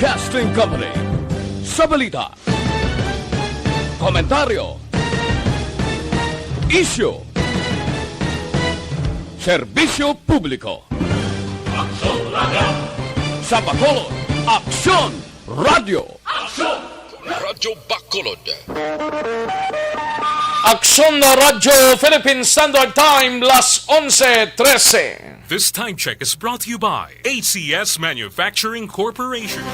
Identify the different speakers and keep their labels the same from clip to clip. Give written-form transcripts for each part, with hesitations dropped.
Speaker 1: Broadcasting Company sa balita, komentaryo, isyu, serbisyo publiko. Aksyon Radio! Sa Bacolod, Aksyon Radio! Aksyon!
Speaker 2: Radyo Bacolod.
Speaker 3: Aksyon na Radyo Philippine Standard Time, las 11:13.
Speaker 4: This time check is brought to you by ACS Manufacturing Corporation.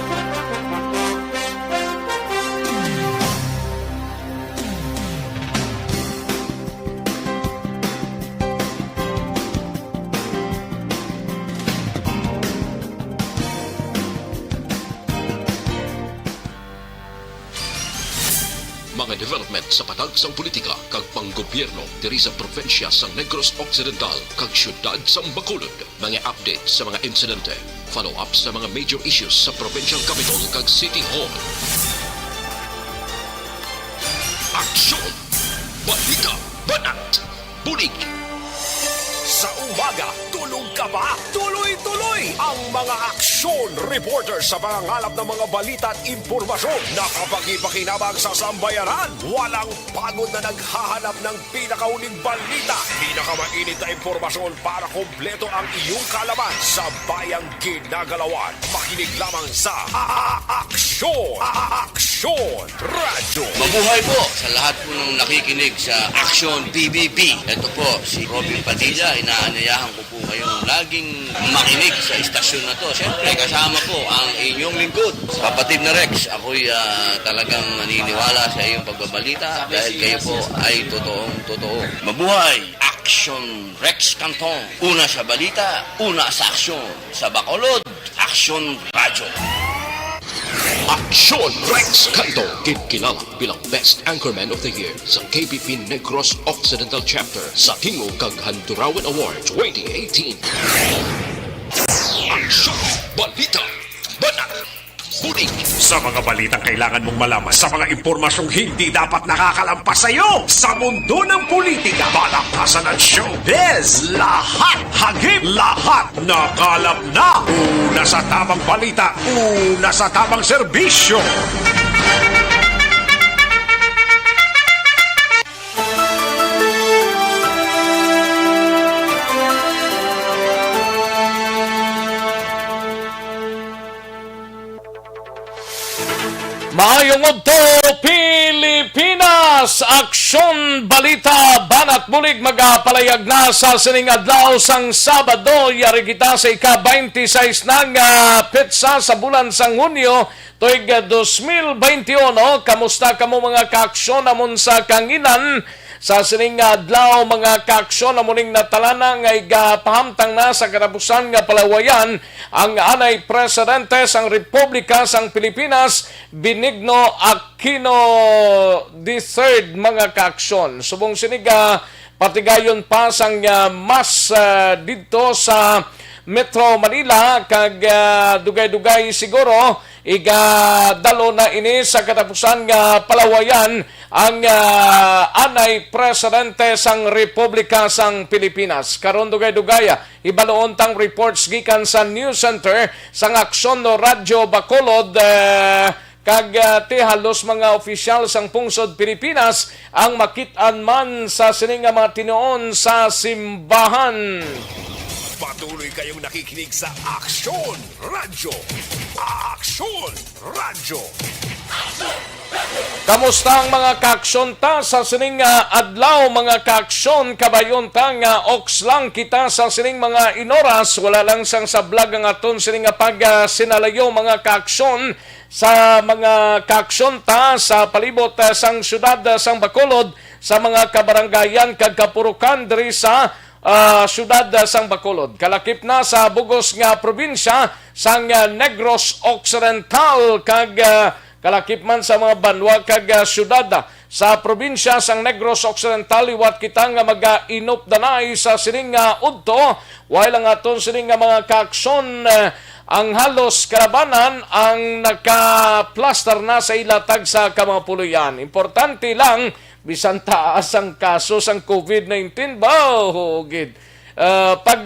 Speaker 2: Mga development sa patagsang politika kag panggobyerno diri sa probinsya sa Negros Occidental kag syudad sa Bacolod. Mga update sa mga insidente, follow-up sa mga major issues sa provincial capital kag City Hall. Aksyon! Balita! Banat! Bulig!
Speaker 5: Sa umaga, tulog ka ba? Tuloy-tuloy ang mga aksyon reporter sa mga ngalap ng mga balita at impormasyon na kapag-ipakinabang sa sambayanan. Walang pagod na naghahanap ng pinakauling balita. Pinakamainit na impormasyon para kompleto ang iyong kalaman sa bayang ginagalawan. Makinig lamang sa Aksyon! Aksyon Radio!
Speaker 6: Mabuhay po sa lahat po ng nakikinig sa Aksyon PBB. Ito po si Robin Padilla. Inaanyayahan ko po kayong laging makinig sa istasyon na to. Siyempre, kasama po ang inyong lingkod. Kapatid na Rex, ako'y talagang naniniwala sa iyong pagbabalita dahil kayo po ay totoong-totoo. Mabuhay! Aksyon Rex Canton. Una sa balita, una sa aksyon. Sa Bacolod, Aksyon Radyo.
Speaker 2: Aksyon Rex Canto, kilala bilang Best Anchorman of the Year sa KBP Negros Occidental Chapter sa Tingog kag Handurawan Award 2018. Aksyon! Balita! Banat! Bulig!
Speaker 5: Sa mga balitang kailangan mong malaman, sa mga impormasyong hindi dapat nakakalampas sa iyo, sa mundo ng politika, balakasan ng showbiz, lahat hagip, lahat nakalap na. Una sa tamang balita, una sa tamang serbisyo.
Speaker 3: Maayong udto Pilipinas, Aksyon Balita Banat Bulig magapalayag na sa sining adlaw sang Sabado. Yari kita sa ika-26 ng petsa sa bulan sang Hunyo tuig 2021. Kamusta kamo mga kaaksyon namon sa kanginan? Sa sining adlaw mga kaaksyon na muling natalana nga igapahamtang na sa katapusan nga palawayan ang anay presidente sang Republika sang Pilipinas, Benigno Aquino III mga kaaksyon. Subong siniga patigayon pa sang mas dito sa Metro Manila kag dugay-dugay siguro igadalo na ini sa katapusan nga palawayan ang anay presidente sang Republika sang Pilipinas. Karon dugay-dugay ibaloon tang reports gikan sa News Center sang Aksyon no Radyo Bacolod kag halos mga opisyal sang pungsod Pilipinas ang makit-an man sa sining mga tinuon sa simbahan.
Speaker 5: Patuloy kayong nakikinig sa Aksyon Radio. Aksyon Radio.
Speaker 3: Kamusta ang mga kaaksyon ta sa sining adlaw mga kaaksyon kabayon ta nga oks lang kita sa sining mga inoras wala lang sang sablag ang aton sining pag sinalayo mga kaaksyon sa mga kaaksyon ta sa palibot sang syudad sang Bacolod sa mga kabaranggayan kag kapurukan diri sa syudad sang Bacolod. Kalakip na sa bugos nga probinsya sang Negros Occidental kag kalakip man sa mga banwa kag syudad sa probinsya sang Negros Occidental. Iwat kita nga mag-inop danay sa sining udto while ang aton sining mga kaaksyon ang halos karabanan ang naka-plaster na sa ilatag sa kamapuluyan. Importante lang bisan taas ang kaso sang COVID-19 ba hugid. Pag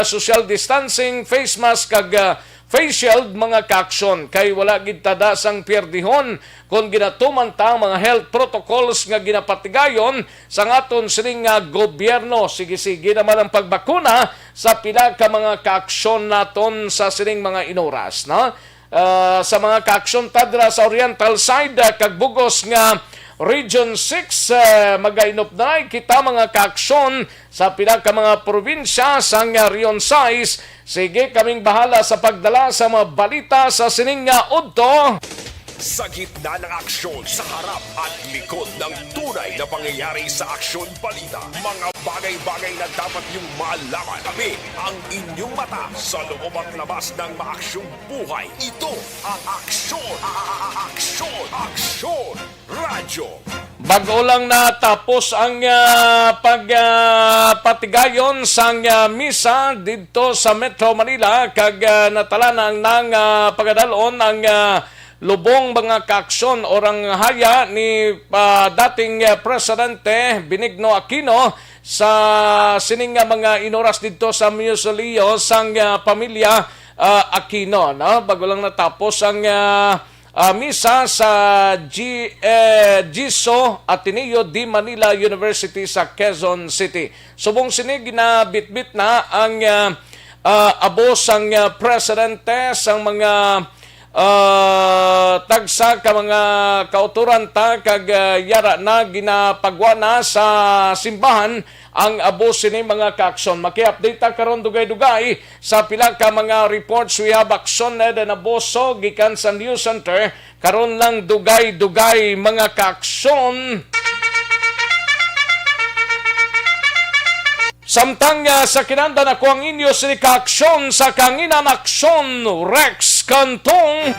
Speaker 3: social distancing, face mask kag face shield mga kaaksyon kay wala gid tada sang pierdihon kung ginatuman ta mga health protocols nga ginapatigayon sa ngaton sining nga gobyerno. Sige naman ang pagbakuna sa pila ka mga kaaksyon naton sa sining mga inoras, no? Sa mga kaaksyon tadra sa Oriental side kag bugos nga Region 6 magainupnay kita mga kaaksyon sa pila ka mga probinsya sa Region 6. Sige kaming bahala sa pagdala sa mga balita sa sining nga udto.
Speaker 5: Sa gitna ng aksyon, sa harap at likod ng tunay na pangyayari sa Aksyon Balita, mga bagay-bagay na dapat niyong malaman. Kami ang inyong mata sa loob at labas ng maaksyong buhay. Ito ang Aksyon! Aksyon Radyo!
Speaker 3: Bago lang natapos ang pagpatigayon sang misa dito sa Metro Manila kag natala na ang pagadalon ang lubong mga kaaksyon orang haya ni dating Presidente Benigno Aquino sa sining mga inoras dito sa Mausoleo sang pamilya Aquino, no? Bago lang natapos ang misa sa Giso Ateneo de Manila University sa Quezon City. Subong sinig na bitbit na ang abo sang presidente sang mga tagsa ka mga kauturan ta kag yara na ginapagwana sa simbahan ang abo sini mga kaaksyon. Maki-update ta karon dugay-dugay sa pila ka mga reports. We have aksyon na naboso gikan sa News Center karon lang dugay-dugay mga kaaksyon. Samtang sa kinanda na ko ang inyo sini kaaksyon sa kanginan aksyon Rex Cantong.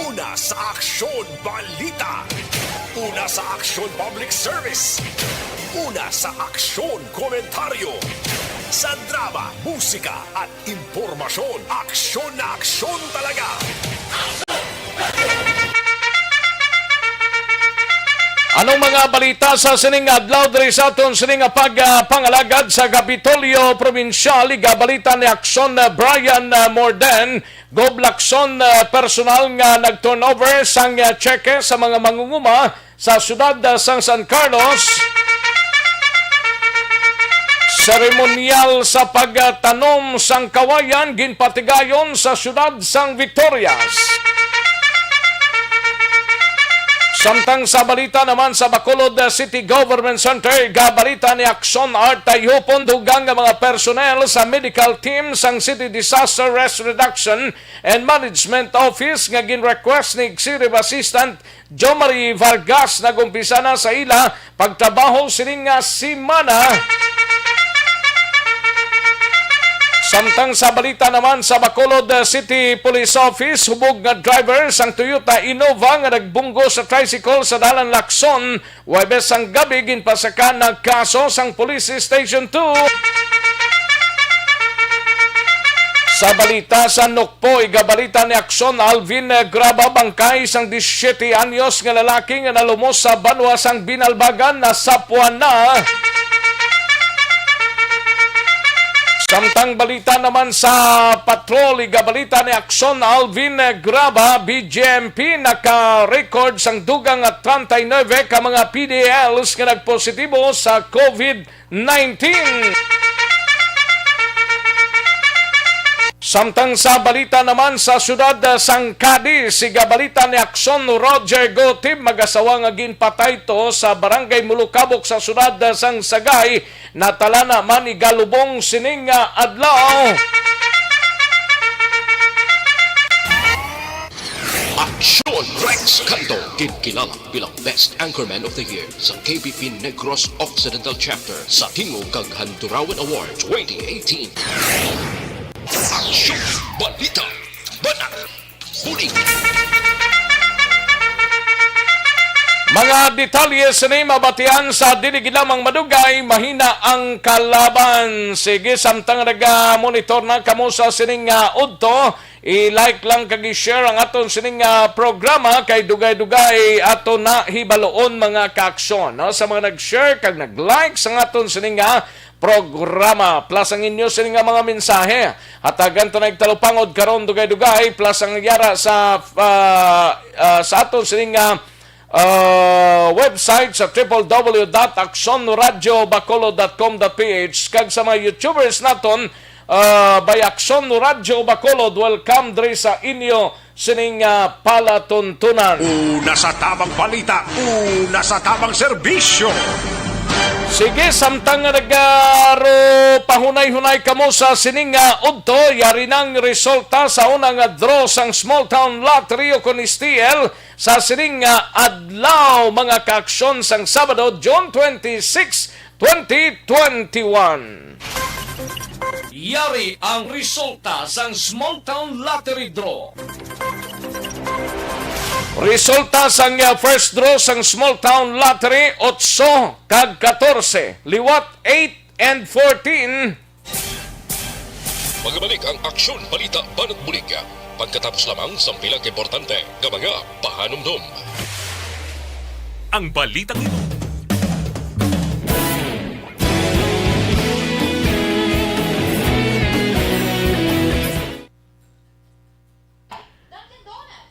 Speaker 5: Una sa Aksyon Balita. Una sa Aksyon Public Service. Una sa Aksyon Komentaryo. Sa drama, musika at impormasyon. Aksyon na aksyon talaga.
Speaker 3: Anong mga balita sa sining adlaw diri sa aton sining pagpangalagad sa Kapitolyo Provincial? Balita ni Aksyon Brian Morden, Goblakson personal nga nag-turnover sang cheque sa mga mangunguma sa siyudad sang San Carlos. Seremonyal sa pagtanom sang kawayan ginpatigayon sa siyudad sang Victorias. Samtang sa balita naman sa Bacolod City Government Center, gabalita ni Aksyon Art Tayupon dugang nga mga personnel sa medical team sang City Disaster Risk Reduction and Management Office nga gin-request ni Executive Assistant Jomari Vargas na gumpisa na sa ila pagtrabaho sining nga simana. Samtang sa balita naman sa Bacolod City Police Office, hubog nga driver sang Toyota Innova nga nagbunggo sa tricycle sa Dalan Lacson, Huwebes ang gabi ginpasaka ng kaso sang Police Station 2. Sa balita sa Nukpo, igabalita ni Aksyon Alvin Graba bangkay sang 17 anyos nga lalaki nga nalumos sa banwa sang Binalbagan na sapwan na. Samtang balita naman sa patrol, igabalita ni Aksyon Alvin Graba, BJMP naka-record sang dugang at 39 ka mga PDLs nga nagpositibo sa COVID-19. Samtang sa balita naman sa siyudad sang Cadiz, igabalita ni Aksyon Roger Gotib, mag-asawa nga ginpatay to sa barangay Mulukabok sa siyudad sang Sagay, natala naman igalubong sining adlaw.
Speaker 2: Aksyon Rex Canto, kinkilala bilang Best Anchorman of the Year sa KBP Negros Occidental Chapter sa Tingog kag Handurawan Award 2018. Aksyon Balita Banat Bulig.
Speaker 3: Mga detalye sa mabatian sa dinig lamang madugay, mahina ang kalaban. Sige, samtang nag-monitor na kamo sa sining udto, i-like lang kag i-share ang aton sining programa kay dugay-dugay ato na hibaloon mga kaaksyon. No? Sa mga nag-share kag nag-like sa aton sining programa. Plus ang inyo sila nga mga mensahe. Hatagan to na igtalupangod karon dugay-dugay. Plus ang yara sa aton sila nga website sa www.actionradiobacolod.com.ph. Kag sa mga YouTubers naton, by Action Radio Bacolod, welcome diri sa inyo sining palatuntunan.
Speaker 5: Una sa tamang balita, una sa tamang serbisyo.
Speaker 3: Sige, samtang nga nagaro pahunay-hunay kamo sa sining udto, yari nang resulta sa unang draw sang Small Town Lottery o Conistiel sa sining adlaw mga kaaksyon sang Sabado, June 26, 2021. Yari ang resulta sang Small Town Lottery Draw. Resulta sang first draw sang Small Town Lottery, 8 kag 14, liwat 8 and 14.
Speaker 2: Magbalik ang Aksyon Balita Banat Bulig. Pagkatapos lamang sa pilang importante ng mga pahanumdum.
Speaker 4: Ang balitang ito.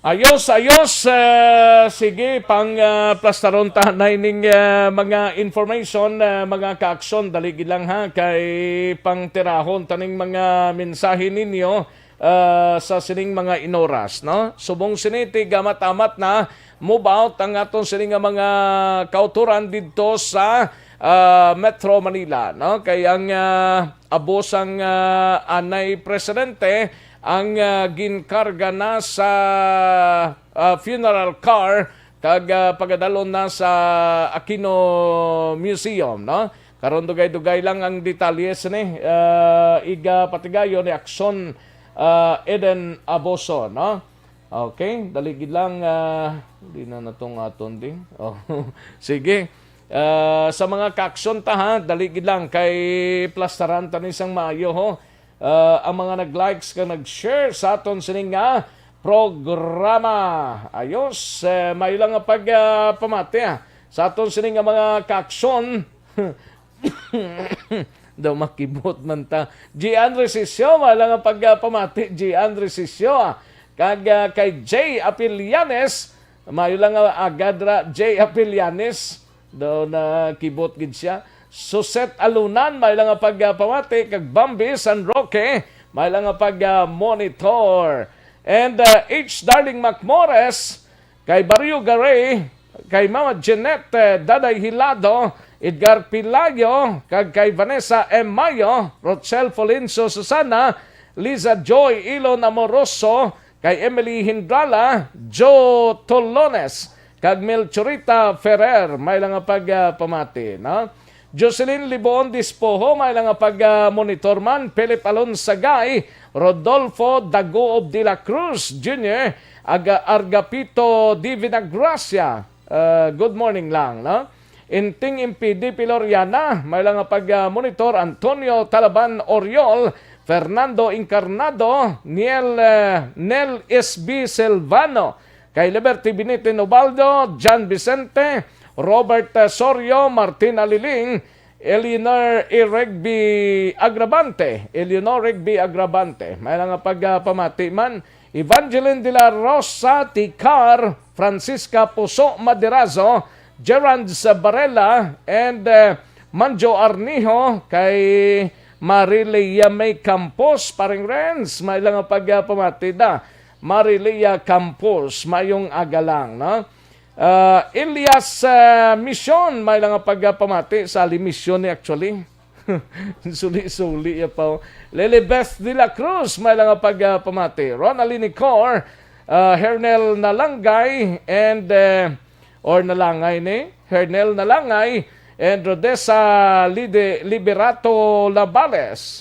Speaker 3: Ayos. Sige, pang plastaron ta na ining mga information, mga kaaksyon, dalig lang ha, kay pang tirahon taning mga mensahe ninyo sa sining mga inoras, no? Subong siniti, gamat-amat na, move out ang aton sining mga kauturan dito sa Metro Manila, no? Kay ang abos ang anay presidente, ang ginkarga na sa funeral car kag pagadalon na sa Aquino Museum, no? Karon dugay-dugay lang ang detalles ni iga patigayo ni Aksyon Eden Aboso, no? Okay, daligid lang di na natong aton ding. Oh, sige. Sa mga kaaksyon ta ha, daligid lang kay plastaran ta ni sang maayo ho. Ang mga nag-likes ka nag-share sa aton sining programa. Ayos, may lang nga pamati sa aton sining mga kaaksyon. Daw makibot man ta. G. Andre Sisyo, may lang nga pamati. G. Andre Sisyo. Kag kay J. Apilianes, may lang nga agadra J. Apilianes. Daw na kibot gid siya. Suset Alunan, may lang nga pamati. Kag Bambi San Roque, may lang nga monitor. And H. Darling Macmores, kay Barrio Garay, kay Mama Jeanette Daday Hilado, Edgar Pilayo, kag kay Vanessa M. Mayo, Rochelle Folinso Susana, Liza Joy Ilon Amoroso, kay Emily Hindrala, Joe Tolones, kag Melchorita Ferrer, may lang nga pamati, no? Jocelyn Libon Dispoho, may lang nga monitor man. Philip Alonsagay, Rodolfo Dagoob de la Cruz Jr., Argapito Di Vinagracia, good morning lang, no? Inting Impidi Piloriana, may lang nga monitor. Antonio Talaban Oriol, Fernando Incarnado, Nel SB Silvano, kay Liberty Benite Nobaldo, John Vicente, Robert Sorio, Martina Liling, Eleanor Rigby Agrabante, may lang nga pamati man. Evangeline de la Rosa Ticar, Francisca Puso Maderazo, Gerard Barella, and Manjo Arnijo, kay Marilia May Campos, paring Renz, may lang nga pamati da. Marilia Campos, mayong agalang, no? Elias Mission, may lang pamati sa Mission ni actually. Suli-suli ya pa. Lelibeth de la Cruz, may lang pamati. Ronaline Cor, Hernel Nalangay, and Hernel Nalangay, and Rodessa Liberato Navales,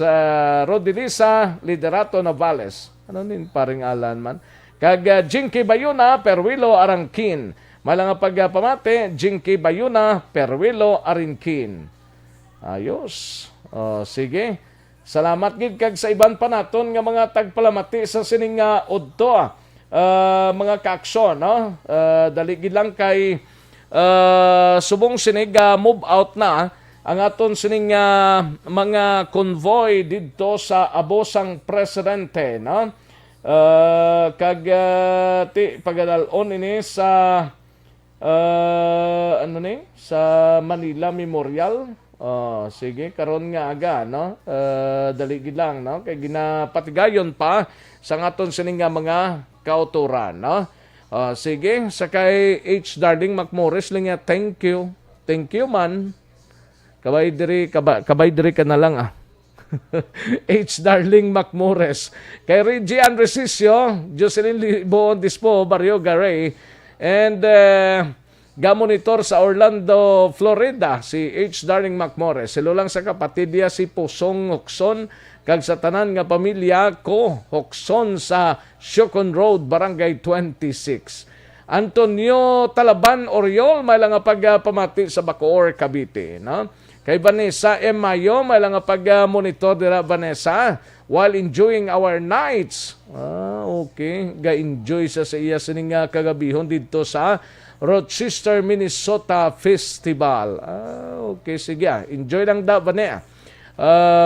Speaker 3: Rodilisa Liderato Navales. Ano din paring alan man? Kag Jinky Bayuna, Perwilo Arangkin. Malang pamati, Jinky Bayuna, Perwilo Arinkin. Ayos. Sige. Salamat gid kag sa iban pa naton nga mga tagpalamati sa sining udto. Mga kaaksyon, no? Dali gid lang kay subong sinig move out na ang aton sining mga convoy didto sa abosang presidente, no? Ti pagadalon ini sa sa Manila Memorial. Sige, karon nga aga, no? Dali gid lang, no? Kay ginapatigayon pa sa aton sining mga kauturan, no? Sige, sa kay H. Darling McMorris lang nga, thank you. Thank you, man. Kabay diri ka na lang, H. Darling McMorris. Kay Reggie Andresisio, Jocelyn Libon Dispo, Barrio Garay, and gamonitor sa Orlando, Florida, si H. Darling McMorris. Silo lang sa kapatid niya si Pusong Hokson, kag sa tanan nga pamilya ko, Hokson sa Shocon Road, Barangay 26. Antonio Talaban Oriol, may lang nga pagpamati sa Bacoor, Cavite, no? Kay Vanessa M. Mayo, may lang nga pag-monitor dira Vanessa while enjoying our nights. Okay. Ga-enjoy sa iya sining kagabihon dito sa Rochester, Minnesota Festival. Okay, sige. Enjoy lang da, Vanessa.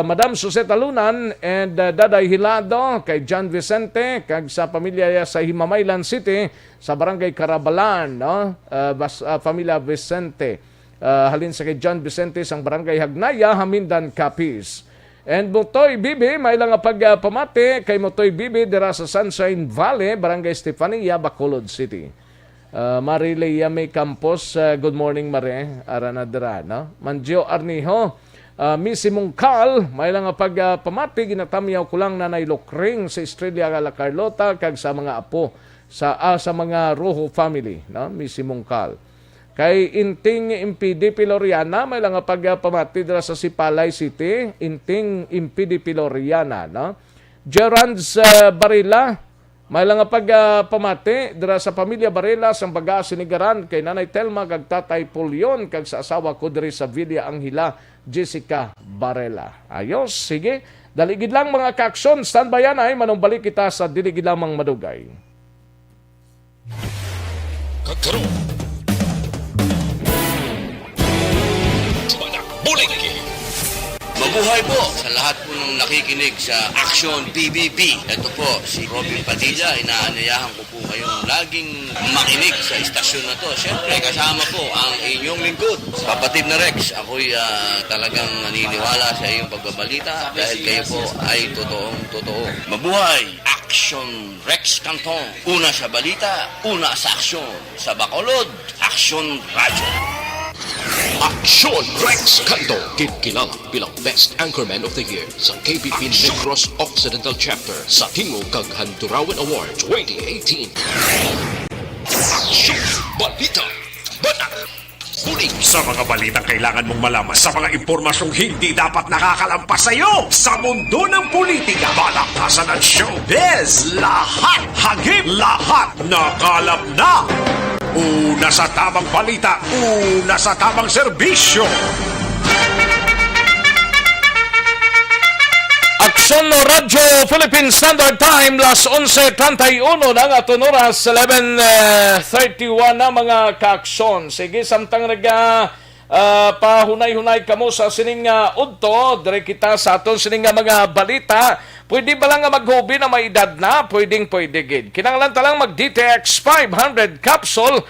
Speaker 3: Madam Suseta Lunan and Daday Hilado, kay John Vicente, kag sa pamilya sa Himamaylan City, sa Barangay Carabalan, no? Pamilya Vicente. Halin sa kay John Vicente sang Barangay Hagnaya, Hamindan, Capiz. And Motoy Bibi, may lang pagpamati kay Motoy Bibi dira sa Sunshine Valley, Barangay Stefania, Bacolod City. Marileia May Campos, good morning Mare, arana dira, no? Manjo Arniho, Missy Mungkal, may lang pagpamati, ginatamyaw ko lang Nanay Lokring sa Estrella La Carlota, kag sa mga apo, sa mga Rojo family, no? Missy Mungkal. Kay Inting Impidi Piloriana, may lang pagpamati dira sa Sipalay City, Inting Impidi Piloriana, no? Gerards Barila, may lang pagpamati dira sa pamilya Barila sa Baga Sinigaran, kay Nanay Telma kag Tatay Pulyon, kag sa asawa ko diri sa Villa Anghila, Jessica Barela. Ayos, sige. Daligid lang mga kaakson, standby yan ay manong balik kita sa diligid lamang madugay.
Speaker 5: Kagkaroon.
Speaker 6: Mabuhay po sa lahat po ng nakikinig sa Action PBB. Ito po, si Robin Padilla. Inaanayahan ko po kayong laging makinig sa istasyon na to. Siyempre, kasama po ang inyong lingkod. Kapatid na Rex, ako'y talagang naniniwala sa iyong pagbabalita dahil kayo po ay totoong-totoo. Mabuhay! Action Rex Canton. Una sa balita, una sa aksyon. Sa Bacolod, Action Radio.
Speaker 2: Aksyon Rex Canto, kilala bilang Best Anchorman of the Year sa KBP Negros Occidental Chapter sa Tingog kag Handurawan Award 2018. Aksyon Balita Banat Bulig.
Speaker 5: Sa mga balitang kailangan mong malaman, sa mga impormasyong hindi dapat nakakalampas sa iyo, sa mundo ng politika, balakasan at showbiz, lahat hagip, lahat nakalap na. Una sa tamang balita, una sa tamang serbisyo.
Speaker 3: Aksyon Radyo Philippine Standard Time, las 11:31 na nga oras, 11:31 na mga kaaksyon. Sige, samtang pahunay-hunay kamo sa sining udto, dire kita sa aton sining mga balita. Pwede ba lang nga maghubi na may edad na? Pwede gid. Kinanglan ta lang mag-DTX 500 capsule.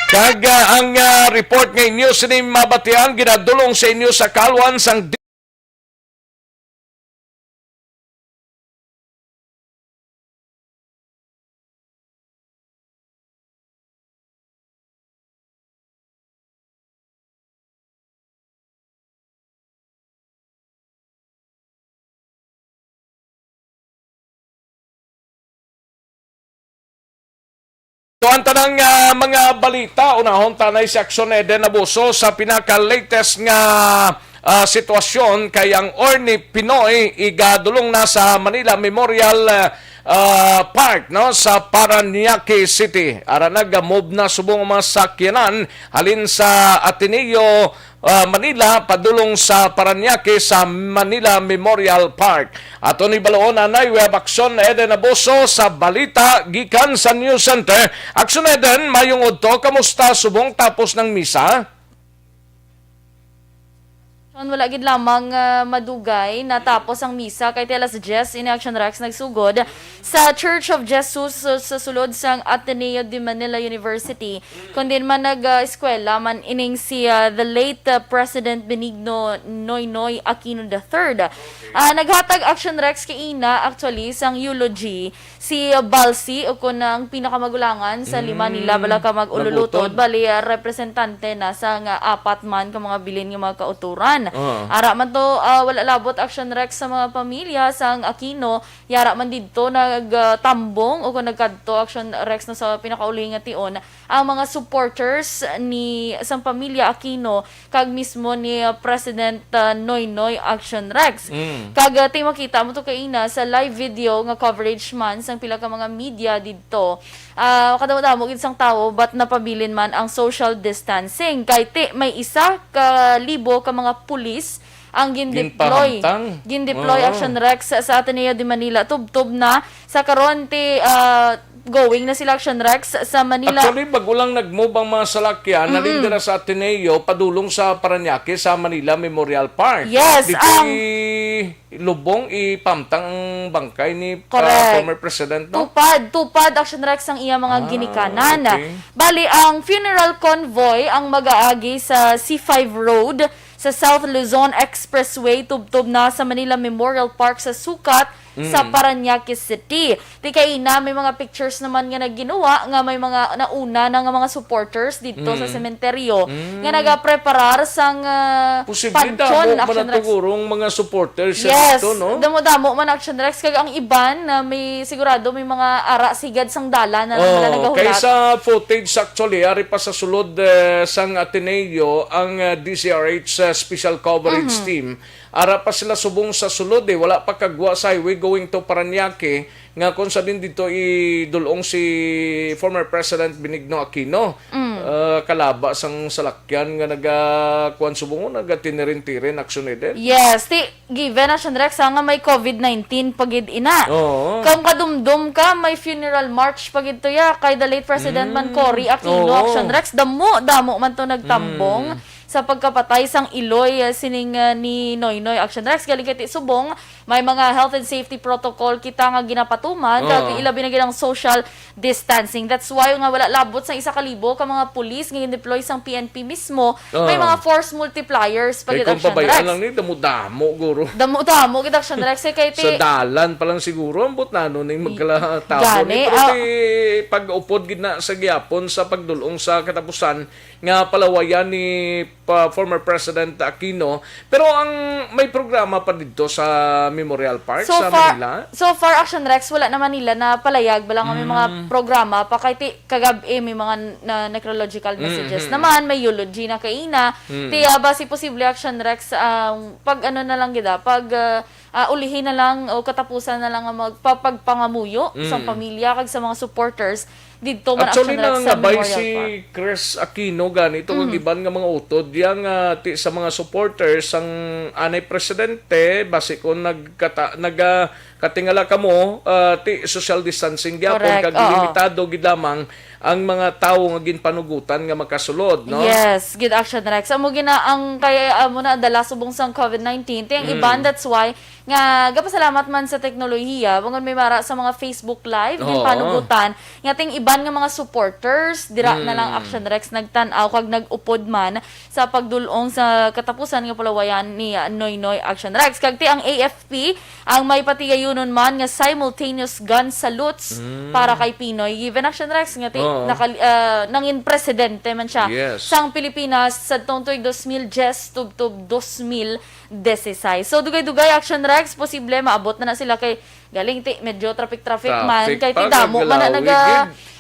Speaker 3: Kag ang report ngay news ni mabatian ginadulong sa inyo sa Kalwan sang tuwan tanang mga balita, unahon tanay si Aksyon Eden Abuso sa pinaka-latest nga sitwasyon kay ang Orny Pinoy igadulong na sa Manila Memorial Park no sa Parañaque City. Ara nag-move na subong mga sakyanan halin sa Ateneo Manila padulong sa Parañaque sa Manila Memorial Park. Ato ni baloon anay web aksyon Eden Abuso sa balita gikan sa News Center. Aksyon Eden, mayong udto, kamusta subong tapos ng misa?
Speaker 7: Wala gid lamang madugay natapos ang misa kay Telas Jess in Action Rex nagsugod sa Church of Jesus sa sulod sang Ateneo de Manila University kundi man nag-eskwela man ining si the late President Benigno Noynoy Aquino III. Naghatag Action Rex kay ina actually sang eulogy si Balsi o kun ang pinakamagulangan sa lima nila bala ka mag-ululutod bali representante na sang apat man ka mga bilin nga mga kauturan. Ara man to wala labot Action Rex sa mga pamilya sang Aquino yara man didto nagtambong o kung nagkadto Action Rex na sa pinakauli nga tion ang mga supporters ni sang pamilya Aquino kag mismo ni President Noynoy Action Rex. Kag ti makita mo to kay ina sa live video nga coverage man sang pila ka mga media didto. Kadamo-damo gid sang tawo but napabilin man ang social distancing kay ti may isa ka libo ka mga pulis ang gindeploy Action Rex sa Ateneo de Manila tubtob na sa karon ti going na sila Action Rex sa Manila.
Speaker 3: Actually, bago lang nag-move ang mga salakyan, nalindira sa Ateneo, padulong sa Parañaque sa Manila Memorial Park.
Speaker 7: Yes,
Speaker 3: Dito lubong ipamtang ang bangkay ni former President, no?
Speaker 7: Tupad Action Rex ang iya mga ginikanan.
Speaker 3: Okay.
Speaker 7: Bali, ang funeral convoy ang mag-aagi sa C5 Road sa South Luzon Expressway tubtob na sa Manila Memorial Park sa Sukat sa Parañaque City. Di kay na may mga pictures naman nga nagginawa nga may mga nauna na nga mga supporters dito sa sementeryo nga nagapreparar sang
Speaker 3: Posible
Speaker 7: panchon Action Rex.
Speaker 3: manatugurong mga supporters
Speaker 7: Yes,
Speaker 3: dito, no?
Speaker 7: damo-damo man Action Rex kag ang iban na may sigurado may mga ara sigad sang dala na nila nagahulat.
Speaker 3: Kaysa footage actually, ari pa sa sulod sang Ateneo ang DCRH special coverage team. Ara pa sila subong sa sulod wala pa kagwa sa highway going to Parañaque nga kung sa din dito idulong si former President Benigno Aquino. Kalaba sang salakyan nga nagakuan subong nagatinirin-tirin aksyon din.
Speaker 7: Yes, given Action Rex nga may COVID-19 pagid ina.
Speaker 3: Oo.
Speaker 7: Kung kadumdum ka may funeral march pagid to ya kay the late President man Cory Aquino Action Rex damo man to nagtambong sa pagkapatay sang Iloy sining ni Noynoy Action Rex galing kay subong may mga health and safety protocol kita nga ginapatuman kag ilabi na ginang social distancing. That's why nga wala labot sa 1,000 ka mga pulis nga deploy sang PNP mismo may mga force multipliers pagid Action Rex.
Speaker 3: Pabayaan lang ni damo-damo guro.
Speaker 7: Damo gid Action Rex kay
Speaker 3: Sa dalan pa lang siguro ambot na no ning magkala tapo ni pero pag-upod gid na sa gyapon sa pagdulong sa katapusan nga palawayan ni former President Aquino pero ang may programa pa dito sa Memorial Park sa Manila.
Speaker 7: So far Action Rex wala naman nila na palayag bala nga may mga programa pa kay kagabi may mga necrological messages naman may eulogy na kaina ti basi posible Action Rex pag ano na lang gida pag ulihin na lang o katapusan na lang ang magpapagpangamuyo sa pamilya kag sa mga supporters dito man
Speaker 3: Actually,
Speaker 7: Action Rex sa
Speaker 3: nangabay
Speaker 7: Memorial
Speaker 3: si
Speaker 7: Park.
Speaker 3: Chris Aquino ganito kag iban nga mga utod yang sa mga supporters ang anay presidente base kung nagkatingala kamo ti social distancing gyapon kag limitado gid lamang ang mga tawo nga ginpanugutan nga makasulod, no?
Speaker 7: Yes, gid Action Rex. Amo gina ang kaya mo na dala subong sang COVID-19. Ti ang iban that's why nga gapasalamat man sa teknolohiya bungon may mara sa mga Facebook live ginpanugutan nga ting iban nga mga supporters dira na lang Action Rex nagtan-aw kag nag-upod man sa pagdulong sa katapusan nga palawayan ni Noynoy Action Rex. Kag ti ang AFP ang may patigayonon man nga simultaneous gun salutes para kay Pinoy. Given Action Rex nga ti nangin presidente man siya sang Pilipinas sa tungtoy 2010 tub 2016. So dugay-dugay Action Rex posible maabot na sila kay galing ti medyo traffic
Speaker 3: Traffic
Speaker 7: man kay ti
Speaker 3: pa,
Speaker 7: damo man na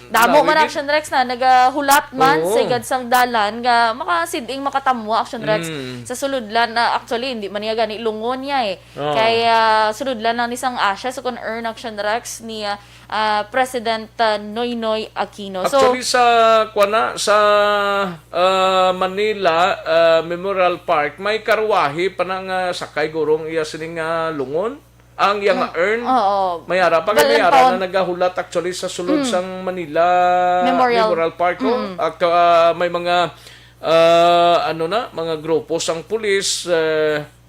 Speaker 7: damo man
Speaker 3: Lawig
Speaker 7: Action Rex na nagahulat man
Speaker 3: Oo.
Speaker 7: sa igad sang dalan nga makasiding makatamwa Action Rex sa suludlan na actually hindi man niya gani lungon niya
Speaker 3: Oo.
Speaker 7: kaya suludlan lang ni sang Asya so kon earn Action Rex ni President Noynoy Aquino.
Speaker 3: Actually sa Manila Memorial Park may karwahe panang sakay gurong iya sining lungon ang yang earn
Speaker 7: oo.
Speaker 3: mayara pa
Speaker 7: Galang
Speaker 3: mayara
Speaker 7: taon.
Speaker 3: na nagahulat actually sa sulod sang Manila
Speaker 7: Memorial.
Speaker 3: Park may mga mga grupo sang pulis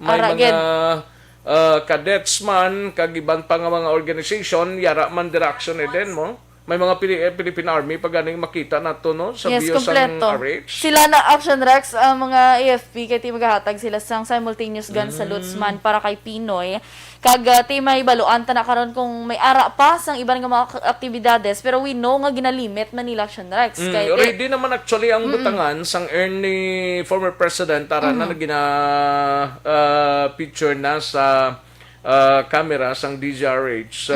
Speaker 3: may
Speaker 7: Aragid.
Speaker 3: mga cadets man kagiban pa nga mga organization yara man direction din mo may mga Philippine Army pag ganing makita nato no sa
Speaker 7: Yes,
Speaker 3: view sang
Speaker 7: kompleto.
Speaker 3: RH.
Speaker 7: Sila na Action Rex, mga AFP, kaya ti maghahatag sila sang simultaneous gun salutes man para kay Pinoy. Kag ti may baluan ta na karon kung may ara pa sang iban nga mga aktibidades, pero we know nga ginalimit Manila Action Rex. Kaya
Speaker 3: Already naman actually ang butangan sang earn ni former President Tara na gina picture na sa camera sang DZRH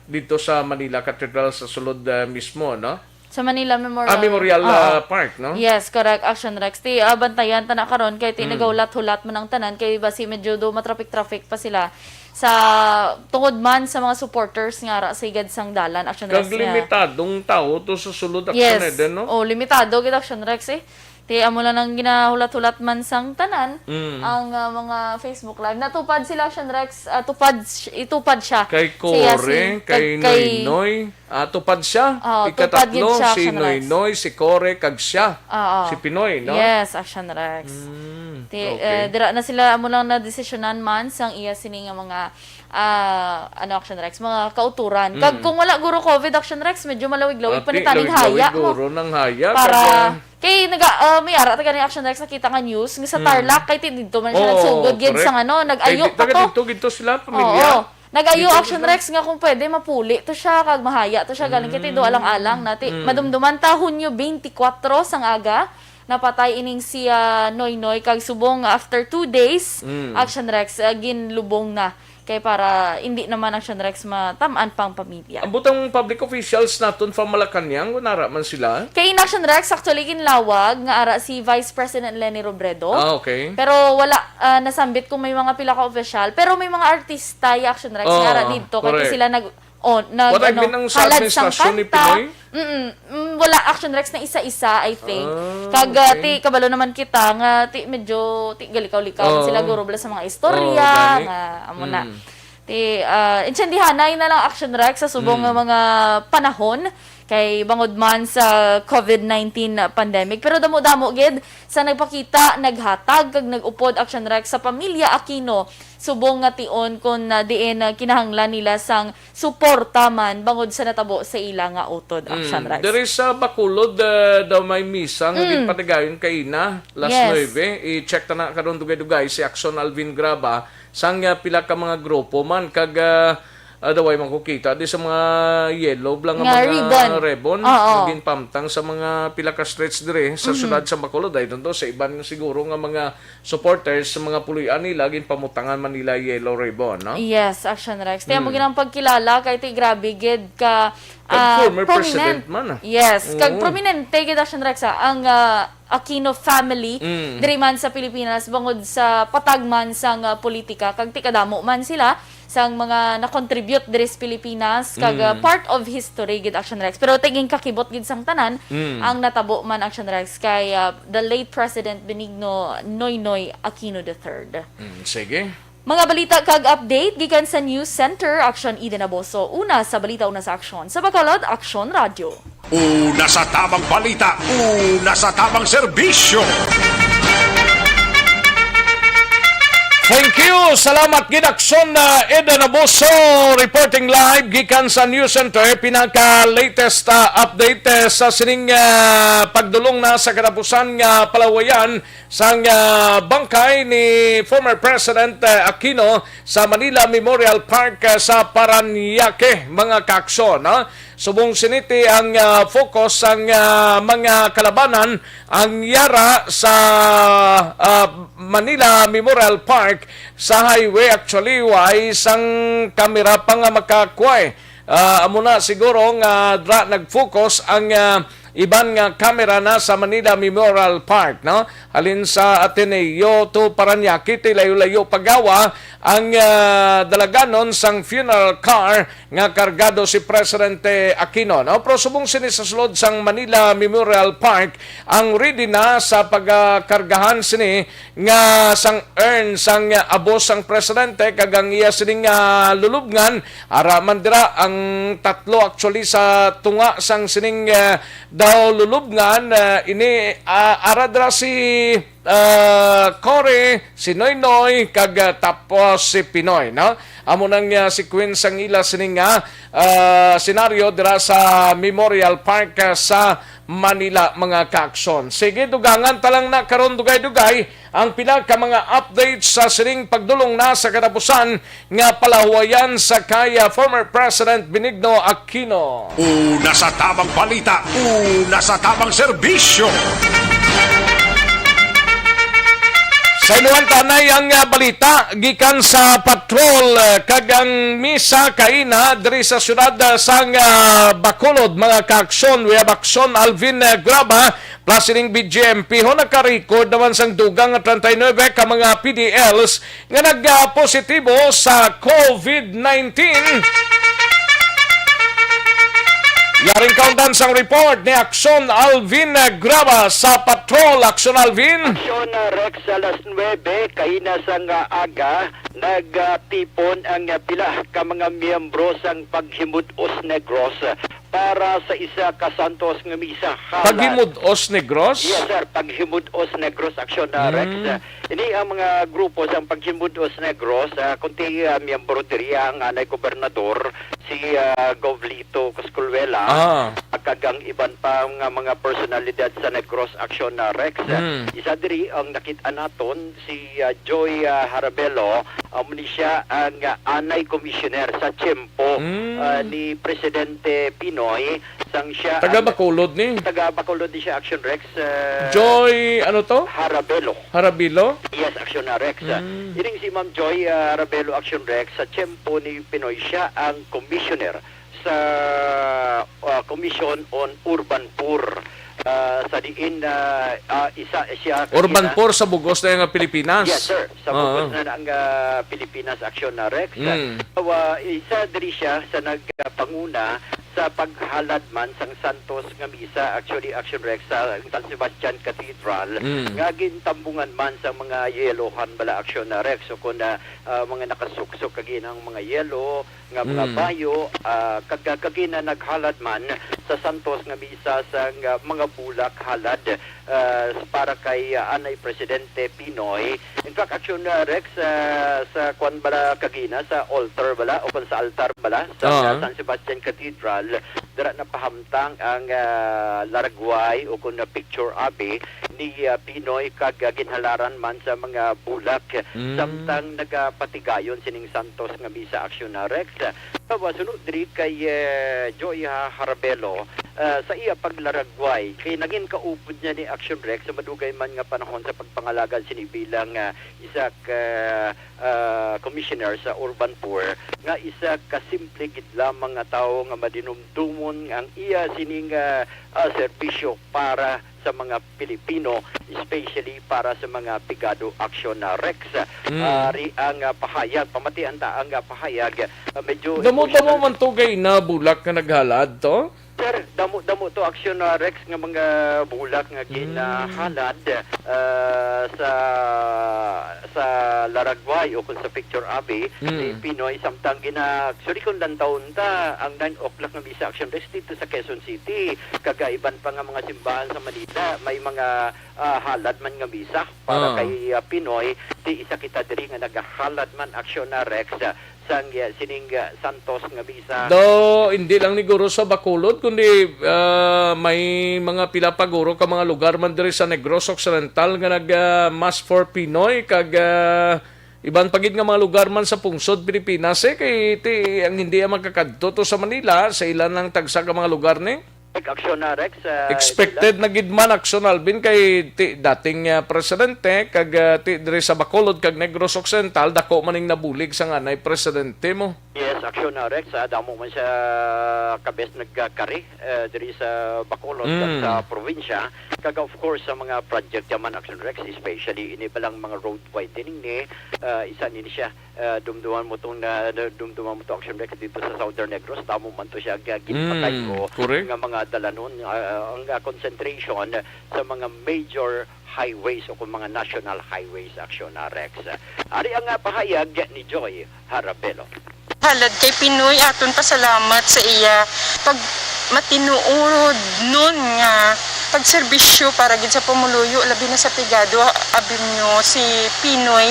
Speaker 3: dito sa Manila Cathedral sa sulod mismo, no?
Speaker 7: sa Manila Memorial.
Speaker 3: Memorial
Speaker 7: Oo.
Speaker 3: Park, no?
Speaker 7: Yes, correct. Action Rex. Ti bantayan ta na karon kay ti nagaulat-hulat man ang tanan kay basi medyo do matraffic pa sila sa tungod man sa mga supporters nga ra sa igad sang dalan Action Rex.
Speaker 3: Kag limitadong tao to sa sulod action
Speaker 7: Yes.
Speaker 3: din, no?
Speaker 7: Oh, limitado gid Action Rex eh. Ti amo lang nang ginahulat-hulat man sang tanan ang mga Facebook Live. Natupad sila Action Rex, itupad siya.
Speaker 3: Kay
Speaker 7: Siya
Speaker 3: Kore, kay Noynoy, tupad siya.
Speaker 7: Oo, tupad
Speaker 3: Ikatatlo,
Speaker 7: yun siya,
Speaker 3: si
Speaker 7: Action Rex.
Speaker 3: Noynoy, si Kore, kag siya.
Speaker 7: Oo.
Speaker 3: Si Pinoy, no?
Speaker 7: Yes, Action Rex.
Speaker 3: okay.
Speaker 7: Dira na sila amo lang na desisyonan man sang iya sini nga mga Action Rex, mga kauturan. Kag kung wala guro COVID Action Rex, medyo malawig-lawig panitaning haya mo.
Speaker 3: Guro ng haya.
Speaker 7: Para
Speaker 3: kag,
Speaker 7: kay may ara ta gani Action Rex nakita nga news nga sa Tarlac kay dito man siya
Speaker 3: Oo,
Speaker 7: nagsugod gid
Speaker 3: correct.
Speaker 7: sang nag-ayo pa to.
Speaker 3: Dito sila, pamilya.
Speaker 7: Oo. Nag-ayo
Speaker 3: Dito
Speaker 7: Action
Speaker 3: sila.
Speaker 7: Rex nga kung pwede mapuli to siya kag mahaya to siya galing kay do alang-alang nati. Madumduman ta Hunyo 24 sang aga napatay ining si Noynoy kag subong after 2 days Action Rex ginlubong na kay para hindi naman Action Rex matamaan pang pamilya.
Speaker 3: Ang butang public officials naton from Malacanang, kunara man sila.
Speaker 7: Kay in Action Rex actually ginlawag nga ara si Vice President Leni Robredo.
Speaker 3: Okay.
Speaker 7: Pero wala nasambit kung may mga pila ka official, pero may mga artista yung Action Rex nga ara dito kay
Speaker 3: correct.
Speaker 7: sila nag
Speaker 3: What I mean ang sa
Speaker 7: halad sang
Speaker 3: administrasyon ni
Speaker 7: kanta.
Speaker 3: Pinoy?
Speaker 7: Wala Action Rex na isa-isa, I think. Kag
Speaker 3: okay.
Speaker 7: ti kabalo naman kita nga ti medyo ti galikaw-likaw sila guro bala sa mga istorya
Speaker 3: gani.
Speaker 7: nga amo na. Ti insendihanay na lang Action Rex sa subong nga mga panahon kay bangod man sa COVID-19 pandemic. Pero damo-damo gid sa nagpakita, naghatag kag nagupod Action Rex sa pamilya Aquino subong nga tion kun diin kinahanglan nila sang suporta man bangod sa natabo sa ila nga utod Action Rex.
Speaker 3: There is sa Bacolod daw may misa nga gipatigayon kay Ina last
Speaker 7: Yes.
Speaker 3: 9. I-check ta na karon dugay-dugay si Action Alvin Graba sang pila ka mga grupo man kag daway man ko kita di sa mga yellow blang
Speaker 7: Nga
Speaker 3: mga
Speaker 7: ribbon.
Speaker 3: ribbon
Speaker 7: Oo.
Speaker 3: naging pamtang sa mga pila ka streets dire sa syudad sa Bacolod ay doon sa iban siguro nga mga supporters sa mga puloy-an nila gin pamutangan man nila yellow ribbon, no?
Speaker 7: Yes, Action Rex. Tiyan mo ginang pagkilala kay ti grabe gid ka
Speaker 3: Kag former
Speaker 7: prominent.
Speaker 3: president man,
Speaker 7: Yes, kag
Speaker 3: Oo.
Speaker 7: prominente gid Action Rex ang Aquino family diri man sa Pilipinas bangod sa patagman sang politika kag ti kadamo man sila sang mga na-contribute diri sa Pilipinas kag part of history gid Action Rex. Pero tingin kakibot gid sang tanan ang natabo man Action Rex kay the late President Benigno Noynoy Aquino III.
Speaker 3: Sige.
Speaker 7: Mga balita kag update gikan sa News Center Action Eden Aboso. Una sa balita una sa aksyon. Sa Bacolod Action Radio.
Speaker 5: Una sa tamang balita, una sa tamang serbisyo.
Speaker 3: Thank you. Salamat gid Aksyon Eden Aboso reporting live gikan sa News Center pinaka latest update sa sining pagdulong na sa katapusan nga palawayan sang bangkay ni former President Aquino sa Manila Memorial Park sa Paranaque, mga kaaksyon, no? Subong siniti ang focus ang mga kalabanan ang yara sa Manila Memorial Park sa highway actually way isang kamera pa nga makakuha. Amo na siguro nga nag-focus ang iban nga kamera na sa Manila Memorial Park, no? Halin sa Ateneo to Paranaque, layo-layo pagawa ang dalaganon sang funeral car nga kargado si Presidente Aquino, no? Pero subong sini sa sulod sang Manila Memorial Park ang ready na sa pagkargahan sini nga sang urn sang abos sang presidente kagang iya sini nga lulubngan ara man dira ang tatlo actually sa tunga sang sining daw lulubngan ini aradra si Cory, si Noynoy, kag tapos si Pinoy, no? Amo nang sequence ang ila sining senaryo dira sa Memorial Park sa Manila, mga kaaksyon. Sige, dugangan talang na karon dugay-dugay ang pila ka mga updates sa sining pagdulong na sa katapusan nga palahuayan sa kaya former President Benigno Aquino.
Speaker 5: Una sa tamang balita, una sa tamang serbisyo.
Speaker 3: Sa inuwan tanay ang balita gikan sa patrol kagang misa kaina diri sa syudad sang Bacolod, mga kaaksyon. We have aksyon Alvin Graba plus ining BGMP ho naka-record naman sang dugang 39 ka mga PDLs nga nagpositibo sa COVID-19. Yaring kaundan sang report ni Aksyon Alvin Graba sa Patrol. Aksyon Alvin.
Speaker 8: Aksyon Rex alas 9 kaina sang aga nagtipon ang pila ka mga miyembro sang Paghimudos Negros para sa isa ka Santos nga misa halad.
Speaker 3: Paghimudos Negros?
Speaker 8: Yes sir, Paghimudos Negros Aksyon Rex. Ini ang mga grupo sang Paghimudos Negros, kunti miyembro diri ang anay gobernador si Govlito Cosculvela, kagang iban pa mga personalidad sa Negros Action Rex. Isa diri ang nakita naton si Joy Harabelo, muni siya ang anay commissioner sa Tiempo ni Presidente Pinoy, sang siya
Speaker 3: taga Bacolod ni.
Speaker 8: Taga Bacolod ni siya Action Rex.
Speaker 3: Joy ano to?
Speaker 8: Harabelo.
Speaker 3: Harabilo?
Speaker 8: Yes, Action Rex. Ining si Ma'am Joy Harabelo Action Rex sa Tiempo ni Pinoy, siya ang commissioner sa Commission on Urban Poor. Sa diin isa siya
Speaker 3: Urban Poor sa bugos na yung Pilipinas.
Speaker 8: Yes sir, sa bugos na ang Pilipinas Action Rex. Isa diri siya sa nagpanguna sa paghalad man sang Santos nga misa, actually Action Rex sa San Sebastian Cathedral, nga gintambungan man sa mga yelohan bala Action Rex. So kung mga nakasuksok kaginang mga yelo nga mga bayo, kagina naghalad man sa Santos nga misa sa mga bulak halad para kay anay Presidente Pinoy. In fact, Action Rex sa kwan bala kagina sa altar bala o kung sa altar bala sa San Sebastian Cathedral, dara na pahamtang ang laragway o kung na picture abi ni Pinoy kag ginhalaran man sa mga bulak samtang nagapatigayon sining Santos nga misa Action Rex. Sunod diri kay Joy Harabelo sa iya paglaragway kay naging kaupod niya ni Action Rex sa madugay man nga panahon sa pagpangalagan sini bilang isa ka commissioner sa Urban Poor, nga isa ka simple gid lamang nga tawo nga madinumdumon ang iya sining serbisyo para sa mga Pilipino, especially para sa mga Pigado Action Rex. Ri ang pahayag, pamatian ta ang pahayag, medyo
Speaker 3: Damo man tugay na bulak nga naghalad to?
Speaker 8: Sir, damo to Action Rex nga mga bulak nga ginahalad sa Laragway o kung sa Picture Abbey ni Pinoy, samtang actually kung taon ta ang 9 o'clock nga misa Action Rex dito sa Quezon City, kagaiban pa nga mga simbahan sa Manila may mga halad man nga misa para kay Pinoy. Di isa kita diri nga nagahalad man Action Rex sang sining Santos nga misa.
Speaker 3: Do hindi lang ni guro sa Bacolod kundi may mga pila pa guro ka mga lugar man diri sa Negros Occidental nga nag mass for Pinoy kag iban pagid nga mga lugar man sa pungsod Pilipinas kay ang hindi magkakadto to sa Manila sa ilan lang tagsa ka mga lugar ni.
Speaker 8: Action na Rex.
Speaker 3: Expected na gid man aksyon Alvin kay dating presidente kag ti diri sa Bacolod kag Negros Occidental dako maning nabulig sa nganay presidente mo.
Speaker 8: Yes, action na Rex. Damo man siya kabes nagkari diri sa Bacolod kag sa probinsya. Kag of course sa mga project yaman action Rex, especially ini palang mga road widening ni isa ni siya dumduman mo tong action Rex dito sa Southern Negros. Damo man to siya ginpatay ko nga mga dalanon ang concentration sa mga major highways o kung mga national highways action na Rex. Ari ang pahayag ni Joy Harabelo.
Speaker 9: Halad kay Pinoy aton pasalamat sa iya pag matinuod nun nga pagserbisyo para gid sa pamuluyo labi na sa pigado abim nyo si Pinoy.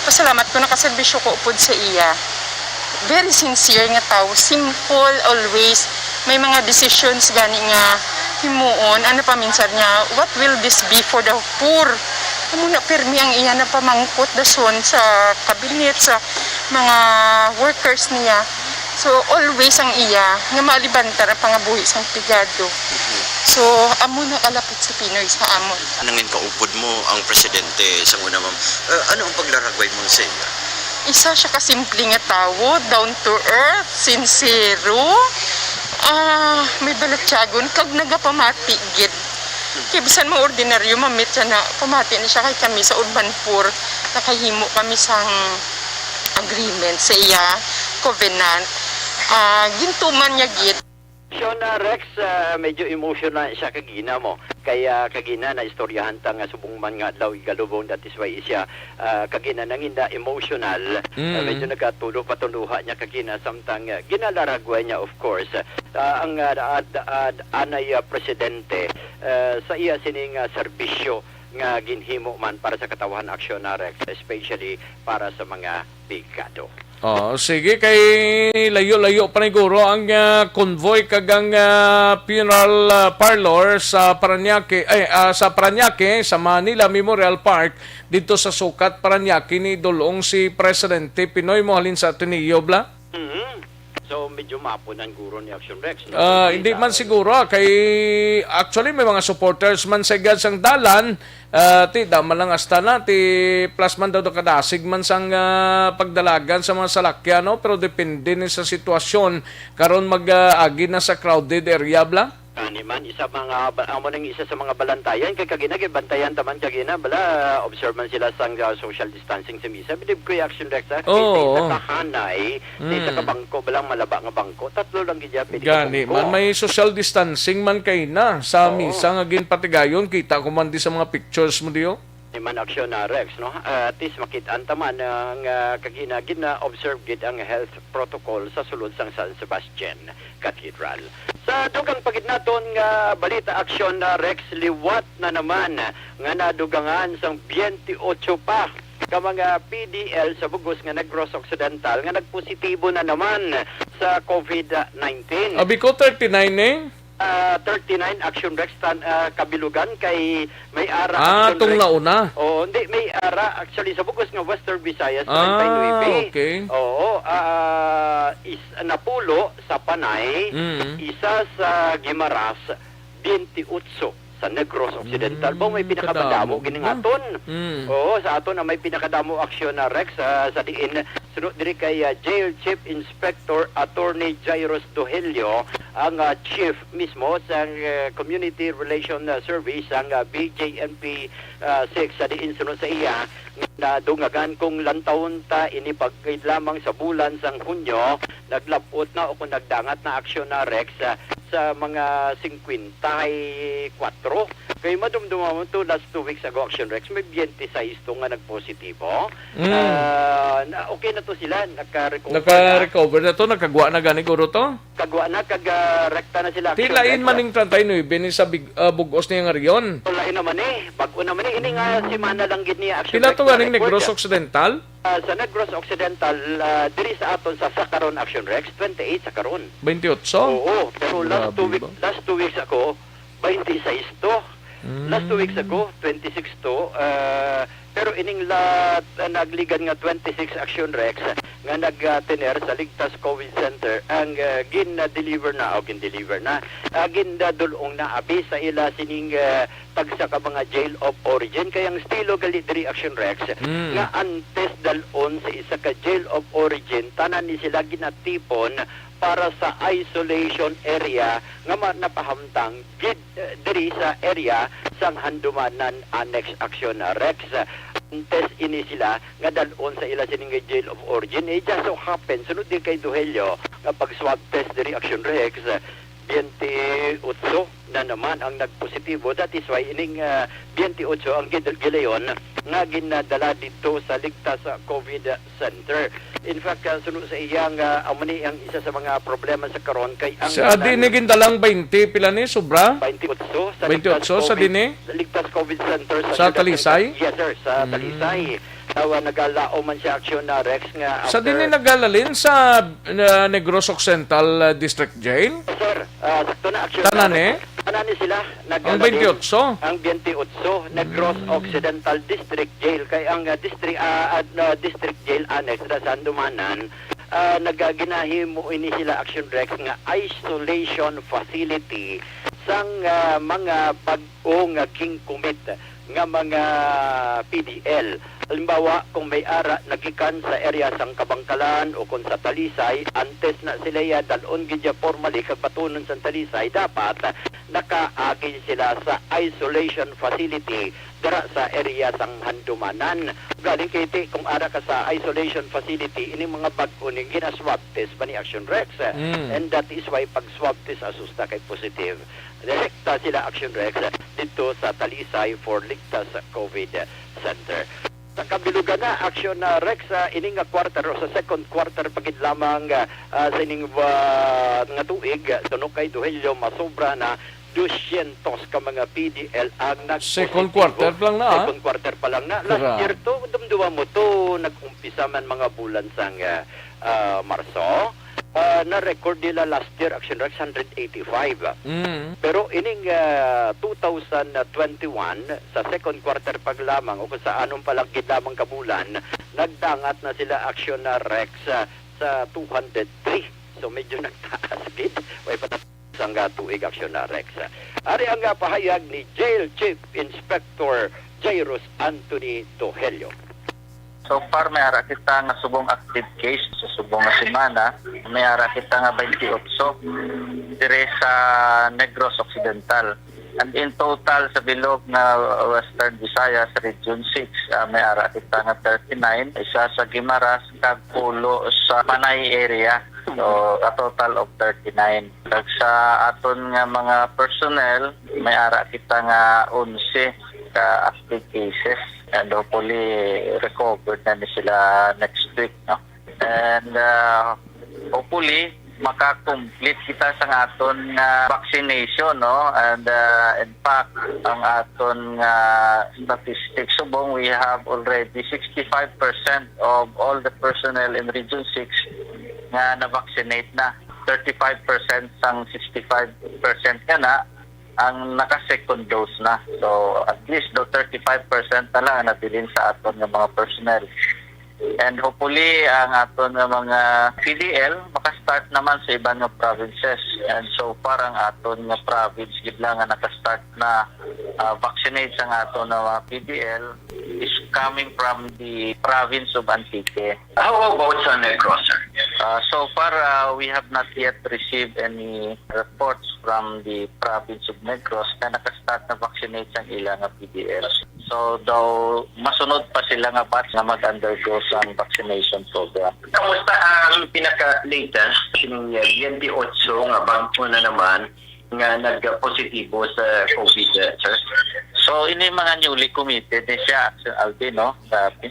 Speaker 9: Pasalamat ko nakaserbisyo ko upod sa iya. Very sincere nga tao, simple always. May mga decisions gani nga himuon, ano pa minsan niya, what will this be for the poor? Muna permi ang iya na pamangkot dason sa kabinet, sa mga workers niya. So always ang iya, nga maalibanta na pangabuhi sang pigado. So amo na kalapit sa Pinoy sa amon.
Speaker 10: Nangin kaupod mo ang presidente sa una ma'am. Ano ang paglaragway mo sa iya?
Speaker 9: Isa siya kasimple nga tao, down to earth, sincero. May balatyagon kag nagapamati gid. Kaya bisan mo ordinaryo mamit siya na pamati na siya kay kami sa urban poor. Nakahimo kami sang agreement sa iya, covenant. Gintuman niya gid.
Speaker 8: Shona Rex, medyo emotional siya kagina mo. Kaya kagina na istoryahan ta nga subong man nga adlaw igalubong that is why siya kagina nanginda emotional. Medyo nagatulo patunuha niya kagina samtang ginalaragway niya of course. Ang anay presidente sa iya sining serbisyo nga ginhimo man para sa Katawhan Action na Rex, especially para sa mga bigado.
Speaker 3: Sige kay layo-layo pa siguro ang convoy kagang funeral parlor sa Parañaque sa Manila Memorial Park dito sa Sukat Parañaque ni dulong si Presidente Pinoy mo halin sa Ateneo bla.
Speaker 8: So medyo mapunan guro ni Action Rex.
Speaker 3: Hindi man siguro kay actually may mga supporters man sa sang dalan ti daman lang hasta na ti plus man daw kadasig man sang pagdalagan sa mga salakyan no pero depende ni sa sitwasyon karon mag-agi na sa crowded area bla.
Speaker 8: Ani man isa mga amo nang isa sa mga balantayan kay kagina bantayan taman kagina bala observe man sila sang social distancing sa misa bidib ko Action Rex kay sa kahanay sa kabangko balang malaba nga bangko tatlo lang gid
Speaker 3: gani man may social distancing man kay na sa misa nga ginpatigayon kita ko man di sa mga pictures mo diyo
Speaker 8: man Action na Rex no at least makita taman ang kagina gina observe gid ang health protocol sa sulod sang San Sebastian Cathedral. Sa dugang pagidnaton nga balita Action na Rex liwat na naman nga nadugangan sang 28 pa ka mga PDL sa bugos nga Negros Occidental nga nagpositibo na naman sa COVID-19.
Speaker 3: Abi ko 39 eh.
Speaker 8: 39 Action Rex kabilugan kay may ara
Speaker 3: Action Rex. Nauna.
Speaker 8: Hindi may ara actually sa bugos nga Western Visayas
Speaker 3: okay.
Speaker 8: Napulo sa Panay, isa sa Guimaras, 28 sa Negros Occidental. May pinakadamo giningaton. Sa aton na may pinakadamo Action na Rex sa diin sunod diri kay Jail Chief Inspector Attorney Jairus Dohelio ang chief mismo sa Community Relation Service ang BJNP 6 sa diin sunod sa iya na dungagan kung lantawon ta ini pagkaid lamang sa bulan sang Hunyo naglapot na o kung nagdangat na Action na Rex sa mga 54 kay madumduma mo to last 2 weeks ago Action Rex may 26 to nga nagpositibo okay na to sila naka-recover
Speaker 3: na to nakagwa na gani guro to
Speaker 8: kagwa na kag-rekta na sila
Speaker 3: Action Rex tilain maning 39 bini sa bugos niya nga riyon
Speaker 8: lain naman bago naman ini nga simana lang gid ni Action
Speaker 3: Rex ganing Negros Occidental?
Speaker 8: Sa Negros Occidental, diri sa aton sa Sakaron Action Rex, 28 sa karon.
Speaker 3: 28?
Speaker 8: Oo, pero last 2 weeks ako, 26 to. Last 2 weeks ago, 26 to. Pero ining nagligan nga 26 Action Rex, nga nag-tener sa Ligtas COVID Center ang gin-deliver na gin-dulong na abi sa ila sining tagsa ka mga jail of origin kayang estilo gali diri Action Rex nga antes dalon sa isa ka jail of origin tanan ni sila ginatipon para sa isolation area nga napahamtang diri sa area sang Handumanan Annex Action Rex. Antes ini sila nga dalon sa ila sining jail of origin. Just so happen sunod din kay Duhelio nga pag swab test diri Action Rex 28 na naman ang nagpositibo. That is why ining 28 ang gilayon nga ginadala dito sa Ligtas COVID Center. In fact, sunod sa iyang amani ang isa sa mga problema sa karon kay ang
Speaker 3: sa dinigin dalang 20 pila ni sobra
Speaker 8: 28 sa
Speaker 3: 28 sa dini
Speaker 8: sa Ligtas COVID Center
Speaker 3: sa Talisay.
Speaker 8: Yes sir, sa Talisay. Tawa nagalao man siya Action na Rex nga
Speaker 3: sa dini nagalalin sa Negros Occidental District Jail.
Speaker 8: Sir, sakto na Action
Speaker 3: Tanane?
Speaker 8: Tanane sila.
Speaker 3: Ang 28?
Speaker 8: Ang 28, Negros Occidental District Jail. Kay ang District Jail Annex sa Sandumanan, nagaginahimo ini sila Action Rex nga isolation facility sang mga bag-o nga king commit nga mga PDL. Halimbawa, kung may ara nagikan sa area sang Kabangkalan o kung sa Talisay, antes na sila ya dalon gidya formally kag patunon sa Talisay, dapat nakaagi sila sa isolation facility dira sa area sang Handumanan. Galing kiti kung ara ka sa isolation facility, ini mga bag-o ni gina-swab test ba ni Action Rex. And that is why pag swab test asusta kay positive. Direkta sila Action Rex dito sa Talisay for Ligtas COVID Center. Sa kabilugan na Action Rex ining quarter o sa second quarter pagid lamang sa ining nga tuig tunog kay Duhelio masobra na 200 ka mga PDL ang
Speaker 3: second quarter pa lang na.
Speaker 8: Second quarter pa lang na. Last year to dumduwa mo to nag-umpisa man mga bulan sang Marso. Na-record nila last year Action Rex 185. Pero ining 2021 sa second quarter pag lamang o kung sa anong palagid lamang kabulan nagdangat na sila Action Rex sa 203. So medyo nagtaas gid. Way patas ang tuig Action Rex. Ari ang pahayag ni Jail Chief Inspector Jairus Anthony Duhelio.
Speaker 11: So far, may ara kita nga subong active case sa subong nga semana. May ara kita nga 28 dire sa Negros Occidental. And in total, sa bilog na Western Visayas, Region 6, may ara kita nga 39. Isa sa Guimaras, kag pulo sa Panay area. So, a total of 39. Kag sa aton nga mga personnel, may ara kita nga 11 ka active cases. And hopefully recovered na sila next week, no? And hopefully maka-complete kita sa aton vaccination, no? And in fact ang aton statistics subong we have already 65% of all the personnel in Region 6 nga na-vaccinate na. 35% sang 65% ka na ang naka-second dose na. So, at least do 35% na lang nabilin sa aton ng mga personnel. And hopefully, ang aton ng mga PDL makastart naman sa ibang mga provinces. And so far, ang aton ng province lang nga nakastart na vaccinate ang aton ng mga PDL is coming from the province of Antique.
Speaker 10: How about sa Negros, sir?
Speaker 11: So far, we have not yet received any reports from the province of Negros na nakastart na vaccinate ang ilang PDL. So, though masunod pa sila nga batch na mag-undergo sa vaccination program.
Speaker 10: Kamusta ang pinaka-latest? Yung 28 nga bago na naman nga nag-positibo sa COVID, sir?
Speaker 11: So, ini mga newly committed ni siya, Alvin, no?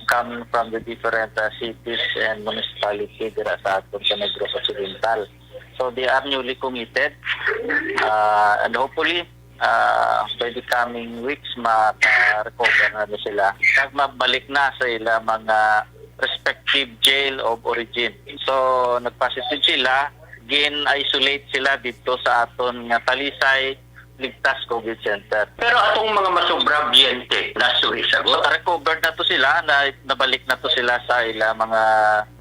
Speaker 11: Coming from the different cities and municipalities dira sa aton sa Negros Occidental. So, they are newly committed and hopefully by the coming weeks ma-recover na sila. Kag mabalik na sa ila mga respective jail of origin. So, nag-positive sila, gin-isolate sila dito sa aton nga Talisay Ligtas COVID Center.
Speaker 10: Pero atong mga masobra biyente, nasuhi sagot.
Speaker 11: Recovered na to sila, nabalik na to sila sa ila mga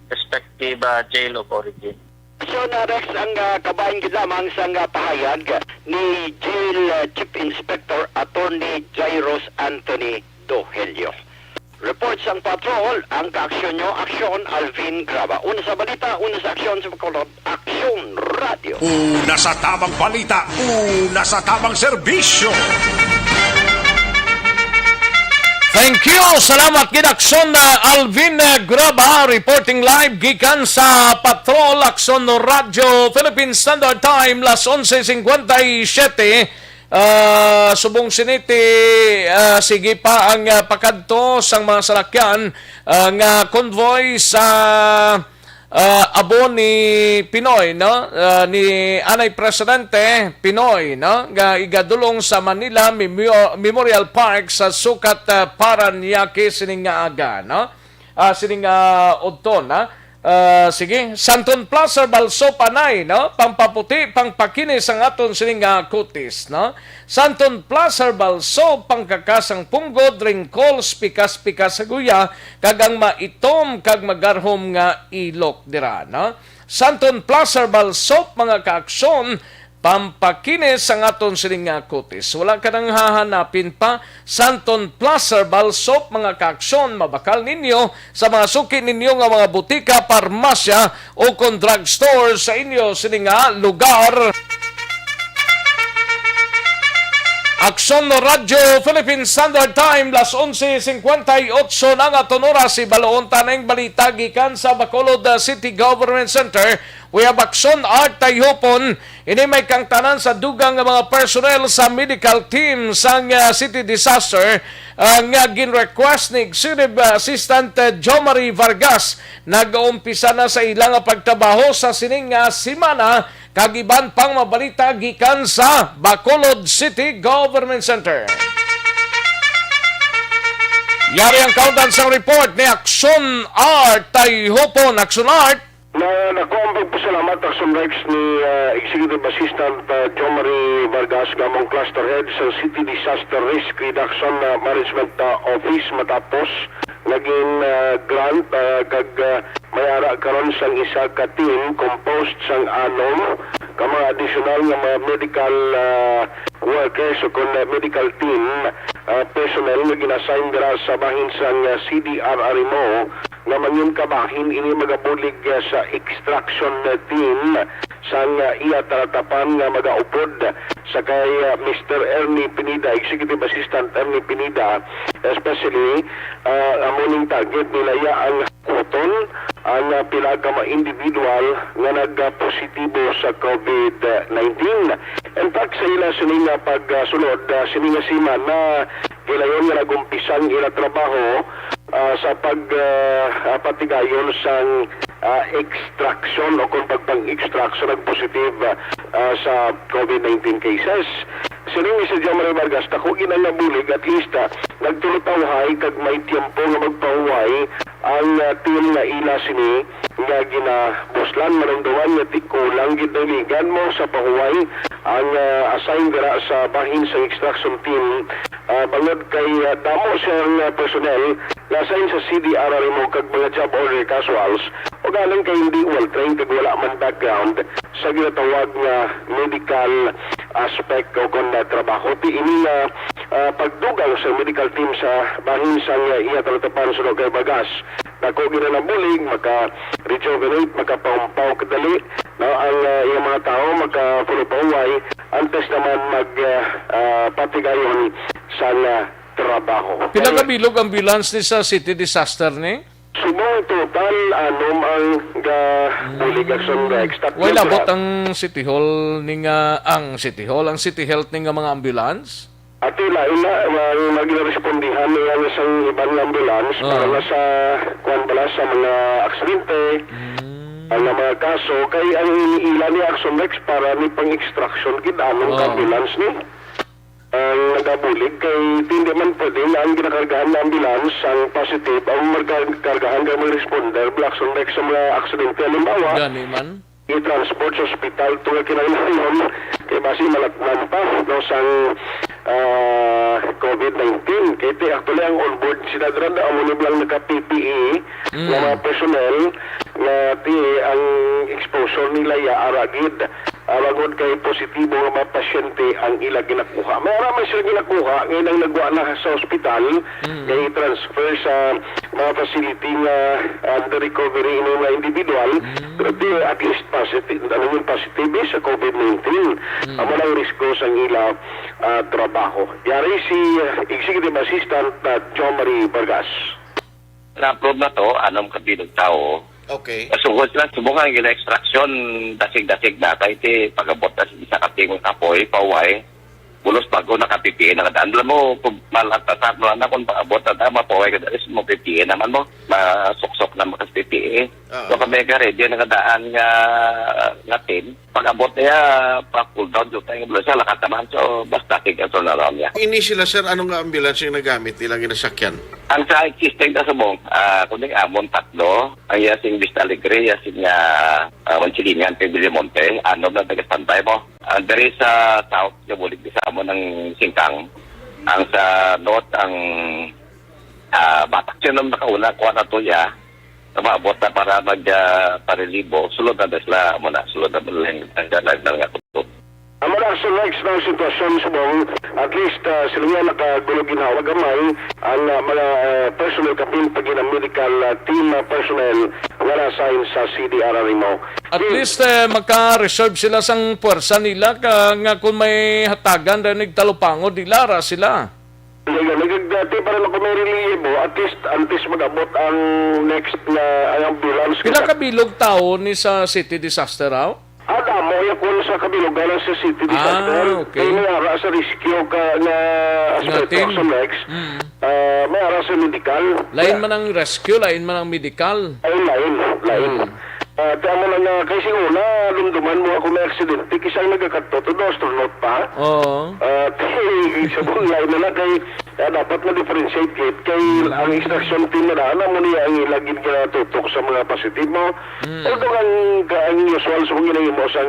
Speaker 11: respective jail of origin.
Speaker 8: So Rex, ang kabayan gid lamang sa pahayag ni Jail Chief Inspector Attorney Jairus Anthony Dohelio. Report sang patrol, ang kaaksyon nyo, Aksyon Alvin Graba. Una sa balita, una sa aksyon sa Bacolod, Aksyon Radio.
Speaker 5: Una sa tamang balita, una sa tamang serbisyo.
Speaker 3: Thank you. Salamat gid Aksyon Alvin Graba reporting live gikan sa Patrol Aksyon Radio Philippine Standard Time las 11:57. Subong siniti sige pa ang pakadto sang mga salakyan nga convoy sa abo ni Pinoy, no? Ni Anay Presidente Pinoy, no? Nga igadulong sa Manila Memorial Park sa sukat Paranaque sining nga aga, no? Sining udto, na? Sige, Santon Plaza Balso Panay, no? Pampaputi, pangpakinis ang aton sining kutis, no? Santon Plaza Balso pangkakasang punggod, ringkols, pikas-pikas sa guya, kagang maitom, kag magarhom nga ilok dira, no? Santon Plaza Balso mga kaaksyon, pampakinis ang aton sining kutis. Wala ka nang hahanapin pa. Santon Plaza Balsop, mga kaaksyon, mabakal ninyo sa mga suki ninyo nga mga butika, parmasya o kon drugstore sa inyo sining lugar. Aksyon Radio Philippine Standard Time las 11:58 na nga tonora si baloon taneng balita gikan sa Bacolod City Government Center. We have Aksyon Art Tayhopon. Ini may kang tanan sa dugang nga mga personnel sa medical team sang city disaster nga gin-request ni Executive Assistant Jomari Vargas. Nag-uumpisa na sa ilang pagtrabaho sa sining simana. Kagiban pang mabalita gikan sa Bacolod City Government Center. Yari ang kaudan sa report ni Aksyon Art Tayhopon. Aksyon Art.
Speaker 12: Nakuha ang salamat Aksyon Rex ni Executive Assistant Jomari Vargas gamang Cluster Head sa City Disaster Risk Reduction Management Office matapos naging grant kag mayara karon sang isa ka team composed sang anom ka mga additional nga mga medical workers o kon medical team personnel nga ginassign dira sa bahin sang CDRRMO nga mangin kabahin ini magabulig sa extraction team sang iya taratapan nga magaupod sa kay Mr. Ernie Pineda, Executive Assistant Ernie Pineda, especially amuning target nila ya ang koton ang pila ka mga individual nga nagpositibo sa COVID-19. In fact, sa ila sininga pagsulod, sininga siman na kilayon nga nagumpisang ila trabaho sa pagpatigayon sang extraction o kung pagpang-extraction ng positive sa COVID-19 cases. Siningi si Jomari Vargas, takugin ang nabulig at least nagtulutawhay kag may tiyempo nga magpahuway ang team na ila sini nga ginabuslan manungduan nga tikulang gidaligan mo sa pahuway ang assign dira sa bahin sa extraction team bangod kay damo siyang personnel na assign sa CDRRMO kag mga job order casuals o galing kay hindi well trained kag wala man background sa ginatawag nga medical aspect o kung trabaho. Ini na pagdugang sa medical team sa bahin sa iya talatapan sa kay Bagas. Dako ginanabulig, maka-rejuvenate, maka-paumpaw kadali na ang iyang mga tao, maka-fulupaway, antes naman mag-patigayon sa trabaho.
Speaker 3: Pinagabilog ambulance ni sa city disaster ni?
Speaker 12: Subong total, anom ang bulig Aksyon Rex.
Speaker 3: Wala bot ang City Hall ni nga ang City Hall, ang City Health ni nga mga ambulance?
Speaker 12: At ila nagrespondihan niya sa ibang ambulance para na sa sa mga aksidente, ang mga kaso, kay ang iniila ni Aksyon Rex para ni pang-extraction kinanong ambulance ni. Ang nagabulig kay hindi man pwede na ang ginakargahan na ambulance ang positive ang magkargahan ng mga responder Aksyon Rex sa mga aksidente. Halimbawa, i-transport sa hospital ito nga kinailangan kay basi malatman pa no, sang COVID-19. Kaya ito actually ang onboard sinadran na amunib lang naka-PPE ng mga personnel nga ang exposure nila aragid bangod kay positibo nga mga pasyente ang ila ginakuha. May ramay sila ginakuha ngayon ang nagwa na sa ospital ngay transfer sa mga facility nga under recovery ng mga individual pero at least positive sa COVID-19 ang walang risko sa ila trabaho. Yari si Executive Assistant John Marie Vargas.
Speaker 13: Na-approve na to, anong kabilog tao.
Speaker 14: Okay.
Speaker 13: Sugod lang, subukan yung extraction, dasig-dasig na, kahit pag-abot na sa katingong kapoy, paway, bulos bago nakapipiin. Nakadaan mo, kung malatasat mo na kung pag-abot na mapaway ka dalis mo pipiin naman mo, masuksok na makaspipiin. So kami ka ready, nakadaan nga team, pag-abot niya, pa-cool down, so tayo bulos siya, lakataman, so basta tig-aso na raw niya.
Speaker 14: Ini sila, sir, anong ambulance yung nagamit nilang ginasakyan?
Speaker 13: Ang sa existing na subong, kuning amon tatlo, ang yasing Vista Alegre, yasing Manchilingan, Pilimonte, anom na tagastantay mo. Dari sa south, yabulig sa amon ng Singkang. Ang sa north, ang Batak sinong nakauna, kuha na to ya, maabot na para mag-parilibo. Sulod na sila muna, sulod na mula ang dalag ng katutut.
Speaker 12: Ang mga next na sitwasyon sa buong, at least sila nga nakagulo ginawa gamay ang mga personnel kapin pag ng medical team personnel wala sign sa CDRR mo.
Speaker 3: At least magka-reserve sila sang puwersa nila nga kung may hatagan na nagtalupangod, dilara sila.
Speaker 12: Nagagdati para na kung may reliable, at least antes mag-abot ang next na ambulance.
Speaker 3: Pila kabilog tao ni sa city disaster raw?
Speaker 12: Mo yung kung sa kabilugan sa city disaster,
Speaker 3: okay.
Speaker 12: May ara sa rescue na aspecto sa Lex, may ara sa medical.
Speaker 3: Lain man ang rescue, lain man ang medical.
Speaker 12: Ay, lain. Kaya mo lang kasi una, lumduman mo ako may aksidente, kasi ang nagkakato, to astronaut pa.
Speaker 3: Oo.
Speaker 12: Sa buong lain na lang, dapat na-differentiate kay ang instruction team na mo niya ang ilagin ka tutok sa mga positive mo. Although ang usual sa mga mo sa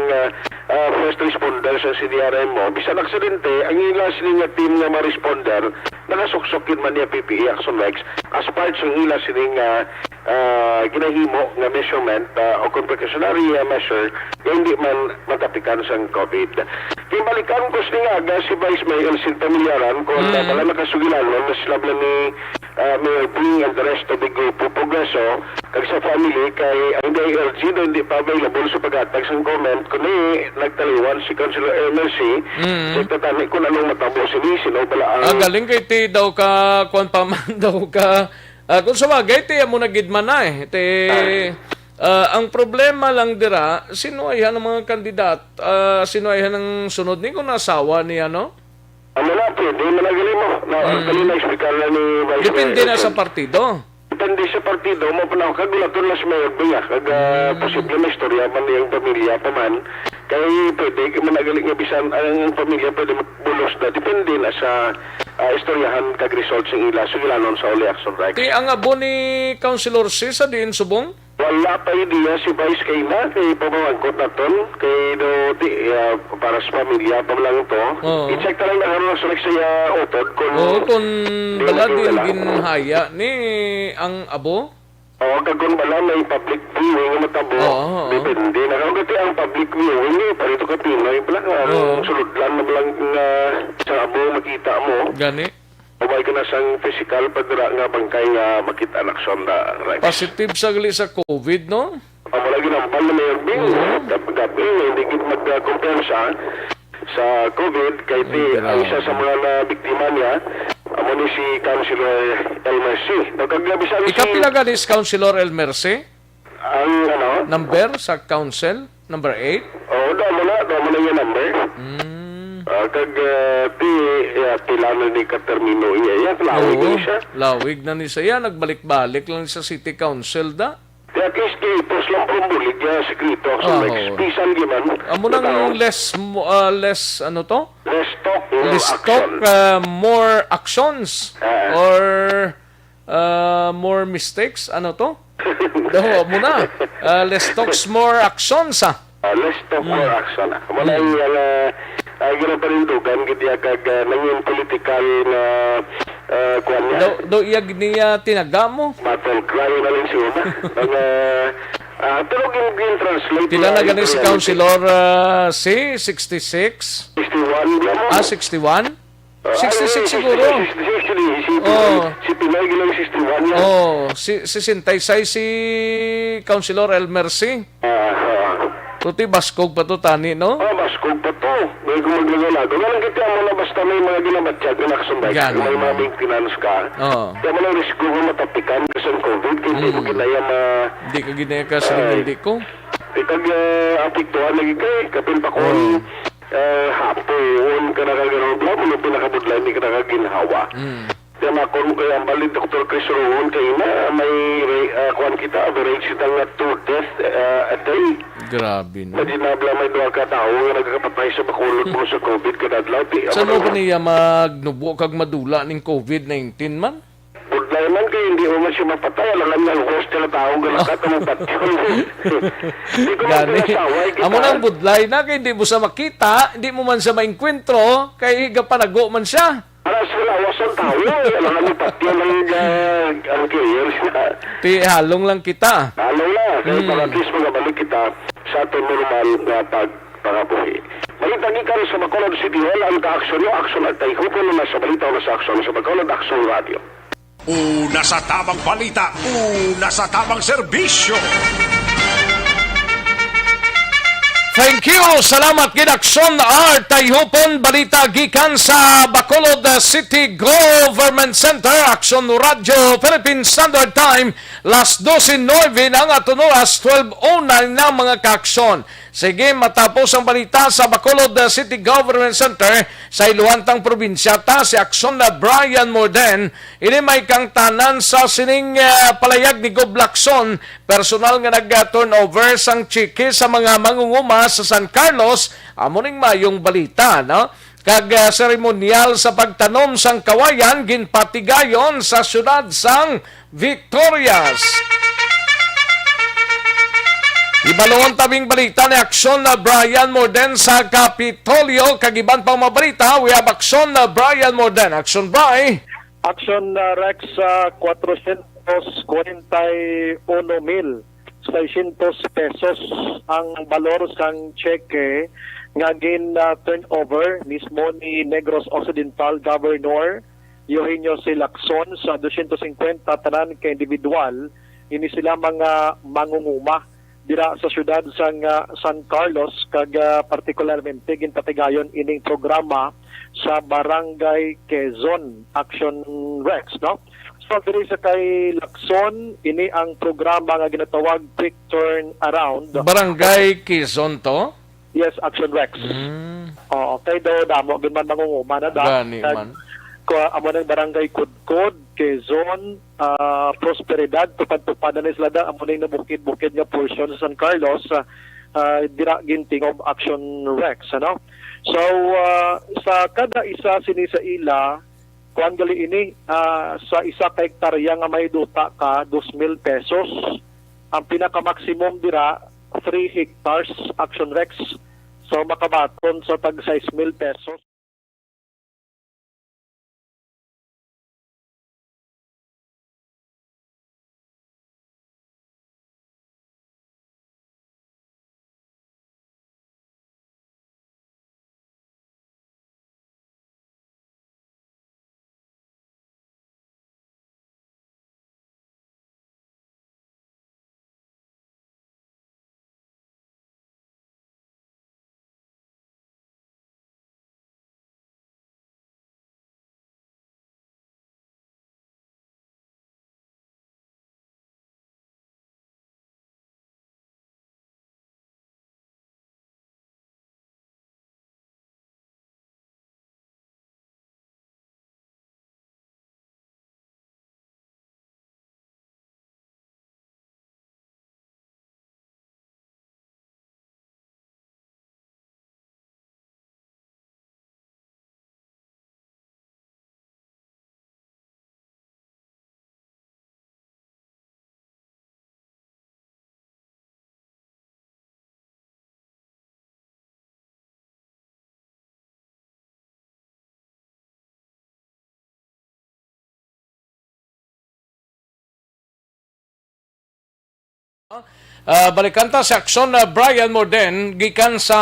Speaker 12: first responder sa CDRM mo, bisan aksidente, ang ila sining team nga ma-responder, nakasuksokin man niya PPE Action Lex as part sa ila sining ginahimo nga measurement o precautionary measure nga hindi man matapikan sa COVID. Kimbalikan ko siya nga si Vice Mayor Elsin Pamilyaran kung pala nakasugilan na sila ni Mayor Ping and the rest of the group Progreso kag sa family kay ang DLG na hindi pa available sa paghatag sa comment kundi nagtaliwan si Councilor MLC sa tatani kung anong matabo sino pala ang
Speaker 3: galing kay ti daw ka kung pa man daw ka kung sabagay ti mo nagidman na ang problema lang dira sinuayhan ng mga kandidat sinuayhan ng sunod ni kung nasawa niya no?
Speaker 12: Ano na, pwede managaling mo. Kanina explicar na ni Vice
Speaker 3: Depende na sa partido.
Speaker 12: Depende sa partido. Mapanang kagulaton na si Mayor Biya. Posible na istorya man niyang pamilya pa man. Kaya pwede managaling nga bisan ang pamilya pwede magbulos na. Depende na sa istoryahan kag-results ng ila. Sugilanon sa uli action right.
Speaker 3: Ang abo ni Councilor C sa diin subong?
Speaker 12: Wala pa idea si Vice kay na, kay pamangkot na ton, kay para sa pamilya pa lang to. I-check na lang na karoon sa nagsaya utod
Speaker 3: kung bala din ginhaya ni ang abo?
Speaker 12: Kagong bala may public viewing matabo. Depende. Nakagati ang public viewing parito ka Pinoy pala suludlan na lang sa abo makita mo.
Speaker 3: Gani?
Speaker 12: Umay ka na sang physical padra nga bangkay nga makita na aksyon na right.
Speaker 3: Positive sagli sa COVID, no?
Speaker 12: Wala ginampal na Mayor Bing. Gabi, hindi kita mag-compensa sa COVID kay ang isa sa mga na-biktima niya amo ni si Councilor Elmer C.
Speaker 3: Ikapila ka ni Councilor Elmer C?
Speaker 12: Ang
Speaker 3: number sa council? Number 8?
Speaker 12: Damo na yung number. Pila na ni katermino iya. Lawig na siya.
Speaker 3: Lawig na ni siya. Nagbalik-balik lang sa City Council da.
Speaker 12: At least ipos lang pumbulig sekrito. So pisan giman.
Speaker 3: Amo nang less ano to?
Speaker 12: Less talk,
Speaker 3: more actions. Or more mistakes. Ano to? Daho mo na. Less talks, more actions
Speaker 12: less talk, more action. Wala gina parindugan giti kag nanging political na kuan niya.
Speaker 3: Do iyag niya tinaga mo?
Speaker 12: Battle cry na lang siya. Pero gin-translate.
Speaker 3: Pila na gani si Councilor si 66?
Speaker 12: 61 lang mo.
Speaker 3: 61? 66 siguro.
Speaker 12: 66 si Pinoy gilang 61 yan.
Speaker 3: Si 66 si Councilor Elmer C. Tuti baskog pa to tani, no?
Speaker 12: Baskog pa to. May gumaglago. Ngayon kita mo na basta may mga ginamatsyag na nakasumbay. May mga maintenance ka. Kaya mo lang risiko mo matapikan kasi ang COVID. Hindi mo ginaya
Speaker 3: Hindi ka ginaya ka sa hindi ko.
Speaker 12: Ikag apiktuhan lagi kay kapil pa kung hapon ka nakagano'n mo na pinakabudlay hindi ka nakaginhawa. Kaya makon kaya ang balik Dr. Chris Rowan kayo na may kuhan kita average itang 2 deaths a day.
Speaker 3: Grabe, no?
Speaker 12: Madinabla may doha ka tao nga nagkakapatay sa bakulot mo sa COVID kadadlaw.
Speaker 3: Saan mo ba niya magnubo kag madula ng COVID-19 man?
Speaker 12: Budlay man kayo hindi mo man siya mapatay. Alam nga hostel na tao galakat ang patyon.
Speaker 3: Gani. Amo nang budlay na kay hindi mo sa makita, hindi mo man sa mainkwentro kay gapanago man siya.
Speaker 12: Alas wala wasang tao. Alam nga patyon ang kiyers na.
Speaker 3: Ti halong lang kita.
Speaker 12: Halong lang. Kaya para at least magabalik kita sa ating normal na pagpangabuhi. Balitang ikan sa Bacolod City Hall ang ka-aksyon nyo. Aksyon at tayo hupon na sa balita o sa aksyon sa Bacolod Aksyon Radio.
Speaker 5: Una sa tamang balita, una sa tamang serbisyo.
Speaker 3: Thank you. Salamat Ginaksyon R. Tayhupon balita gikan sa Bacolod City Government Center. Aksyon Radio Philippine Standard Time. Las 12:09 ang aton oras 12:09 na mga kaaksyon. Sige, matapos ang balita sa Bacolod City Government Center sa Iluantang Probinsya ta si Aksyon na Brian Morden ini may kang tanan sa sining palayag ni Gob Lacson personal nga nag-turnover sang chiki sa mga mangunguma sa San Carlos amuning mayong balita, no? Kag seremonyal sa pagtanom sang kawayan ginpatigayon sa syudad sang Victorias. Ibalon tabing balita ni Aksyon na Brian Morden sa Kapitolyo. Kagiban pang mabalita, we have Aksyon na Brian Morden. Aksyon Bri.
Speaker 15: Aksyon na Rex 441,600 pesos ang balor sang cheque nga gin turnover mismo ni Negros Occidental Governor Eugenio C. Lacson sa 250 tanan ka individual. Ini sila mga mangunguma dira sa syudad sang San Carlos kag partikularmente ginpatigayon ining programa sa Barangay Quezon Action Rex, no? So diri sa kay Lacson ini ang programa nga ginatawag Quick Turn Around.
Speaker 3: Barangay Quezon to?
Speaker 15: Yes, Action Rex. Okay daw damo gid man mangunguma na da.
Speaker 3: Gani man.
Speaker 15: Amo ng Barangay Kudkod, Quezon, Prosperidad, tupad-tupadan na sila da, amo ng nabukid-bukid nga portion sa San Carlos, dira ginting of Action Rex, ano? So, sa kada isa sini sa ila, kuan gali ini, sa isa ka hektarya nga may duta ka, 2,000 pesos. Ang pinaka-maximum dira, 3 hectares Action Rex. So, makabaton sa tag 6,000 pesos.
Speaker 3: Balikanta sa Aksyon Brian Morden gikan sa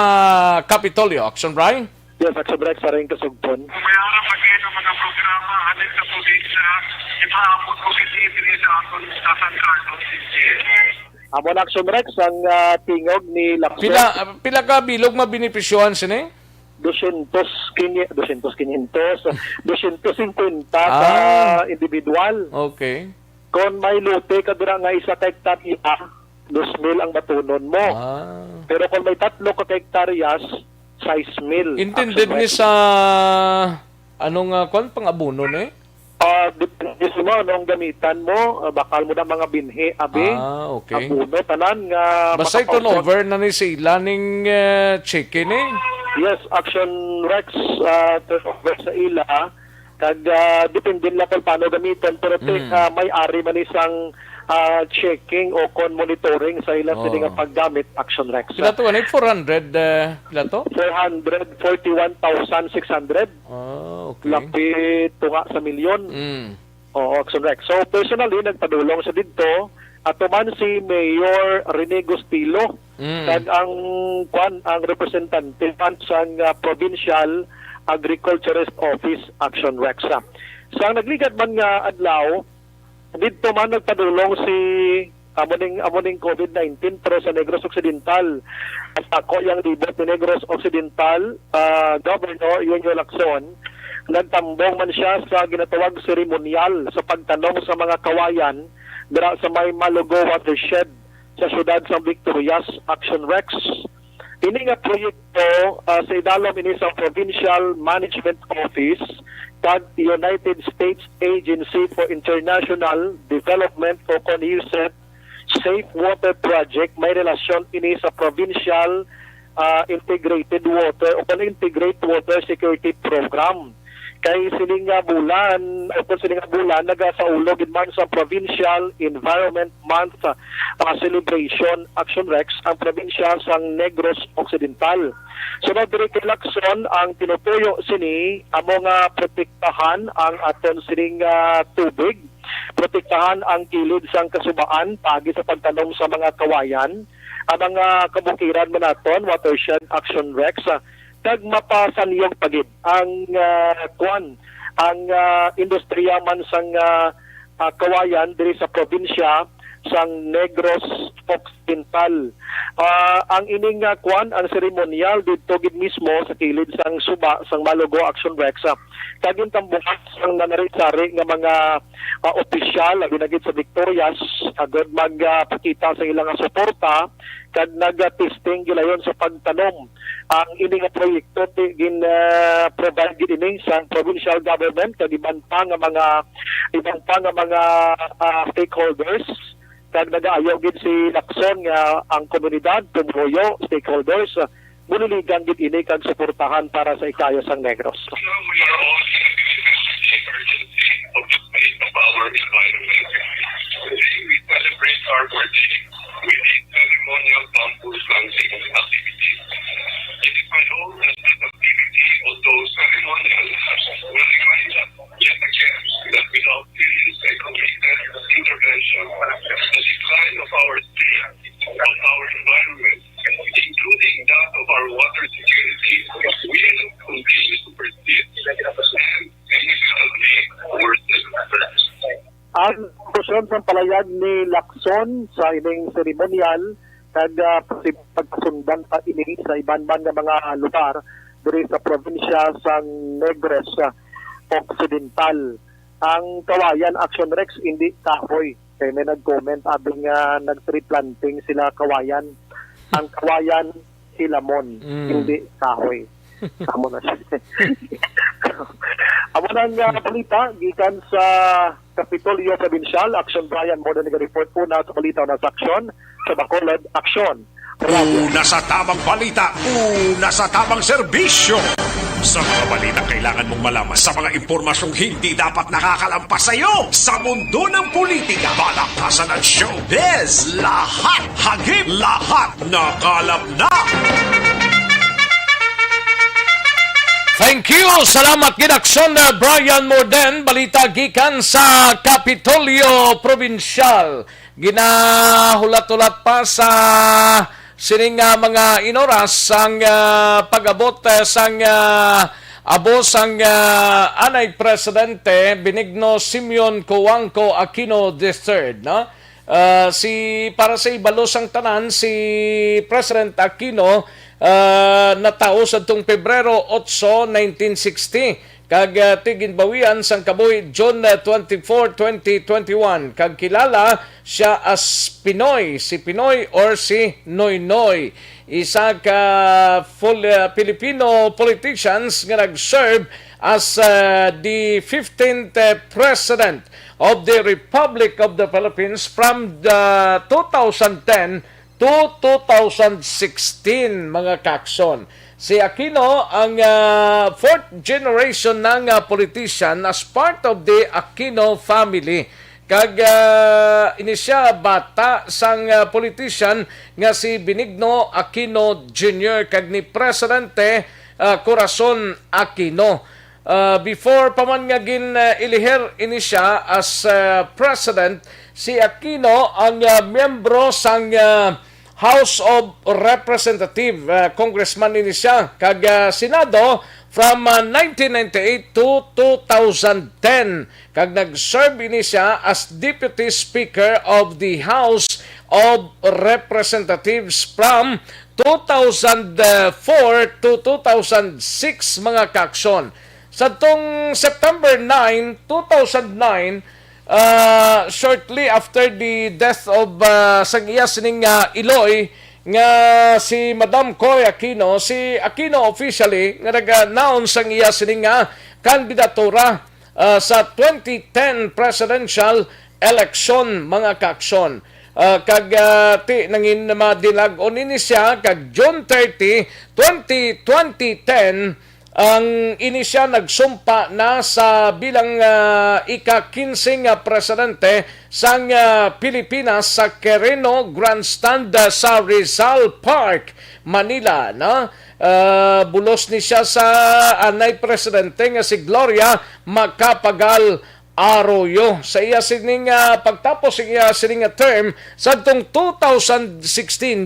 Speaker 3: Kapitolyo. Aksyon Brian?
Speaker 15: Yes, Action Rex sa rin kasugton.
Speaker 16: Mayroon pa kayo ng mga programa halit sa tubig sa ipaabot ko kasi sa akong sa San Carlos City.
Speaker 15: Amon Action Rex ang tingog ni Lacson.
Speaker 3: Pila ka bilog mabenepisyohan sini?
Speaker 15: 250 ka individual.
Speaker 3: Okay.
Speaker 15: Kung may lote ka dira nga isa ka hektarya, 2,000 ang batunon mo. Pero kung may 3 ka hektaryas, 6,000.
Speaker 3: Intended ni sa anong pang-abuno ni?
Speaker 15: Depende mo anong gamitan mo, bakal mo na mga binhi, abi.
Speaker 3: Okay.
Speaker 15: Abuno tanan nga
Speaker 3: basta turnover na ni sila ning chicken eh.
Speaker 15: Yes, Action Rex turnover sa ila kag depende na kung paano gamitan pero may ari man isang checking o monitoring sa ilang nga paggamit. Action Rex.
Speaker 3: Pila to? 400 pila to?
Speaker 15: 441,600.
Speaker 3: Okay.
Speaker 15: Lapit tunga sa milyon. Action Rex. So personally nagpadulong sa didto ato man si Mayor Rene Gustilo kag ang representante sa Provincial Agriculturist Office. Action Rex. Sa nagligad man nga adlaw dito man nagpadulong si amoning COVID-19 pero sa Negros Occidental. At ako yung libot ni Negros Occidental, Governor Eugenio Lacson, nagtambong man siya sa ginatawag seremonyal sa pagtanong sa mga kawayan dira sa may Malugo Watershed sa siyudad sa Victorias. Action Rex. Ini nga proyekto sa idalom ini sa Provincial Management Office kag United States Agency for International Development o USAID Safe Water Project may relasyon ini sa Provincial Integrated Water o Integrated Water Security Program. Kay sining bulan nagasaulog man sa Provincial Environment Month celebration. Action Rex ang probinsya sang Negros Occidental. Sunod diri kay Lacson ang tinutuyo sini amo nga protektahan ang aton sining tubig, protektahan ang kilid sang kasubaan pagi sa pagtanom sa mga kawayan, ang mga kabukiran man naton watershed. Action Rex kag mapasanyog pagid ang ang industriya man sang kawayan diri sa probinsya sang Negros Occidental. Ang ining ang seremonyal dito gid mismo sa kilid sang suba sang Malugo. Action Rex kag yung tambuhan sang nanari-sari nga mga opisyal ginagit sa Victorias agad magpakita sa ilang suporta kag nag-testing gilayon sa pagtanom. Ang ini nga proyekto provide gid ini sa provincial government kag ibang pa nga mga stakeholders kag nagaayo gid si Lacson nga ang komunidad tumuyo stakeholders muliligan gid ini kag suportahan para sa ikayo sang Negros.
Speaker 16: We celebrate our birthday with a ceremonial bamboo planting activity. It is my hope that this activity, although ceremonial, will remind us yet again that without serious and committed intervention, the decline of our state, of our environment, including that of our water security, will continue to persist and significantly worsen.
Speaker 15: Ang posisyon sa palayag ni Lacson sa ining seremonyal kag pagsundan pa ini sa iban-ban nga mga lugar diri sa probinsya sa Negros Occidental. Ang kawayan. Action Rex hindi kahoy. Kaya may nag-comment abing nag-tree planting sila kawayan. Ang kawayan silamon, hindi kahoy. Amo na siya. Amo nang balita gikan sa Kapitolyo Provincial. Action Brian Morden nag-report po na sa balita na sa aksyon sa Bacolod. Aksyon
Speaker 5: Una sa tamang balita, una sa tamang serbisyo. Sa mga balita kailangan mong malaman sa mga impormasyong hindi dapat nakakalampas sa iyo. Sa mundo ng politika, balakasan at showbiz, lahat hagip, lahat nakalap na.
Speaker 3: Thank you. Salamat ginaksyon Brian Morden. Balita gikan sa Kapitolyo Provincial. ginahulat-hulat pa sa sining mga inoras ang pag-abot sang abos ang anay presidente Benigno Simeon Cojuangco Aquino III, no? Para sa ibalos ang tanan, si President Aquino natao sa itong Pebrero 8, 1960 kag tiginbawian sang kabuhi June 24, 2021 kag kilala siya as Pinoy, si Pinoy or si Noynoy, isa ka full Filipino politicians nga nag-serve as the 15th President of the Republic of the Philippines from the 2010 to 2016, mga kakson. Si Aquino ang fourth generation ng politician as part of the Aquino family. Kag ini siya bata sang politician nga si Benigno Aquino Jr. kag ni Presidente Corazon Aquino. Before pa man nga ilihir ini siya as president, si Aquino ang miyembro sang House of Representative, congressman ini siya, kag Senado from 1998 to 2010. Kag nag-serve ini siya as Deputy Speaker of the House of Representatives from 2004 to 2006, mga kakson. Sa tong September 9, 2009, shortly after the death of sang iya sining Iloy nga si Madam Cory Aquino, si Aquino officially nga nag-announce sang iya sining kandidatura sa 2010 presidential election, mga kakson. Kag nangin madilag-on ini siya kag June 30, 2010 ang inisya nagsumpa na sa bilang ika-15 presidente sang Pilipinas sa Quirino Grandstand sa Rizal Park, Manila, no? Bulos ni siya sa anay presidente nga si Gloria Macapagal Arroyo. Sa iya sining pagtapos iya sining term sa tong 2016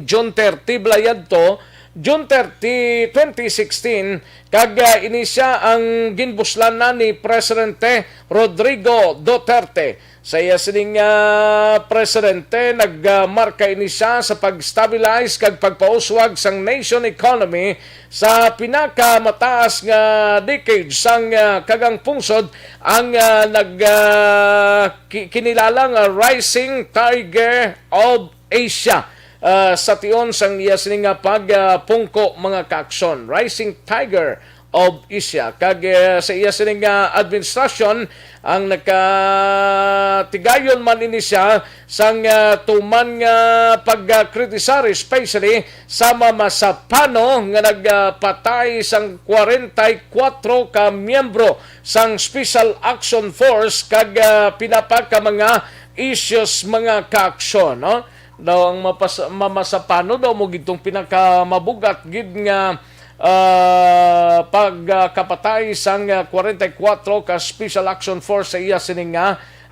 Speaker 3: June 30 blayad to June 30, 2016, kag inisya ang ginbuslan na ni Presidente Rodrigo Duterte. Sa iya sining presidente, nagmarka inisya sa pag-stabilize kag pagpauswag sang nation economy sa pinakamataas nga decade sang kagang pungsod ang kinilalang Rising Tiger of Asia. Sa tion sang iya sining pagpungko, mga kakson, Rising Tiger of Asia. Kag sa iya sining administrasyon ang nakatigayon man ini siya sang tuman nga pagkritisar, especially sa mamasapano nga nagpatay sang 44 ka miyembro sang Special Action Force kag pinapa ka mga issues, mga kakson, no? Daw ang mamasapano daw mo gitong pinakamabugat gid nga pagkapatay sang 44 ka Special Action Force sa iya sining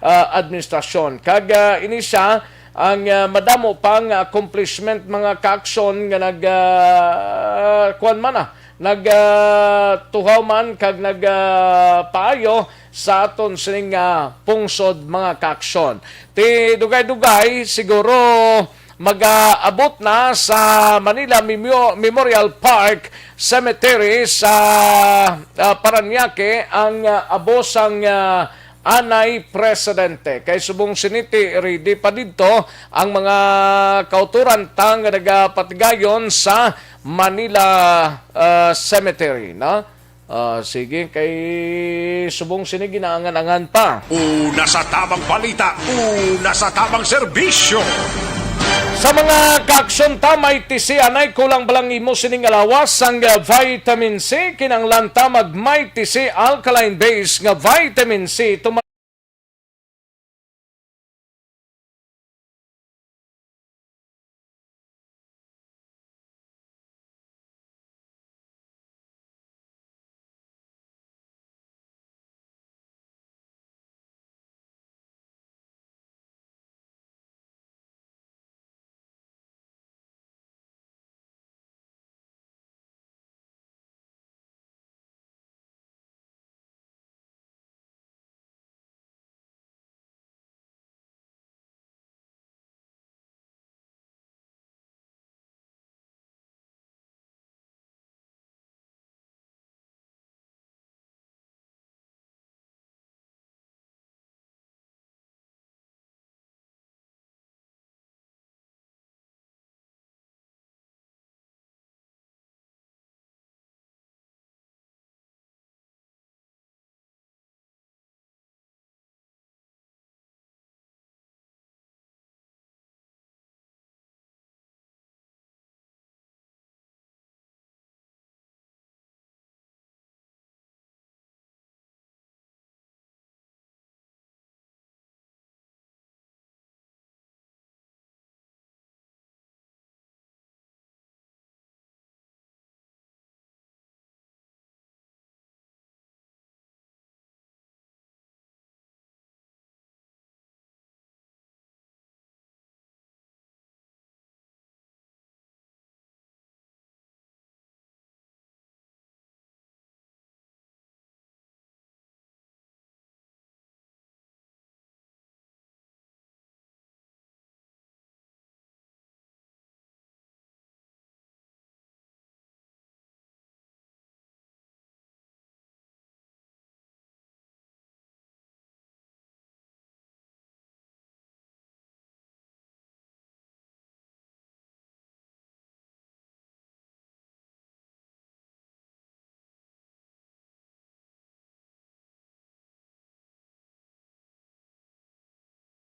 Speaker 3: administrasyon. Kag ini siya ang madamo pang accomplishment, mga kakson nga nagtuhaw man kag nagpaayo sa aton sining pungsod, mga kakson. Ti dugay-dugay siguro mag-abot na sa Manila Memorial Park Cemetery sa Paranaque ang abos ang anay presidente. Kay subong siniti ready pa dito ang mga kauturan tang nagapatigayon sa Manila Cemetery, no? Sige, kay subong sini ginaangan-angan pa.
Speaker 5: Una sa tamang balita, una sa tamang serbisyo.
Speaker 3: Sa mga kakson tamay tisi anay kulang balang imo sining alawas ang vitamin C kinanglan tamag may tisi alkaline base nga vitamin C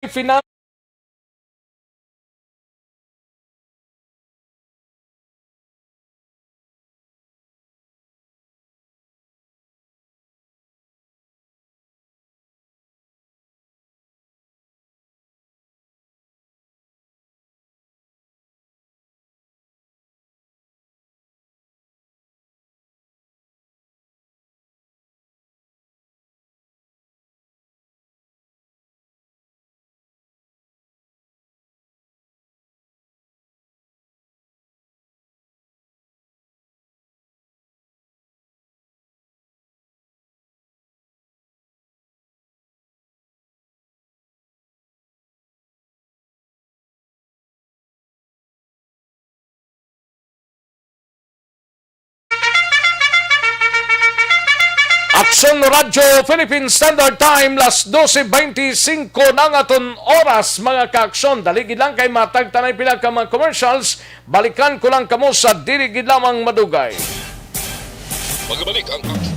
Speaker 3: final Aksyon Radyo Philippine Standard Time, las 12:25 ng aton oras, mga ka-aksyon. Daligid lang kay matag tanay pila ka mga commercials. Balikan ko lang kamo sa dirigid lamang madugay.
Speaker 2: Magbalik ang aksyon.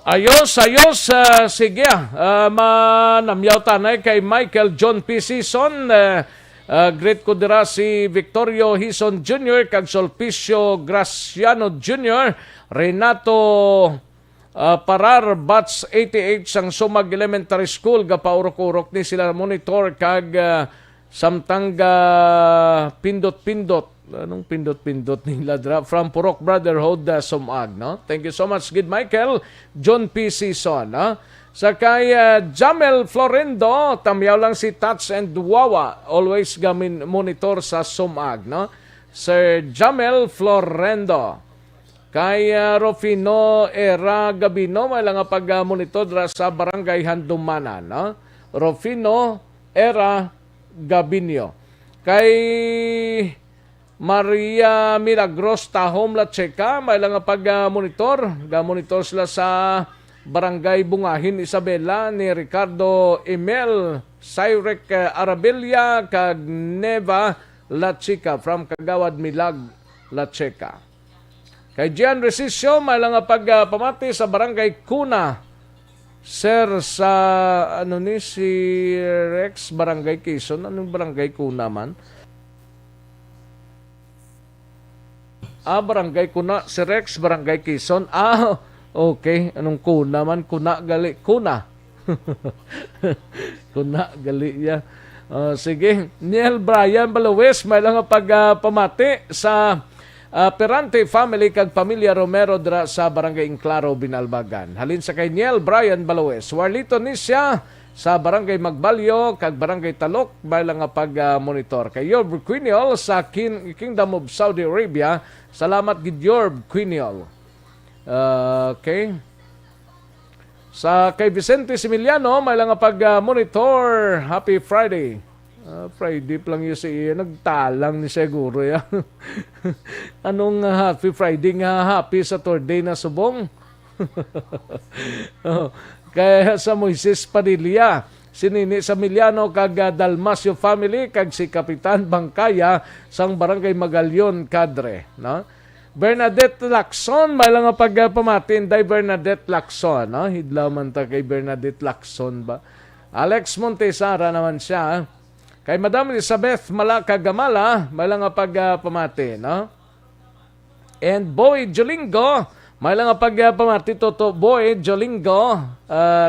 Speaker 3: Ayos, sige. Manamyaw tanay kay Michael John P. Season. Great ko dira si Victorio Hison Jr., kag Solpicio Graciano Jr., Renato Parar, Bats 88 sang Sumag Elementary School. Gapaurok-urok ni sila monitor kag samtang pindot-pindot. Anong pindot-pindot nila dra? From Purok Brotherhood, Sumag, no? Thank you so much, good Michael John P. Season, no? Sa kay Jamel Florendo, tamyaw lang si Tats and Wawa, always gamin monitor sa Sumag, no? Sir Jamel Florendo. Kay Rofino Era Gabino, may lang pag-monitor sa Barangay Handumana, no? Rofino Era Gabino. Kay Maria Milagros Tahom Latcheka, may lang pag-monitor. Ga-monitor sila sa Barangay Bungahin, Isabela, ni Ricardo Emel Cyrek Arabella, kag Neva Latcheka from Kagawad Milag Latcheka. Kay Gian Resisio, may lang pag-pamati sa Barangay Kuna. Sir, sa si Rex Barangay Quezon, anong Barangay Kuna man? Barangay Kuna, si Rex, Barangay Quezon. Okay. Anong kuna man? Kuna gali. Kuna. Kuna gali ya. Sige. Neil Brian Balawes, may lang pagpamati sa Perante family kag pamilya Romero dra sa Barangay Inclaro, Binalbagan. Halin sa kay Neil Brian Balawes. Warlito ni siya sa Barangay Magbalyo kag Barangay Talok, may lang pag-monitor. Kay Yorb Quiniol sa Kingdom of Saudi Arabia. Salamat gid Yorb Quiniol. Okay. Sa kay Vicente Similiano, may lang pag-monitor. Happy Friday. Friday pa lang yun siya. Nagtalang ni siguro yan. Anong Happy Friday nga? Happy Saturday na subong? Kaya sa Moises Padilla, si Nini Samiliano kag Dalmasio family kag si Kapitan Bangkaya sang Barangay Magalyon Cadre, no? Bernadette Lacson, may lang pagpamatin day Bernadette Lacson, no? Hidlaw man ta kay Bernadette Lacson ba? Alex Montesara naman siya. Kay Madam Elizabeth Malaka Gamala, may lang pagpamati, no? And Boy Jolingo, may lang pagpamati toto Boy Jolingo.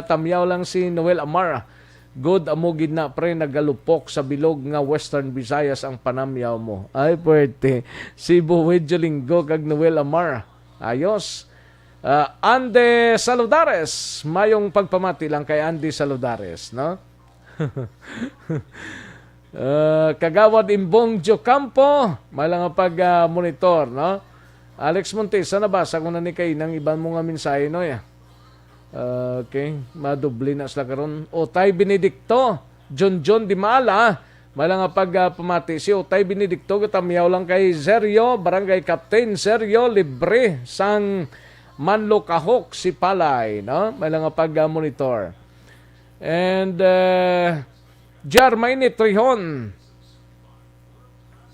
Speaker 3: Tamyaw lang si Noel Amara. Good amugid na pre, nagalupok sa bilog nga Western Visayas ang panamyaw mo. Ay, pwerte. Si Boy Jolingo kag Noel Amara. Ayos. Ande Saludares. Mayong pagpamati lang kay Andy Saludares, no? Kagawad Imbong Diocampo, may lang pag-monitor, no? Alex Montesa, nabasa ko na ni kay nang iban mo nga mensahe, no? Okay, madubli na sila karon. Otay Benedicto, John Di Mala, May lang pamati si Utay Benedicto katamiyaw lang kay Sergio, Barangay Captain Sergio Libre sang Manlokahok si Palay, no? May lang monitor. And Jarmaine Trihon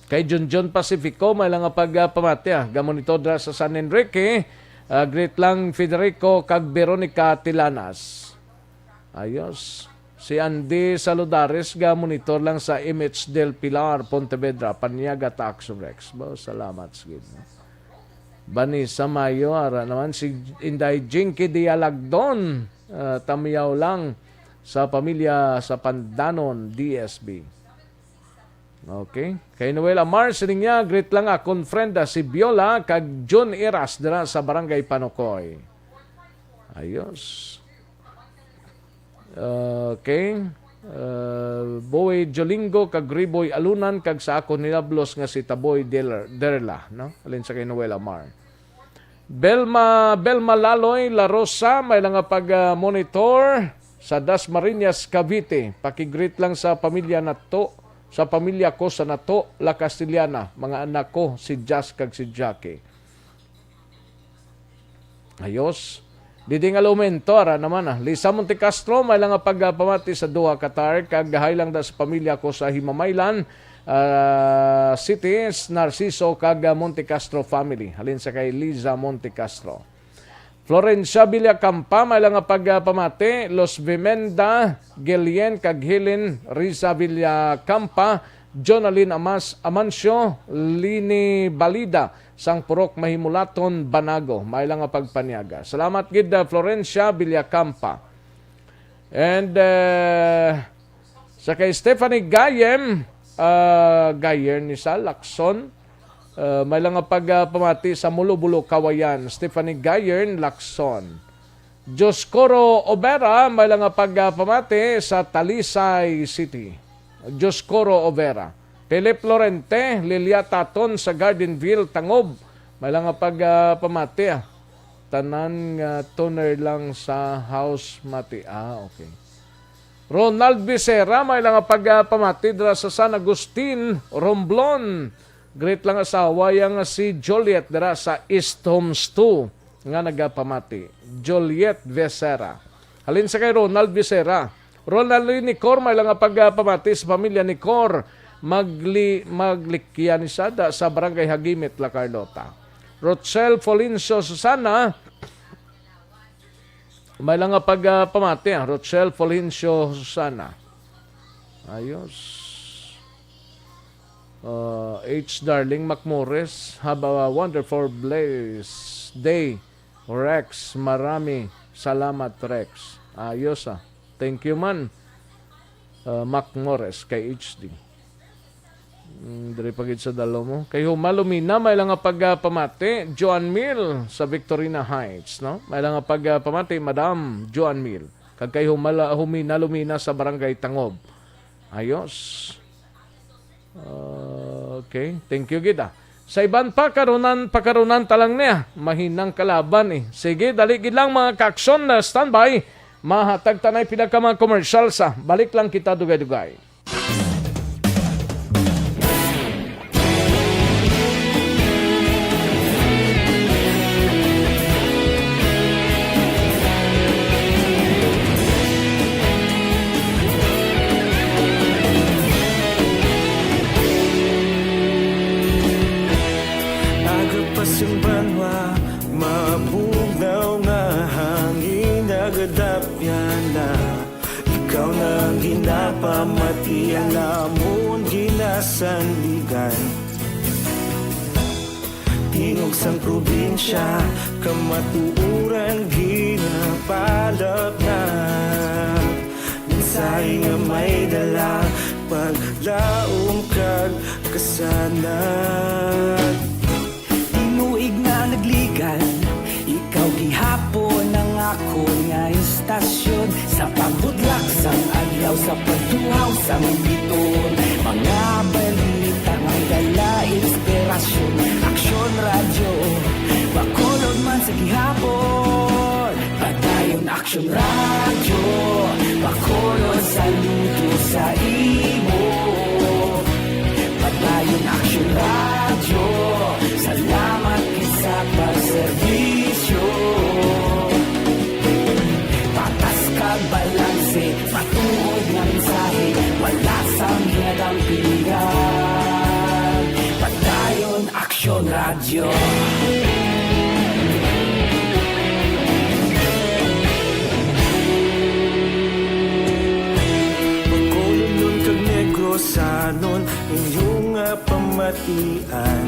Speaker 3: kay Junjun Pacifico may lang pamati gamonitor dra sa San Enrique. Great lang Federico kag Veronica Tilanas. Ayos. Si Andy Saludares ga monitor lang sa Image del Pilar, Pontevedra, Paniaga, Action Rex. Salamat sige. Bani sa Mayo ara naman si Inday Jinky Dialagdon, tamiyaw lang sa pamilya sa Pandanon, DSB. Okay. Kay Noel Amar sining great lang akong friend si Biola kag John Iras dira sa Barangay Panokoy. Ayos. Okay. Boy Jolingo kag Riboy Alunan kag sa ako nilablos nga si Taboy Derla, no? Alin sa kay Noel Amar. Belma Laloy La Rosa may lang monitor sa Dasmariñas Cavite. Pakigreet lang sa pamilya nato, sa pamilya ko sa nato La Castellana, mga anak ko si Jazz kag si Jackie. Ayos. Didi nga lumento, ara naman Lisa Monte Castro, may lang pamati sa Doha, Qatar, kag gahay lang da sa pamilya ko sa Himamaylan Cities, Narciso, kag Monte Castro family. Halin sa kay Liza Monte Castro. Florencia Villacampa, may lang pamati, Los Vimenda, Gilien, kag Helen, Risa Villacampa, Jonalyn Amancio, Lini Balida, sang Purok Mahimulaton, Banago. May lang pagpaniaga. Salamat gid Florencia Villacampa. And sa kay Stephanie Gayem, Gayer ni sa Lacson, may lang pamati sa Mulo-Bulo, Kawayan. Stephanie Gayer, Lacson. Joscoro Obera, may lang pamati sa Talisay City. Joscoro Overa. Philip Lorente, Lilia Taton sa Gardenville, Tangob. May lang pamati Tanan toner lang sa house mati. Okay. Ronald Becerra, may lang pamati dra sa San Agustin, Romblon. Great lang asawa yang si Joliet dra sa East Homes 2 nga nagapamati. Joliet Becerra. Halin sa kay Ronald Becerra. Ronald Nicor, may lang pamati sa pamilya ni Cor. Maglikyan ni Sada sa Barangay Hagimit, La Carlota. Rochelle Folincio Susana, may lang pamati Rochelle Folincio Susana. Ayos. H. Darling Macmores, have a wonderful blessed day. Rex, marami salamat Rex. Ayos Thank you man. Macmores kay HD. Dari pagid sa dalo mo. Kay Humalumina, may lang pamati. Joan Mill sa Victorina Heights, no? May lang pamati, Madam Joan Mill. Kag kay Lumina sa Barangay Tangob. Ayos. Okay. Thank you, Gida. Sa iban pakarunan talang niya. Mahinang kalaban Sige, dali gid lang mga kakson na standby. Mahatag tanay pinagkamang commercial sa. Balik lang kita dugay-dugay.
Speaker 17: Mabugaw nga hangin nagadapyan na ikaw nang ginapamati ang namon ginasandigan tingog sang probinsya kamatuuran ginapalap na minsay nga may dala paglaom kag kasanan tinuig na nagligan ikaw gihapon ang ako nga istasyon sa pagbudlak sang adlaw sa pagtuhaw sang biton mga balita nga dala inspirasyon aksyon radyo bakulod man sa gihapon padayon aksyon radyo bakulod sa luto sa imo Radyo. Magkulong kag Negrosanon inyong pamatian.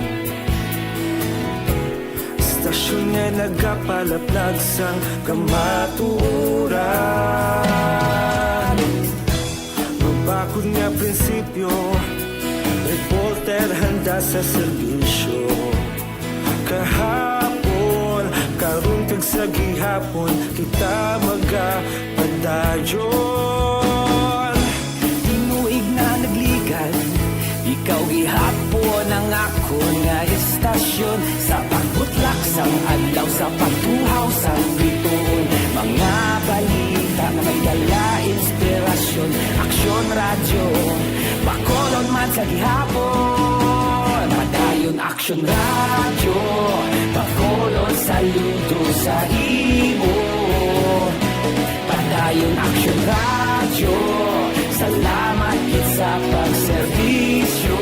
Speaker 17: Stasyon nga nagapalaplag sang kamaturan. Magbakod nga prinsipyo, reporter handa sa serbisyo. Kahapon, karong kag sa gihapon, kita magapadayon. Tinuig na nagligan, ikaw gihapon ang ako nga estasyon. Sa pagbutlak sang adlaw, sa pagtuhaw sang bituon. Mga balita na may dala inspirasyon. Aksyon radyo, Bacolod man sa gihapon. Padayon Aksyon radyo, Bacolod saludo sa imo. Padayon Aksyon radyo, salamat kit sa pagserbisyo.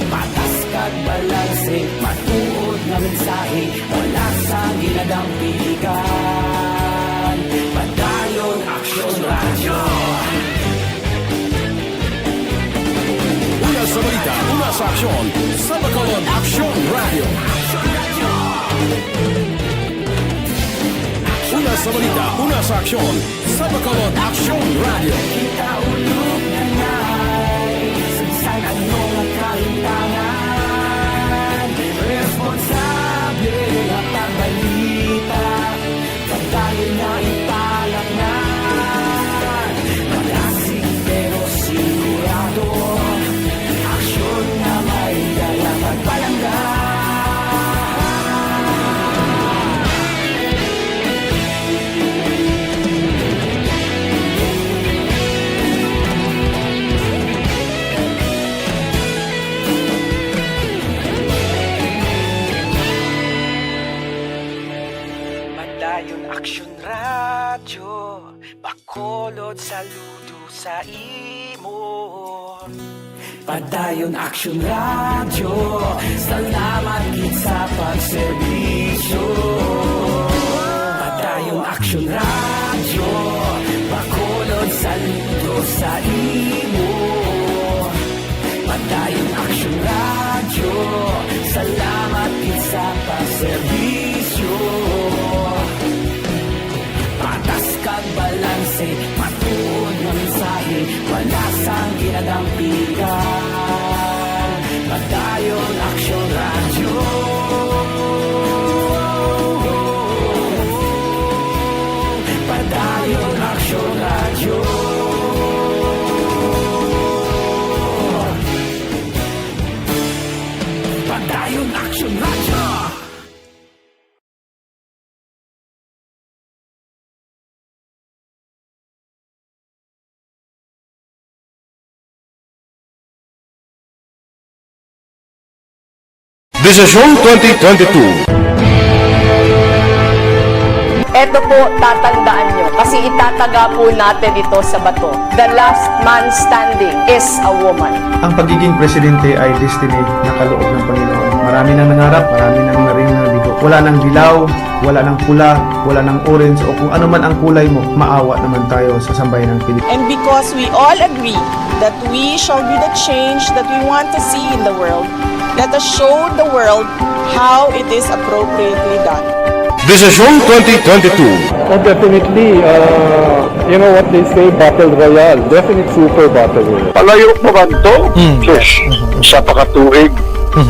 Speaker 17: Patas kag balanse, matuod nga mensahe, wala sa ginadampigan. Padayon Aksyon radyo.
Speaker 1: Una sa balita, una sa aksyon, sa Bacolod Aksyon Radio. Una sa balita, una sa aksyon, sa Bacolod Aksyon Radio.
Speaker 17: Kita ulog na ngay, sansan ano nga kahintangan. Responsable at ang balita, pagdayon na ipalak na. Malasig pero sigurado, aksyon na may dalang magpalangga. Padayon Aksyon radyo, Bacolod saludo sa imo. Padayon Aksyon radyo, salamat gid sa pagserbisyo. Padayon Aksyon radyo, Bacolod saludo sa imo. Padayon Aksyon radyo, salamat gid sa pagserbisyo. Patas kag balanse, matuod nga mensahe, wala sang ginadampigan. Padayon Aksyon radyo. Padayon Aksyon radyo. Padayon Aksyon radyo.
Speaker 1: Desisyon 2022.
Speaker 18: Ito po, tatandaan nyo, kasi itataga po natin ito sa bato. The last man standing is a woman.
Speaker 19: Ang pagiging presidente ay destiny na kaloob ng Panginoon. Marami nang nangarap, marami nang naring nabigo. Wala nang dilaw, wala nang pula, wala nang orange, o kung ano man ang kulay mo, maawa naman tayo sa sambayan ng Pilipinas.
Speaker 9: And because we all agree that we shall be the change that we want to see in the world, let us show the world how it is appropriately done.
Speaker 1: Desisyon 2022.
Speaker 20: Oh, definitely, you know what they say, Battle Royale. Definitely super Battle Royale.
Speaker 12: Palayo mo kanto, sis, sa pakatuig.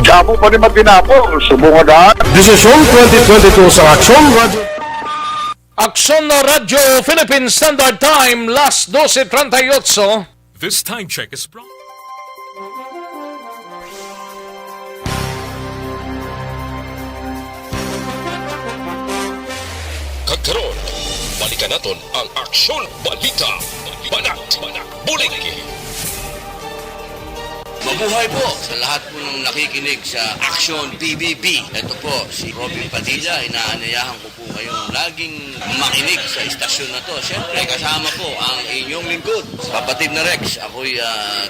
Speaker 12: Kamo pa ni Magdinapo, subungan.
Speaker 1: Desisyon 2022 sa Aksyon Radio.
Speaker 3: Aksyon Radio Philippine Standard Time, las 12:38.
Speaker 4: This time check is brought.
Speaker 2: Kagkaroon, balikan naton ang Aksyon Balita. Banat, bulig.
Speaker 6: Mabuhay po sa lahat po ng nakikinig sa Action PBB. Ito po, si Robin Padilla. Inaanyayahan ko po kayong laging makinig sa istasyon na to. Siyempre, kasama po ang inyong lingkod. Kapatid na Rex, ako'y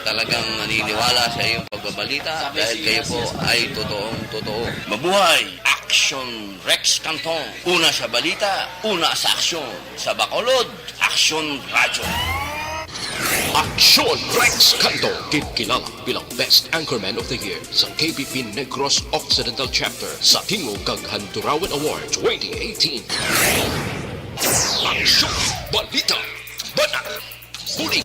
Speaker 6: talagang naniniwala sa iyong pagbabalita dahil kayo po ay totoo. Mabuhay! Action Rex Canton. Una sa balita, una sa aksyon. Sa Bacolod, Action Radio.
Speaker 2: Action Rex Canto, kilala bilang Best Anchorman of the Year sa KBP Negros Occidental Chapter sa Tingog kag Handurawan Award 2018. Action Balita Banat Bulig.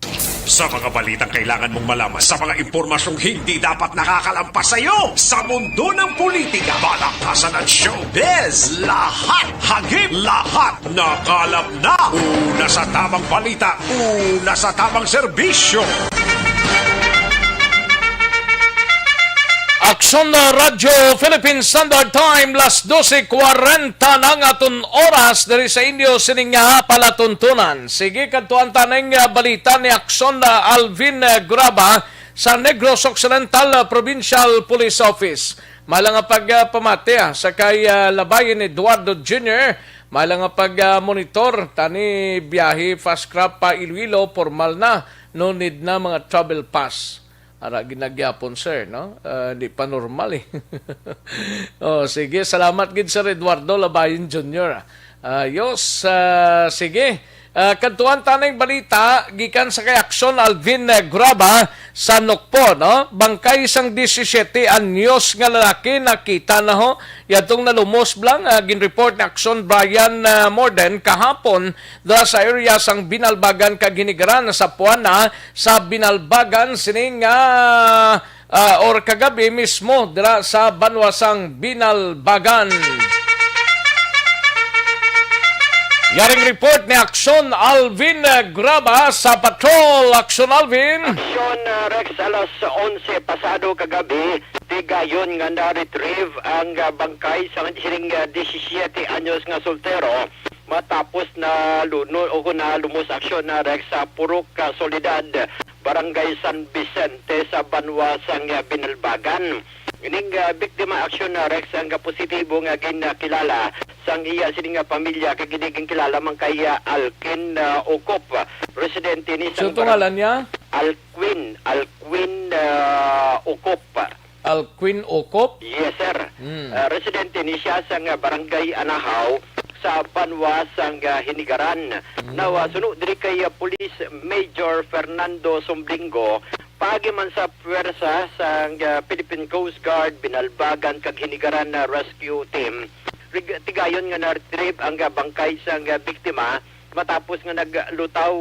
Speaker 5: Sa mga balitang kailangan mong malaman, sa mga impormasyong hindi dapat nakakalampas sa iyo, sa mundo ng politika, balakasan at showbiz, lahat hagip, lahat nakalap na. Una sa tamang balita, una sa tamang serbisyo.
Speaker 3: Aksyon na Radyo Philippine Standard Time, las 12:40 ng aton oras dari sa inyo sining nga palatuntunan. Sige, kantuan taneng balita ni Aksyon na Alvin Graba sa Negros Occidental Provincial Police Office. Malang pagpamati sa kay Labayan Eduardo Jr., malang pag-monitor tani biyahe fast crab pa Iloilo, formal na, no need na mga travel pass. Ara ginagyapon sir, no? Di pa normal eh. Sige, salamat gid Sir Eduardo Labayan Jr. Sige. Kantuan tanang balita gikan sa kay Aksyon Alvin Graba sa Nokpo, no? Bangkay sang 17 anyos nga lalaki nakita na ho. Yatong nalumos blang gin-report ni Aksyon Brian Morden kahapon dala sa area sang Binalbagan kag Hinigaran sa Puana sa Binalbagan sining or kagabi mismo dala sa Banwasang Binalbagan. Yaring report ni Aksyon Alvin Graba sa Patrol. Aksyon Alvin.
Speaker 8: Aksyon Rex, alas 11 pasado kagabi, tigayon nga na-retrieve ang bangkay sa sining 17 anyos nga soltero matapos na lumos aksyon na Rex sa Purok Solidad, Barangay San Vicente sa Banwasang Binalbagan. Ining biktima aksyon na Rex ang positibo nga ginakilala sang iya sining pamilya kag giniging kilala man kay Alkin Okop, residente ni sang
Speaker 3: ngalan niya?
Speaker 8: Alquin Okop.
Speaker 3: Alquin Okop?
Speaker 8: Yes sir. Residente ni siya sang Barangay Anahaw sa Banwasang Hinigaran. Sunod diri kay Police Major Fernando Somblingo pagi man sa pwersa sa Philippine Coast Guard, Binalbagan kag Hinigaran na rescue team. Tigayon nga na-retrieve ang bangkay sa biktima matapos nga naglutaw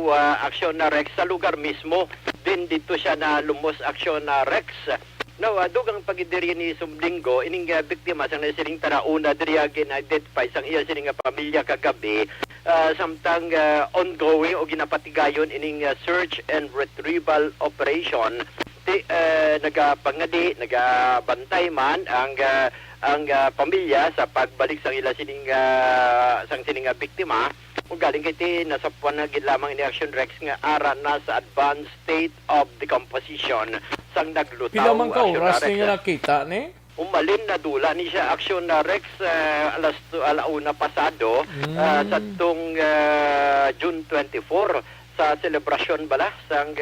Speaker 8: aksyon na Rex sa lugar mismo. Din dito siya na lumos aksyon na Rex. Dugang pagidiri ni Sumblingo, ining biktima sang nasiring tarauna diri gin-identify sang iya sining pamilya kagabi. Samtang ongoing o ginapatigayon ining search and retrieval operation. Nagapangadi, nagabantay man ang pamilya sa pagbalik sang ila sining biktima. Ug galing kiti nasa panagid lamang ni Action Rex nga ara na sa advanced state of decomposition sang naglutaw.
Speaker 3: Pila man ka oras nga nakita ni?
Speaker 8: Umalin na dula ni siya Action Rex alauna pasado sa tong June 24 sa celebration bala sang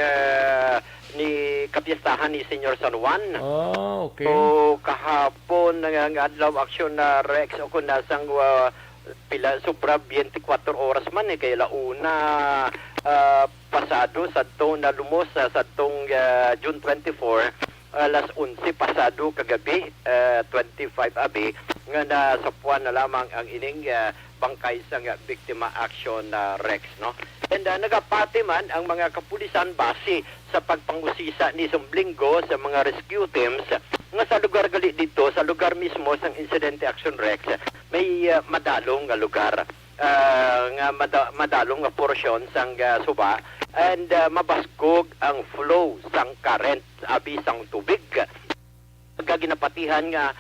Speaker 8: ni kapistahan ni Senior San Juan.
Speaker 3: Okay.
Speaker 8: So kahapon adlaw Action Rex o kun nasang pila sobra 24 oras man kay launa pasado sa tong nalumos sa tong June 24 alas 11 pasado kagabi 25 abi nga nasapuan na lamang ang ining bangkay sa biktima Action Rex, no? And nagapati man ang mga kapulisan base sa pagpangusisa ni Sumblingo sa mga rescue teams nga sa lugar gali dito, sa lugar mismo sang incident Action Rex, may madalong nga lugar, nga madalong nga porsyon sang suba and mabaskog ang flow sang current abi sang tubig. Ginapatihan nga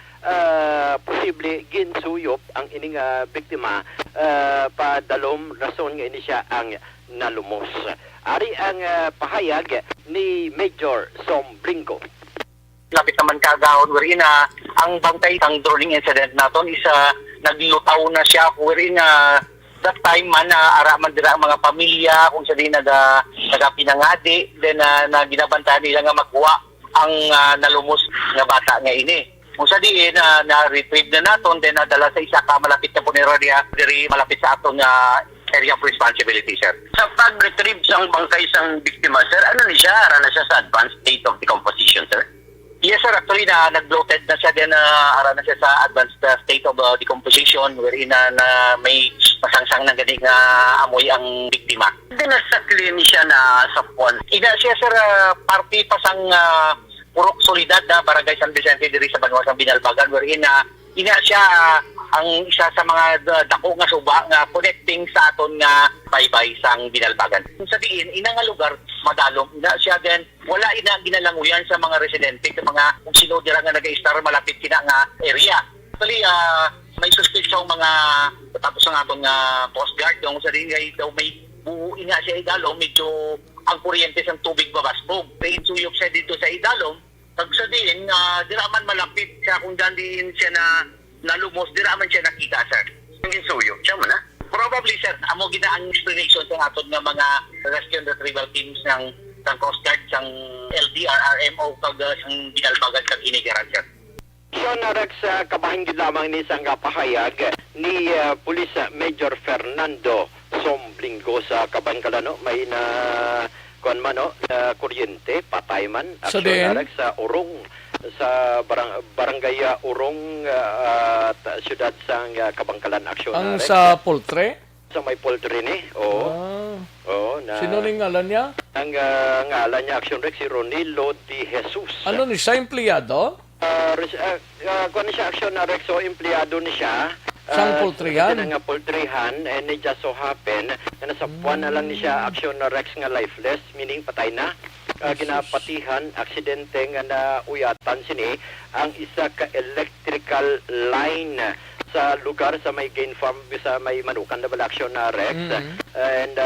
Speaker 8: posible ginsuyop ang ining biktima padalom rason nga ini siya ang nalumos. Ari ang pahayag ni Major Somblingo.
Speaker 11: Lapit naman kagahon wherein ang bangkay ang drowning incident naton isa naglutaw na siya wherein that time man ara man dira ang mga pamilya kung sa di nagapinangadi then na ginabantayan nila nga magkuha ang nalumos nga bata nga ini. Kung sa di na-retrieve na naton then nadala sa isa ka malapit na puneraria diri malapit sa aton nga area of responsibility, sir.
Speaker 10: Sa pag-retrieve sa bangkay sang biktima, sir, ano ni siya? Ara na siya sa advanced state of decomposition, sir?
Speaker 11: Yes, sir. Actually, nag-bloated na siya din ara na siya sa advanced state of decomposition wherein na may masangsang na gani nga amoy ang biktima.
Speaker 10: Hindi na sa clean siya na sa puwan.
Speaker 11: Ina siya, sir, party pa sang Purok Solidad na Barangay San Vicente diri sa Banwa sang Binalbagan wherein ina siya ang isa sa mga dako nga suba nga connecting sa aton nga baybay sang Binalbagan. Kung sa diin, ina nga lugar madalom ina siya din wala ina ginalanguyan sa mga residente sa mga kung sino dira nga nag-star malapit kina nga area. Actually, may suspicion mga tapos ang aton nga Coast Guard kung sa diin daw may buo ina siya idalom medyo ang kuryente sang tubig babasbog. Kaya suyok siya dito sa idalom pag sa diin dira man malapit siya kung diin siya nalumos, dira man siya nakita, sir.
Speaker 10: Ang insuyo, siya man,
Speaker 11: Probably, sir. Amo gina ang explanation sa aton nga mga rescue and retrieval teams ng Coast Guard, sang LDRRMO, kag sang Binalbagan, kag Inigaran, sir.
Speaker 8: Sean Rex, kabahin gid lamang ni sang pahayag ni Police Major Fernando Somblinggo sa Kabangkalano. May na kuan man kuryente, patay man.
Speaker 3: So
Speaker 8: Sean Rex sa Urong sa barangay Urong siyudad sang Kabangkalan Action.
Speaker 3: Ang sa poultry?
Speaker 8: Sa may poultry ni. Oo. Oo, na.
Speaker 3: Sino ning ngalan niya?
Speaker 8: Ang ngalan niya Action Rex si Ronilo de Jesus.
Speaker 3: Ano ni siya empleyado?
Speaker 8: Kuan siya Action Rex so empleyado ni siya.
Speaker 3: Sang poultryhan?
Speaker 8: Nga poultryhan and it just so happen na nasa puwan na lang ni siya Action Rex nga lifeless meaning patay na. Ginapatihan aksidente nga nauyatan sini ang isa ka electrical line sa lugar sa may gain farm sa may Manukan na Action Rex and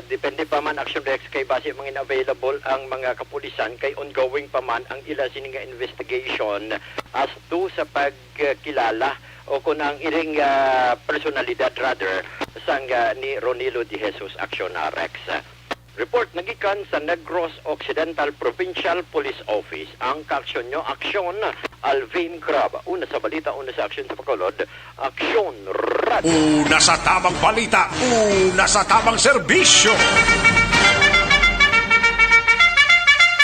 Speaker 8: depende pa man Action Rex kay base mga available ang mga kapulisan kay ongoing pa man ang ila sini nga investigation as to sa pagkilala o kung ang iring personalidad rather sang ni Ronilo de Jesus Action Rex. Report nagikan sa Negros Occidental Provincial Police Office ang kaaksyon nyo, Aksyon Alvin Crab. Una sa balita, una sa aksyon sa Bacolod, Aksyon Radio.
Speaker 5: Una sa tamang balita, una sa tamang serbisyo.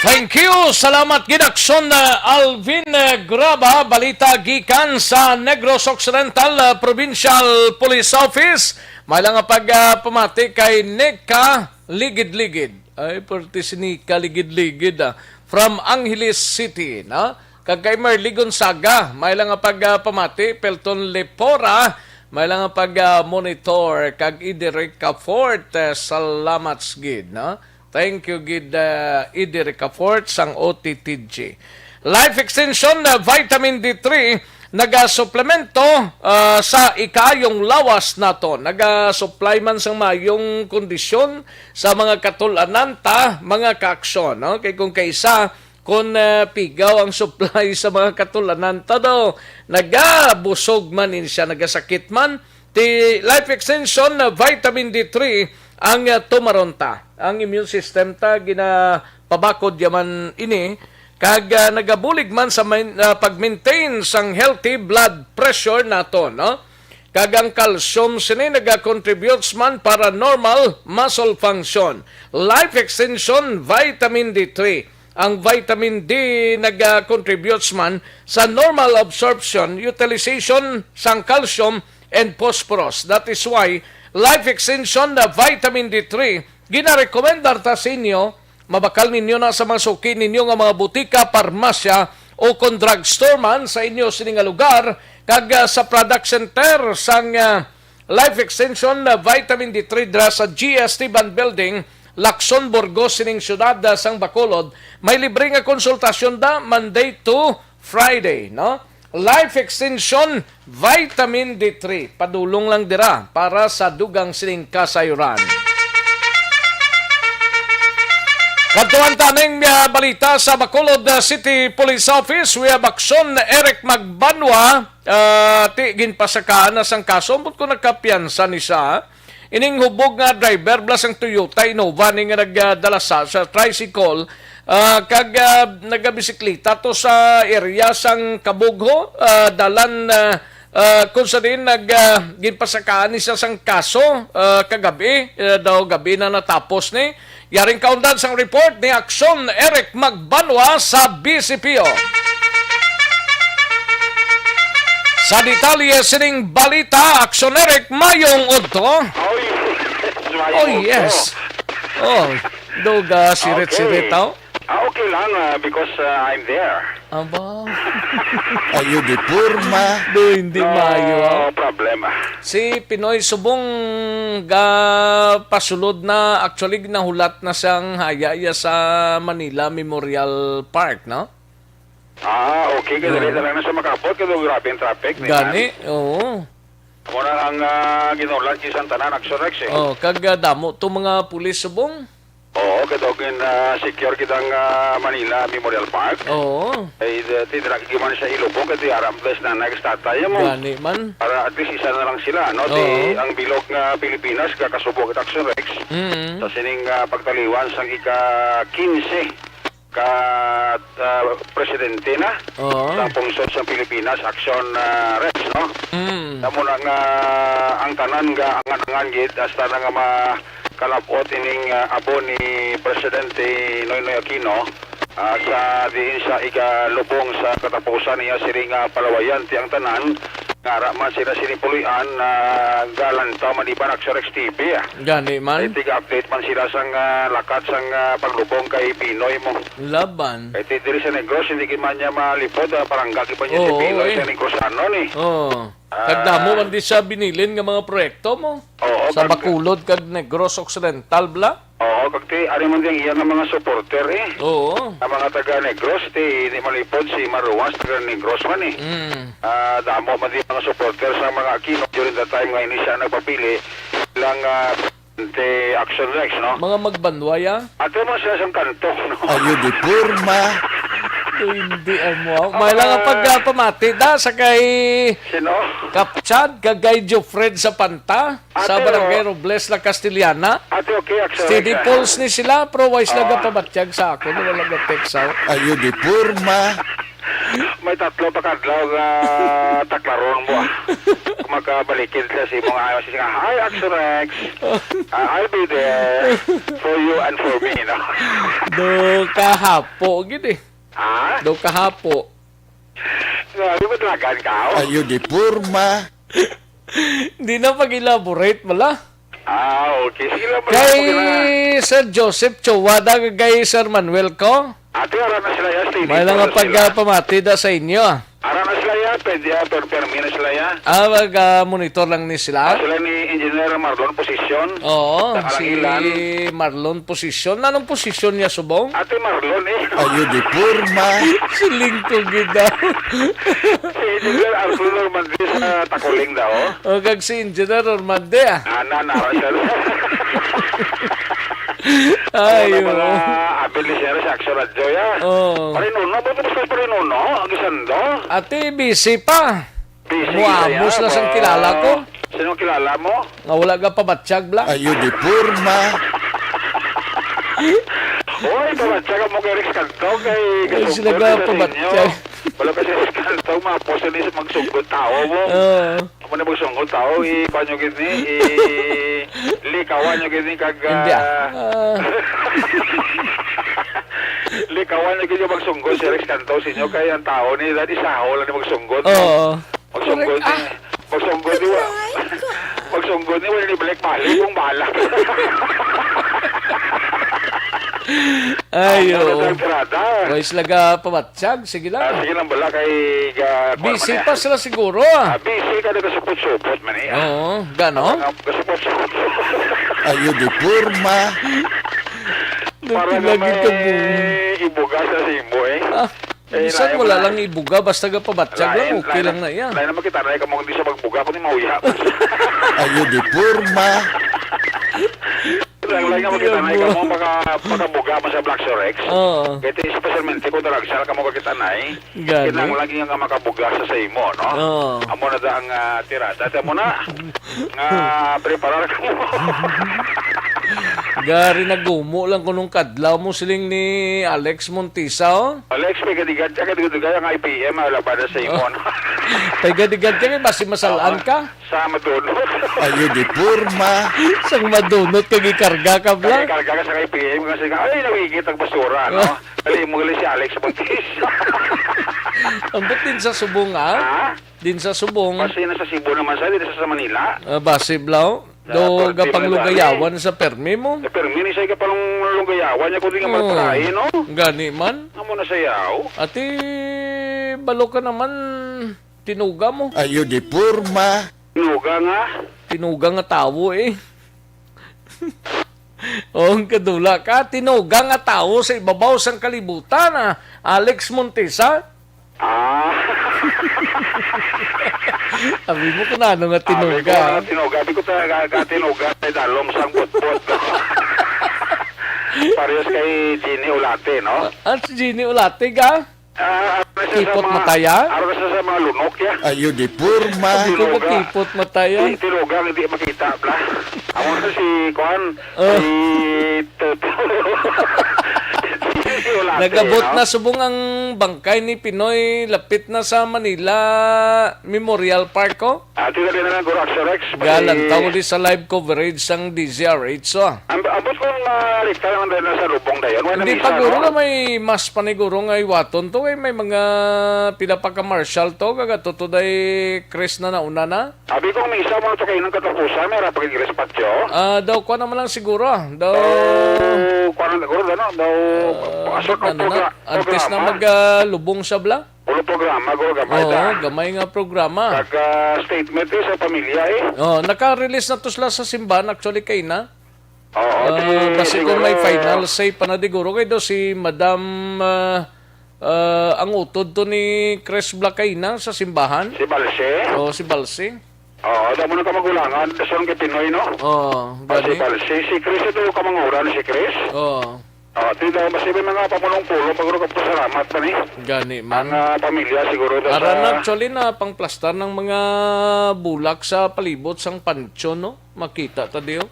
Speaker 3: Thank you. Salamat Gidakson Alvin Graba. Balita gikan sa Negros Occidental Provincial Police Office. May lang pagpamati kay Nika Ligid-Ligid. Ay, perti si Nika Ligid-Ligid. From Angeles City. Na? Kag kay Merly Gonzaga. May lang pagpamati. Pelton Lepora. May lang pag-monitor. Kag Iderica Fort. Salamat Gid. Na? Thank you, Gid Iderica Fort sang OTTG. Life Extension Vitamin D3 naga-suplemento sa ikayong lawas nato. Naga-supply man sang mayong kondisyon sa mga katulananta, mga kaaksyon. No? Kay kung kaysa kung pigaw ang supply sa mga katulananta daw, nagabusog man siya, nagasakit man. Ti Life Extension Vitamin D3 ang tumaronta. Ang immune system ta ginapabakod yaman ini kag nagabulig man sa pag-maintain sang healthy blood pressure nato, no? Kag ang calcium sini naga-contributes man para normal muscle function. Life Extension Vitamin D3. Ang vitamin D naga-contributes man sa normal absorption, utilization sang calcium and phosphorus. That is why Life Extension na Vitamin D3 ginarekomendar ta sa inyo, mabakal ninyo na sa mga suki ninyo nga mga butika, parmasya o kung drugstore man sa inyo sining nga lugar, kag sa product center sang Life Extension na Vitamin D3 dra sa GST Band Building, Lacson, Burgos, sining syudad sang Bacolod. May libre nga konsultasyon da Monday to Friday, no? Life Extension Vitamin D3. Padulong lang dira para sa dugang sining kasayuran. Katuan taning balita sa Bacolod City Police Office, we have aksyon na Eric Magbanwa, tigin pasakaan na sang kaso, but ko nagkapiyansa ni siya, ining hubog nga driver, blas ang Toyota Innova, ning nagdala sa tricycle, kag nagabisiklita to sa area sang Kabugho, dalan kung sa din ginpasakaan ni siya sang kaso kagabi, daw gabi na natapos ni. Yaring kaundan sang report ni Aksyon Eric Magbanwa sa BCPO. Sa detalye sining balita, Aksyon Eric Mayong Udto. Oh yes. Oh, doga sirit-sirit tao.
Speaker 12: Okay lang, because I'm there.
Speaker 3: Aba.
Speaker 12: Ayo di purma.
Speaker 3: Do hindi mayo.
Speaker 12: No problema.
Speaker 3: Si Pinoy Subong pasulod na actually nahulat na siyang hayaya sa Manila Memorial Park, no?
Speaker 12: Okay. Kasi rin lang na siya makapot. Kasi grabe yung traffic.
Speaker 3: Gani, oo.
Speaker 12: Muna ang ginulat kisang tanan, Action Rex eh.
Speaker 3: Oh, damo to mga pulis Subong.
Speaker 12: Oo, kadogin secure kitang Manila Memorial Park.
Speaker 3: Oo.
Speaker 12: Ay, tinraki man siya ilubong kasi arambles na nag-stataya mo.
Speaker 3: Gani man.
Speaker 12: Para at least isa na lang sila, no? Di, ang bilog nga Pilipinas, kakasubok at Action Rex. Sa sining pagtaliwan sang ika-15 ka presidente na. Sa pungsod sa Pilipinas, Action Rex, no? Muna nga ang tanan nga angan-angan gid hasta na nga kalabot ining abo ni Presidente Noynoy Aquino sa diin sa ikalubong sa katapusan niya siring palawayan tiyang tanan nga man sila sinipulian galanta maniban Action Rex TV.
Speaker 3: Gani man.
Speaker 12: Tiga-update man sila sang lakat sang paglubong kay Pinoy mo.
Speaker 3: Laban.
Speaker 12: Kaya diri sa Negros, hindi man niya malipod, parang gagi pa niya si Pinoy sa Negrosano ni.
Speaker 3: Kagdamo man di sa binilin nga mga proyekto mo. Sa Bacolod kag Negros Occidental bla.
Speaker 12: Oo, kagti ari man diyang iya nga mga supporter eh.
Speaker 3: Oo.
Speaker 12: Ang mga taga Negros di malipod si Maruwas taga Negros man eh. Damo man din mga supporter sa mga Aquino during the time nga ini siya nagpapili lang Action Rex, no?
Speaker 3: Mga magbanwaya.
Speaker 12: Ato mo siya sang kanto, no?
Speaker 14: Ayo di purma.
Speaker 3: Hindi mo. May lang pagpamati da sa kay
Speaker 12: Sino?
Speaker 3: Kapchad, kagay Jofred sa Panta, sa Barangay Robles La Castellana.
Speaker 12: Ate okay, Action
Speaker 3: Steady
Speaker 12: Rex.
Speaker 3: polls ni sila, pero wise lang pamatsyag sa ako, wala nga text out.
Speaker 14: Ayo di purma.
Speaker 12: May tatlo pa kadlaw nga taklaron mo. Magkabalikin sila si mga ayos siya. Hi, Action Rex. I'll be there for you and for me, no?
Speaker 3: Do kahapo, gini. Do kahapo.
Speaker 12: Grabe ba talagan ka?
Speaker 14: Ayo di purma.
Speaker 3: Hindi na pag-elaborate wala.
Speaker 12: Okay. Sige lang.
Speaker 3: Kay Sir Joseph Chowada, kay Sir Manuel ko.
Speaker 12: Ate, ara na sila ya.
Speaker 3: May lang pagpamati da sa inyo.
Speaker 12: Ara na sila ya. Pwede permi na sila ya.
Speaker 3: Monitor lang ni sila.
Speaker 12: Sila ni Engineer Marlon Posisyon.
Speaker 3: Oo, si Marlon Posisyon. Anong posisyon niya, Subong?
Speaker 12: Ate Marlon eh.
Speaker 14: Ayo di purma.
Speaker 3: Siling ko gida.
Speaker 12: Si Engineer Arthur Normandi sa Takuling daw.
Speaker 3: O kag si Engineer Normandi ah.
Speaker 12: Nara siya.
Speaker 3: Ayo.
Speaker 12: Mga abilis niya sa Action Radyo ya. Parinuno, ba't mo sa parinuno? Ang isando?
Speaker 3: Ate, busy pa.
Speaker 12: Busy
Speaker 3: Muamos na sang kilala ko.
Speaker 12: Sino kilala mo?
Speaker 3: Nga wala ka pamatsyag bla.
Speaker 14: Ayo di purma.
Speaker 12: Oy, pamatsyag mo kay Rex Canto kay
Speaker 3: sila ka pamatsyag.
Speaker 12: Wala kasi Rex Canto, maposa ni sa magsugod tao mo. Kung na magsugod tao, ipanyo gini, likawan nyo gini kag...
Speaker 3: Hindi
Speaker 12: likawan nyo gini magsunggod si Rex Canto sa inyo kaya ang tao ni dati saho lang ni magsunggod. Magsunggod ni... Magsunggod ni wala ni balik mali kung bahala.
Speaker 3: Ayo. Guys, laga pamatsyag. Sige lang.
Speaker 12: Sige lang bala kay...
Speaker 3: Busy pa sila siguro ah.
Speaker 12: Busy ka na kasupot-supot man eh.
Speaker 3: Oo, gano?
Speaker 12: Kasupot-supot.
Speaker 14: Ayo di purma.
Speaker 12: Para na may ibuga sa simo eh.
Speaker 3: Minsan wala lang ibuga, basta ka pamatsyag lang, okay lang na yan.
Speaker 12: Lain naman kita na ikaw hindi siya magbuga, kundi mauya.
Speaker 14: Ayo di purma.
Speaker 12: ang lain nga makitanay ka mo pagkabuga mo sa Black Sorex.
Speaker 3: Oo.
Speaker 12: Ito especialmente kung daragsal ka mo kakitanay.
Speaker 3: Gani.
Speaker 12: Kinang lagi nga makabuga sa imo, no?
Speaker 3: Oo.
Speaker 12: Amo na da ang tirada. Amo na. Nga preparar ka mo.
Speaker 3: Gari nagumo lang ko nung kadlaw mo siling ni Alex Montisa, oh.
Speaker 12: Alex, may gadigad ka ang IPM labada sa imo, no?
Speaker 3: Tay gadigad ka basi masalaan ka.
Speaker 12: Sa madunot.
Speaker 14: Ayo di purma.
Speaker 3: Sang madunot kag ikarga ka bla.
Speaker 12: Ikarga ka sa IPM kasi ay nawigit ang basura, no? Ali mo gali si Alex Montisa.
Speaker 3: Ambot din sa subong, ah? Din sa subong.
Speaker 12: Basi na sa Cebu naman sa dito sa Manila.
Speaker 3: Basi blaw. Do gapang lugayawan sa permi mo.
Speaker 12: Permi ni say ka palong lugayawan niya kundi nga matry, no?
Speaker 3: Gani man.
Speaker 12: Amo na sayaw.
Speaker 3: Ati balo ka naman tinuga mo.
Speaker 14: Ayo di purma.
Speaker 12: Tinuga nga.
Speaker 3: Tinuga nga tawo eh. Ang kadula ka, tinuga nga tao sa ibabaw sang kalibutan, Alex Montesa. Sabi mo kung ano nga tinuga.
Speaker 12: Sabi ko tinuga sa dalom sang bot-bot. Parehas kay Ginny Ulate, no?
Speaker 3: Si Ginny Ulate ka? Tipot mataya?
Speaker 12: Araw sa mga lunok, ya?
Speaker 14: Ayo di purma.
Speaker 3: Hindi ko tipot mataya.
Speaker 12: Tinuga, hindi makita, bla. Ako na si Kwan, si Toto.
Speaker 3: Nagabot na subong ang bangkay ni Pinoy lapit na sa Manila Memorial Park, ko.
Speaker 12: Tingnan din na ng Guraxorex.
Speaker 3: Galantaw ulit sa live coverage sang DZRH, so.
Speaker 12: Abot ko rikta naman din na sa lubong na yun.
Speaker 3: Hindi pa guro na may mas paniguro nga iwaton to, may mga pila pa ka marshal to, kagatuto day Chris na nauna na.
Speaker 12: Sabi ko may isa mo ito kayo ng katapusan, may rapag i-respatyo.
Speaker 3: Daw ko naman lang siguro, daw...
Speaker 12: Kuha na siguro, daw...
Speaker 3: Antes na maglubong siya bla?
Speaker 12: Ulo programa, gamay
Speaker 3: da. Gamay nga programa.
Speaker 12: Statement sa pamilya
Speaker 3: naka-release na to sila sa simbahan actually kay na. Basi kung
Speaker 12: siguro,
Speaker 3: may final say panadiguro kay do si Madam ang utod to ni Chris Blacayna sa simbahan.
Speaker 12: Si Balse?
Speaker 3: Si Balse.
Speaker 12: Damo na ka magulangan. Dason kay Pinoy, no?
Speaker 3: Gani.
Speaker 12: Si Balse. Si Chris ito kamanguran si Chris? Tida, basta may mga pamulong-pulong paguro ka po salamat pa ni.
Speaker 3: Gani man.
Speaker 12: Ang pamilya siguro.
Speaker 3: Aran actually na pangplastar ng mga bulak sa palibot sang pancho, no? Makita ta diyo.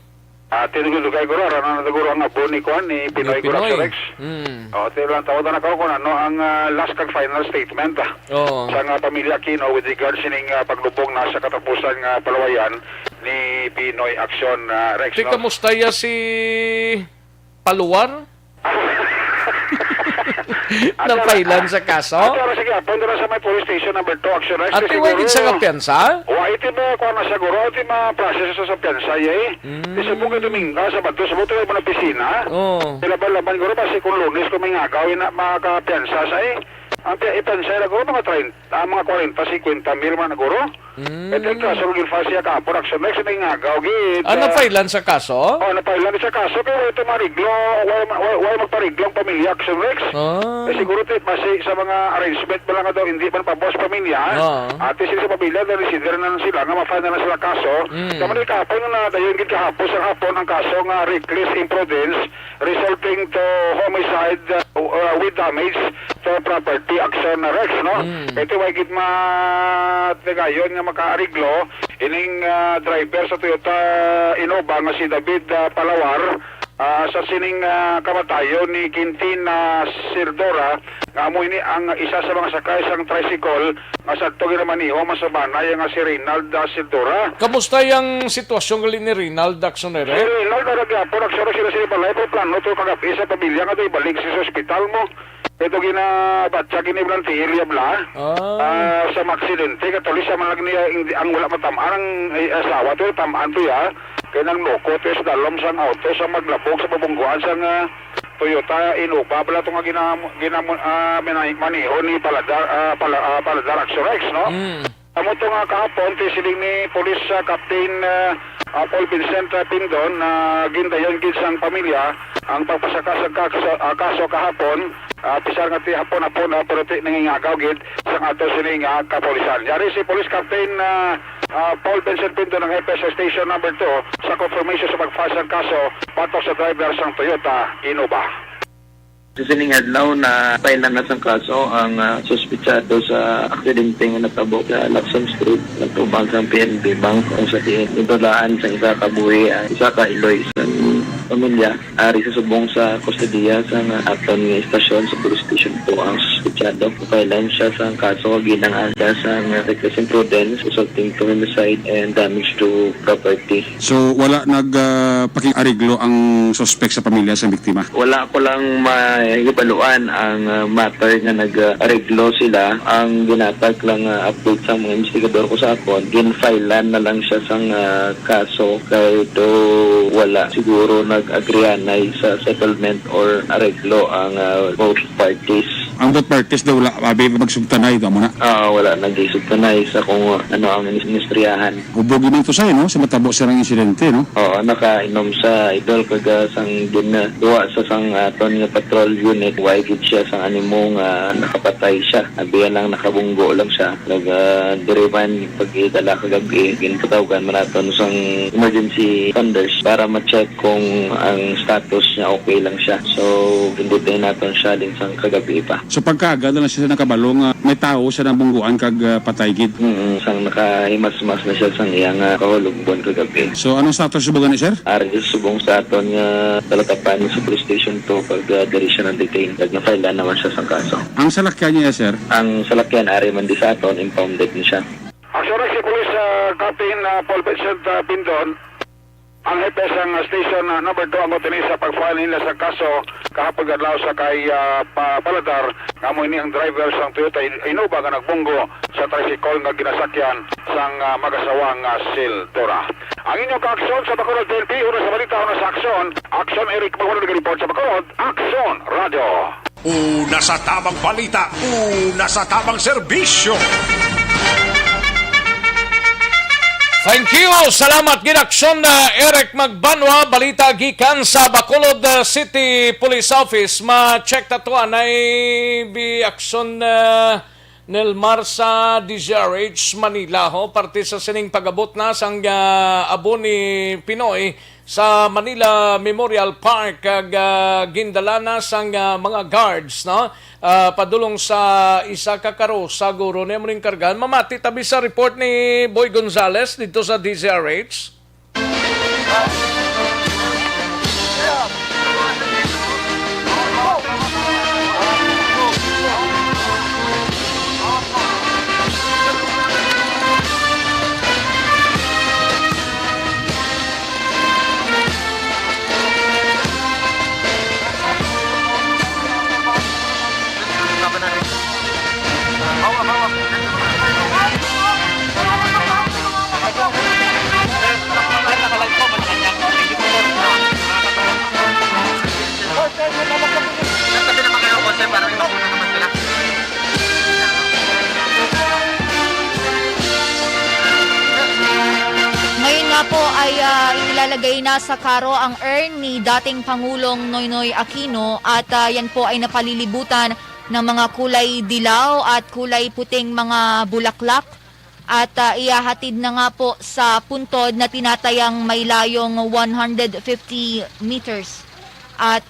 Speaker 12: Tinugay guro, aran na siguro ang abo ni Kwan, ni Pinoy Guraxorex. Lang tawad na ako kung ano ang last kag final statement sa pamilya Kino with regards sining paglubong na sa katapusan nga palawayan ni Pinoy Action Rex.
Speaker 3: Si kamusta ya si Paluar? Napailan sa kaso?
Speaker 12: Sige, punta na sa may police station number 2 Action Rex.
Speaker 3: At iwagin sa kapiyansa?
Speaker 12: Iti mo kung ano siguro, iti ma-process sa piyansa Isa mo kayo Dominga, Sabado, sa buto mo na pisina. Laban-laban guro, kasi kung Lunes, kung may ngagawin na makapiyansa sa ang ipansay na guro, mga 40-50 mil man na guro. Ito yung kaso, gilfasya ka po, Action Rex, may ngagaw, git.
Speaker 3: Napailan sa kaso?
Speaker 12: Napailan sa kaso, pero ito mariglo, wala magpariglo ang pamilya, Action Rex. Siguro ito, masay sa mga arrangement ba lang daw, hindi man pabos pamilya. At sila sa pamilya, na-resider na sila, nga ma-find na sila kaso. Kaman yung kapon na dayon git kahapon sa hapon ang kaso nga reckless imprudence resulting to homicide with damage to property, Action Rex, no? Ito ay git matigayon nga makaariglo ining driver sa Toyota Innova nga si David Palawar sa sining kamatayon ni Quintin Sirdora nga amo ini ang isa sa mga sakay sang tricycle nga sadto ginamaniho masabanay nga si Reynald Sirdora.
Speaker 3: Kamusta yung sitwasyon gali ni Reynald Daxonere?
Speaker 12: Si Reynald nagapon aksara sila balay po plano to kagabi sa pamilya nga doy balik sa ospital mo. Ito ginabatsa kiniblantiya bla sa maksidente katuloy sa mga ang wala matamaan ang asawa to tamaan to ya kaya nang loko to sa dalom sang auto sa maglabog sa babungguan sang Toyota Innova bala ito nga maniho ni Paladar Action Rex, no? Amo ito nga kahapon siling ni Police Captain Paul Vincent Pindon na gindayon ginsang pamilya ang pagpasaka sa kaso kahapon pisar nga ti hapon pero ti nangingagaw gid sang ato sining kapolisan. Yari si Police Captain Paul Vincent Pinto ng EPS Station number 2 sa confirmation sa pag-file ng kaso patok sa driver ng Toyota Innova.
Speaker 21: Sa sining adlaw na pailan na sang kaso ang suspitsado sa aksidente nga natabo sa Lacson Street natubang sa PNB Bank kung sa itulaan sa isa ka buhi ang isa ka Iloy sa pamilya ari sa subong sa kustodiya sa aton nga istasyon sa police station po ang suspitsado pailan siya sa kaso ginangada sa reckless imprudence resulting to homicide and damage to property.
Speaker 1: So wala nagpakiariglo ang suspect sa pamilya sa biktima?
Speaker 21: Wala ko lang ibaluan ang matter nga nag-areglo sila. Ang ginatag lang update sa mga investigador ko sa akon, ginfilean na lang siya sang kaso kay do wala siguro nag-agreeanay sa settlement or areglo ang both parties.
Speaker 1: Ang both parties daw wala magsugtanay daw mo na?
Speaker 21: Wala nag-isugtanay sa kung ano ang ministeriyahan.
Speaker 1: Ubog yun ito sa'yo, no? Sa matabo siya ng insidente, no?
Speaker 21: Oo, nakainom sa idol kaga sang duwa sa sang aton nga patrol unit, wagid siya sang animong nakapatay siya. Abiyan lang nakabunggo lang siya. Nag-derivan pag-idala kagabi, ginpatawagan manaton sang emergency thunders para ma-check kung ang status niya okay lang siya. So, gindutin natin siya din sang kagabi pa.
Speaker 1: So pagkaagad na siya nakabalong, may tao siya ng bungguan kag patay gid?
Speaker 21: Sang nakahimas-mas na siya sang iyang kahulog buwan kagabi.
Speaker 1: So anong status subugan ni sir?
Speaker 21: Ari subong sa aton nga talatapan sa police station to pag diri siya na-detain. Nag-file naman siya sa kaso.
Speaker 1: Ang salakyan niya, sir?
Speaker 21: Ang salakyan, ari man di sa aton, impounded niya siya.
Speaker 12: Aksyon si Police Captain Paul Vincent Pindon, ang EPS ang station number 2 ang matinis sa pag-file nila sa kaso kahapon adlaw sa kay Paladar kamoy ni ang driver sang Toyota Innova nga nagbunggo sa tricycle nga ginasakyan sang magasawang Sildora. Ang inyong kaaksyon sa Bacolod PNP, una sa balita, una sa aksyon. Aksyon Eric Magulo nag-report sa Bacolod. Aksyon Radio.
Speaker 5: Una sa tamang balita, una sa tamang serbisyo.
Speaker 3: Thank you. Salamat ginaksyon na Eric Magbanwa. Balita gikan sa Bacolod City Police Office. Ma-check tatuan ay bi-aksyon Nelmar sa DZRH Manila ho. Parte sa sining pagabot na sang abo ni Pinoy sa Manila Memorial Park kag gindala na sang mga guards no padulong sa isa ka karo sa guro ni mo ning kargan mamati tabi sa report ni Boy Gonzales dito sa DZRH.
Speaker 7: Ngayon nga po ay inilalagay na sa karo ang urn ni dating Pangulong Noynoy Aquino at yan po ay napalilibutan ng mga kulay dilaw at kulay puting mga bulaklak at ihahatid na nga po sa puntod na tinatayang may layong 150 meters. At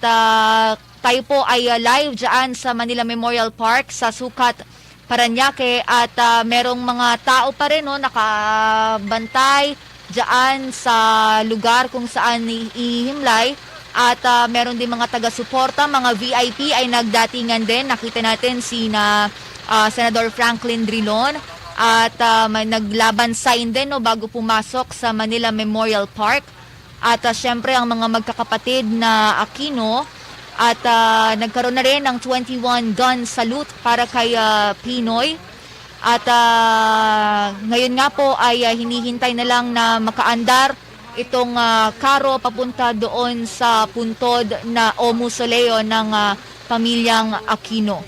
Speaker 7: tayo po ay live dyan sa Manila Memorial Park sa Sukat, Parañaque at merong mga tao pa rin nakabantay dyan sa lugar kung saan ihimlay at meron din mga taga-suporta, mga VIP ay nagdatingan din. Nakita natin sina Senador Franklin Drilon at may naglaban sign din bago pumasok sa Manila Memorial Park. At syempre ang mga magkakapatid na Aquino at nagkaroon na rin ng 21 gun salute para kay Pinoy. At ngayon nga po ay hinihintay na lang na makaandar itong karo papunta doon sa puntod na o mausoleo ng pamilyang Aquino.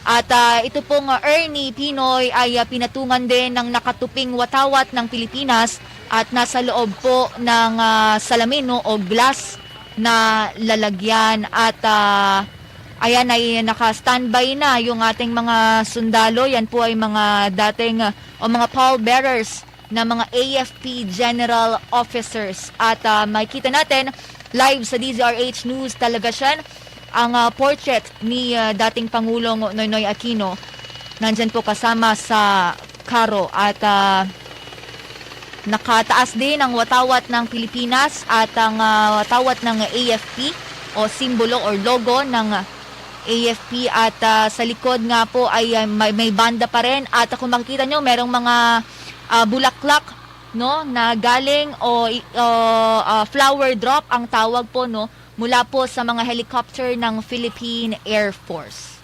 Speaker 7: At ito pong Ernie Pinoy ay pinatungan din ng nakatuping watawat ng Pilipinas at nasa loob po ng salamin o glass na lalagyan at ayan ay naka-standby na yung ating mga sundalo. Yan po ay mga dating o mga pallbearers
Speaker 13: na mga AFP General Officers. At makikita natin live sa DZRH News Television ang portrait ni dating Pangulong Noynoy Aquino. Nandyan po kasama sa karo at nakataas din ang watawat ng Pilipinas at ang watawat ng AFP o simbolo or logo ng AFP at sa likod nga po ay may banda pa rin at kung makikita nyo merong mga bulaklak no na galing o flower drop ang tawag po no mula po sa mga helicopter ng Philippine Air Force.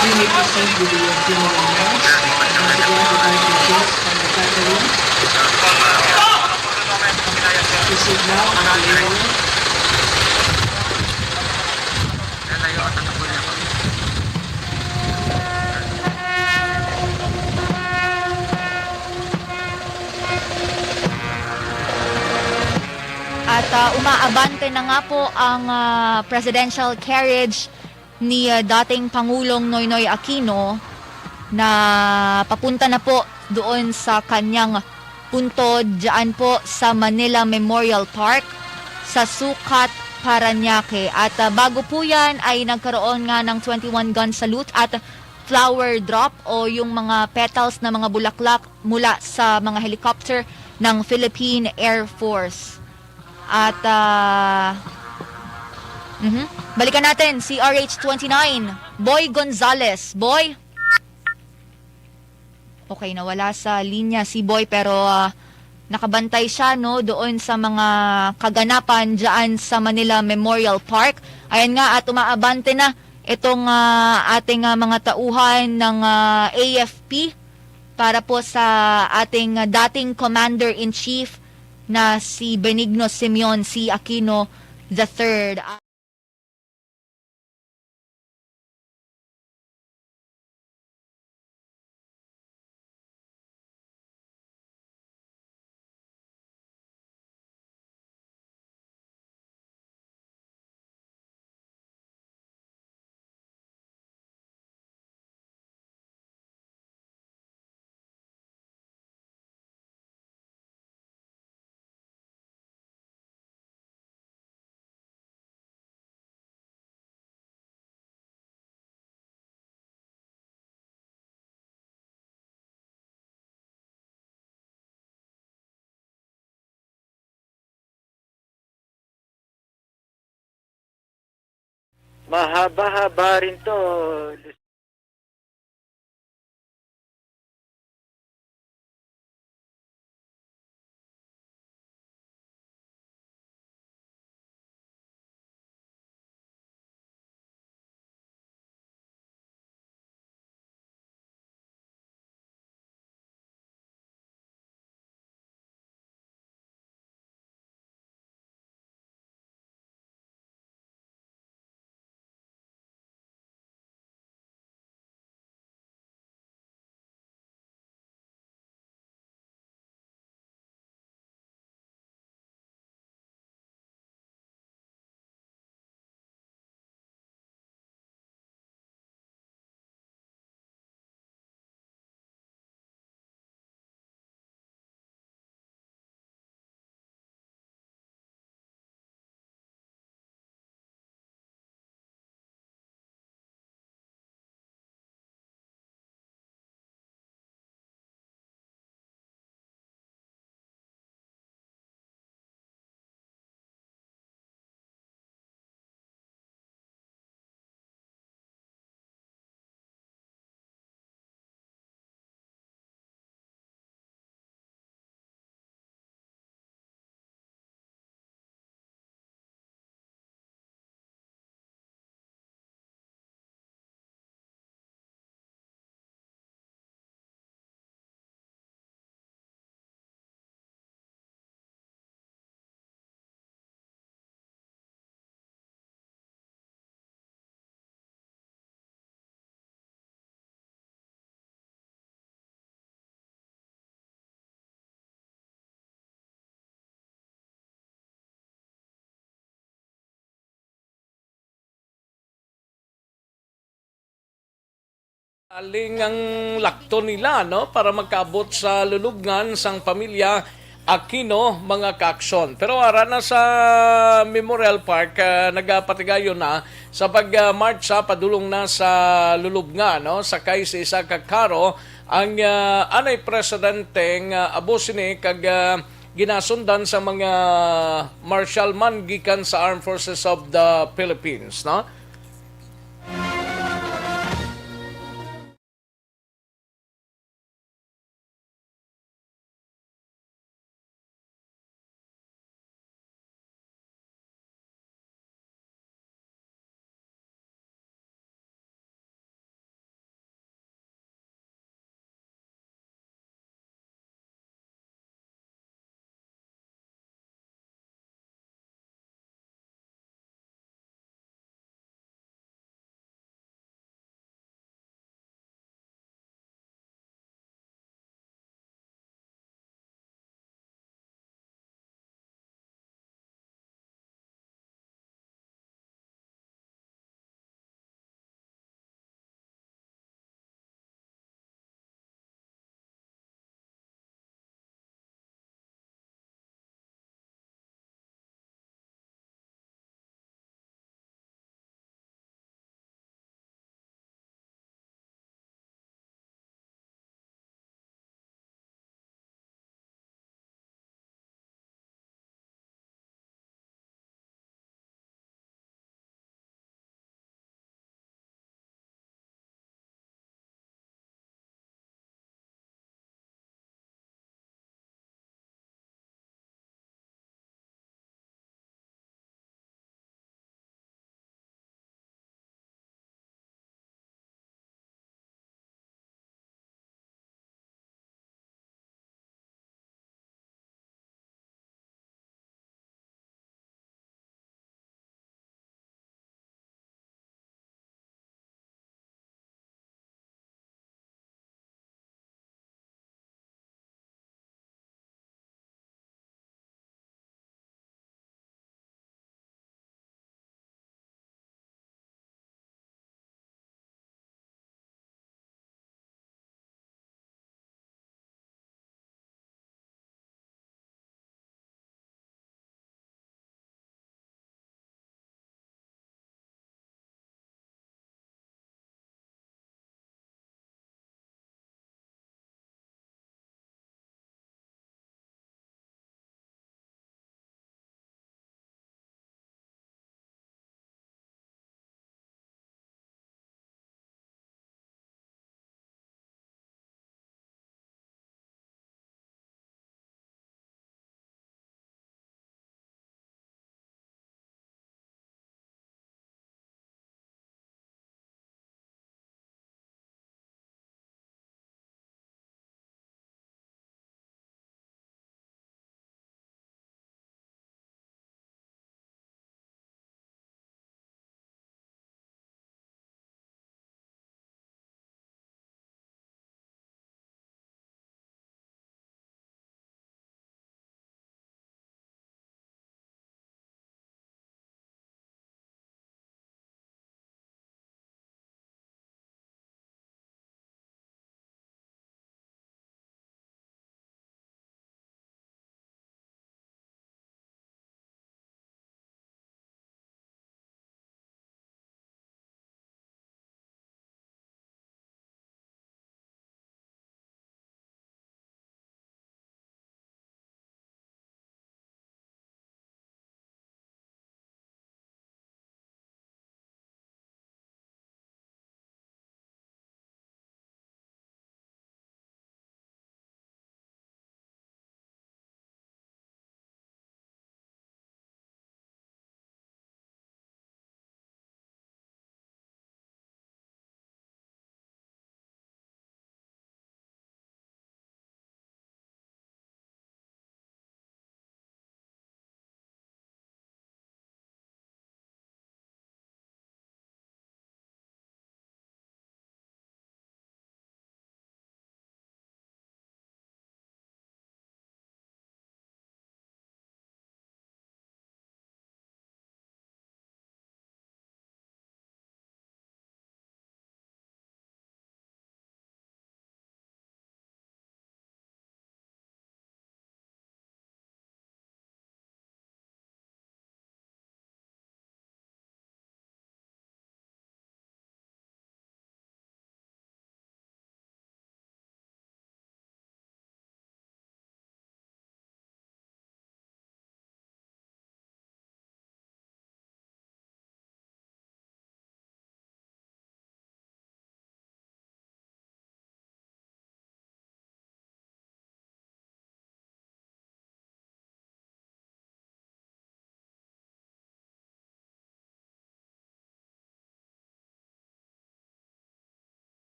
Speaker 22: We may proceed with the funeral mass. Once again, the guys from the Catherine. Proceed now on the area.
Speaker 13: At umaabante na nga po ang presidential carriage ni dating Pangulong Noynoy Aquino na papunta na po doon sa kanyang punto diyan po sa Manila Memorial Park sa Sukat, Parañaque. At bago po yan ay nagkaroon nga ng 21 gun salute at flower drop o yung mga petals na mga bulaklak mula sa mga helicopter ng Philippine Air Force. At balikan natin si RH29, Boy Gonzales. Boy? Okay, nawala sa linya si Boy pero nakabantay siya no doon sa mga kaganapan diyan sa Manila Memorial Park. Ayan nga at umaabante na itong ating mga tauhan ng AFP para po sa ating dating Commander-in-Chief na si Benigno Simeon C. Aquino III.
Speaker 23: Mahaba-haba rin to.
Speaker 3: Aling ang lakto nila no para magkaabot sa lulubngan sang pamilya Aquino mga kaaksyon. Pero ara na sa Memorial Park nagapatigayon na sa pagmarcha padulong na sa lulubngan no sakay sa isa ka karo ang anay presidenteng abos ni kag ginasundan sa mga martial man gikan sa Armed Forces of the Philippines no.